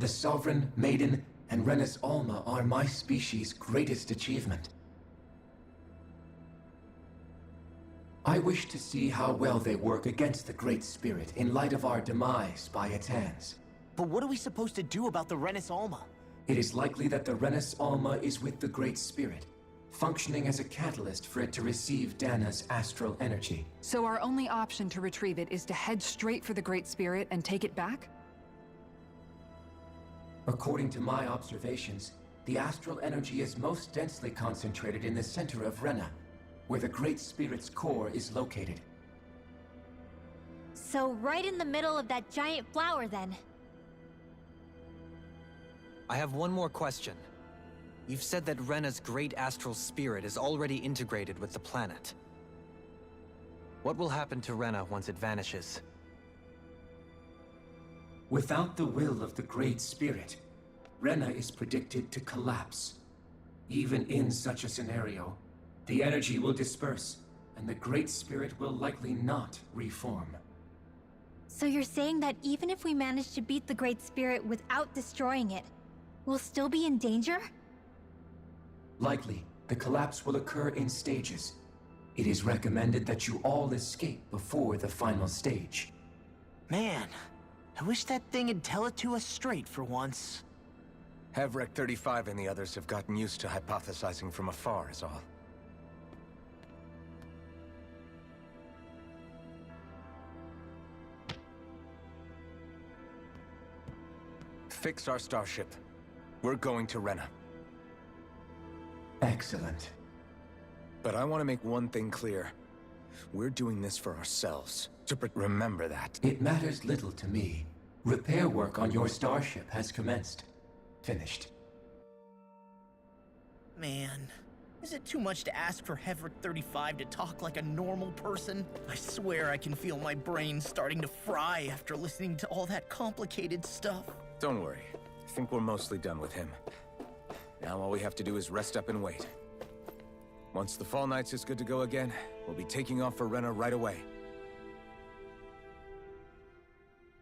The Sovereign, Maiden, and Renis Alma are my species' greatest achievement. I wish to see how well they work against the Great Spirit in light of our demise by its hands. But what are we supposed to do about the Renis Alma? It is likely that the Renis Alma is with the Great Spirit, functioning as a catalyst for it to receive Dana's astral energy. So our only option to retrieve it is to head straight for the Great Spirit and take it back? According to my observations, the astral energy is most densely concentrated in the center of Rena, where the Great Spirit's core is located. So right in the middle of that giant flower, then. I have one more question. You've said that Rena's great astral spirit is already integrated with the planet. What will happen to Rena once it vanishes? Without the will of the Great Spirit, Rena is predicted to collapse. Even in such a scenario, the energy will disperse, and the Great Spirit will likely not reform. So you're saying that even if we manage to beat the Great Spirit without destroying it, we'll still be in danger? Likely, the collapse will occur in stages. It is recommended that you all escape before the final stage. Man, I wish that thing would tell it to us straight for once. Havrek 35 and the others have gotten used to hypothesizing from afar is all. fix our starship. We're going to Rena. Excellent. But I want to make one thing clear. We're doing this for ourselves. Remember that. It matters little to me. Repair work on your starship has commenced. Finished. Man, is it too much to ask for Hevric 35 to talk like a normal person? I swear I can feel my brain starting to fry after listening to all that complicated stuff. Don't worry. I think we're mostly done with him. Now all we have to do is rest up and wait. Once the Fall Knights is good to go again, we'll be taking off for Rena right away.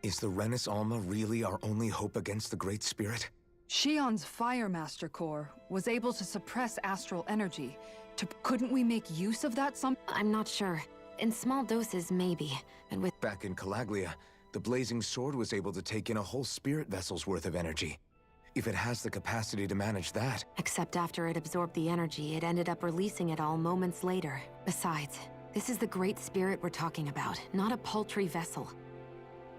Is the Renis Alma really our only hope against the Great Spirit? Shion's Fire Master Core was able to suppress astral energy. Couldn't we make use of that I'm not sure. In small doses, maybe. And with... Back in Calaglia, the Blazing Sword was able to take in a whole spirit vessel's worth of energy. If it has the capacity to manage that... Except after it absorbed the energy, it ended up releasing it all moments later. Besides, this is the Great Spirit we're talking about, not a paltry vessel.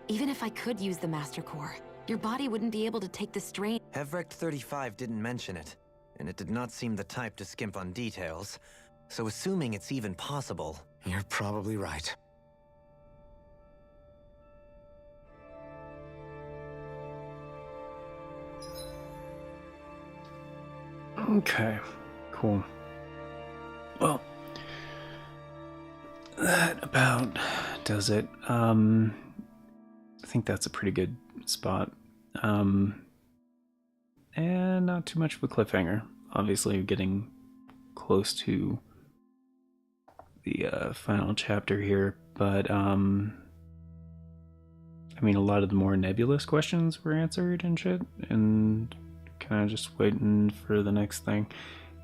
Even if I could use the Master Core, your body wouldn't be able to take the strain. Hevric 35 didn't mention it, and it did not seem the type to skimp on details. So assuming it's even possible... You're probably right. Okay, cool. Well, that about does it. I think that's a pretty good spot. And not too much of a cliffhanger. Obviously, getting close to the final chapter here, but I mean, a lot of the more nebulous questions were answered and shit, and kind of just waiting for the next thing.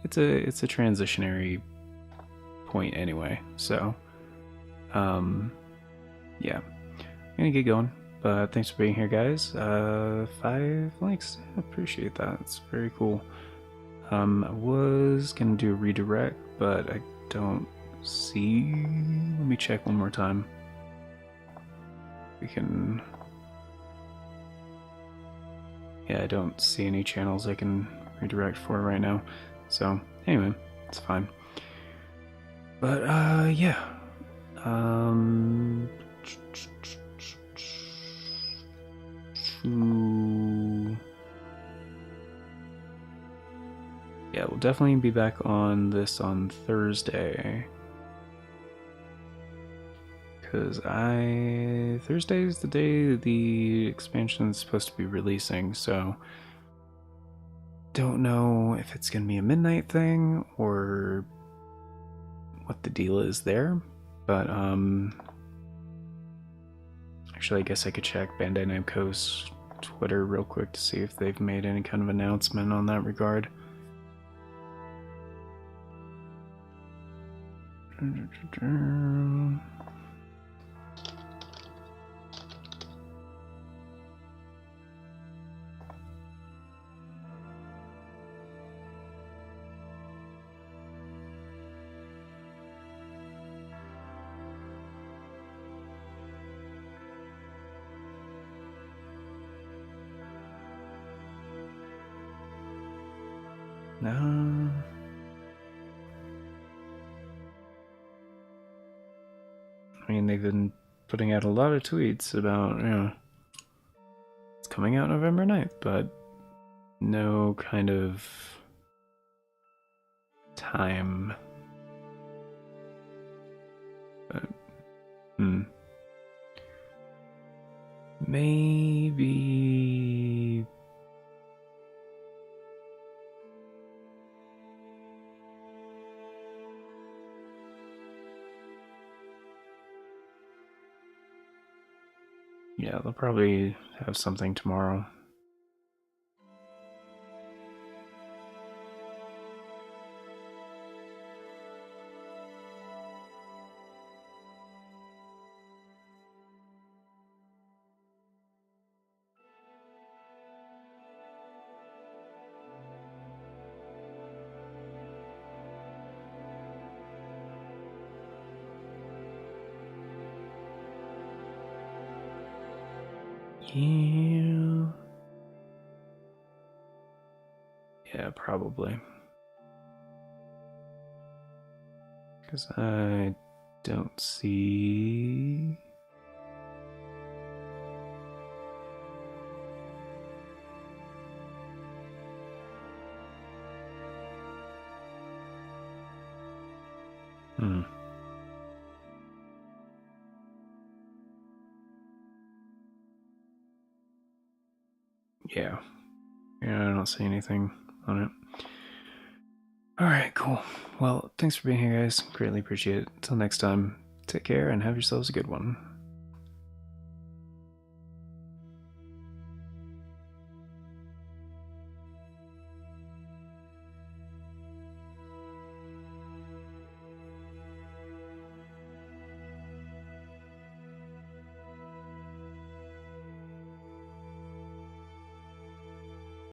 It's a transitionary point anyway, so yeah, I'm gonna get going. But thanks for being here, guys. 5 likes, appreciate that. It's very cool. I was gonna do a redirect, but I don't see. Let me check one more time. We can. Yeah, I don't see any channels I can redirect for right now. So anyway, it's fine. But yeah. Yeah, we'll definitely be back on this on Thursday. Because Thursday is the day the expansion is supposed to be releasing, so don't know if it's going to be a midnight thing or what the deal is there, but actually I guess I could check Bandai Namco's Twitter real quick to see if they've made any kind of announcement on that regard. No. I mean, they've been putting out a lot of tweets about, you know, it's coming out November 9th, but no kind of time. But, maybe. Yeah, they'll probably have something tomorrow. Yeah. Yeah, probably. Because I don't see... Hmm. Yeah. Yeah, I don't see anything on it. Alright, cool. Well, thanks for being here, guys. Greatly appreciate it. Until next time, take care and have yourselves a good one.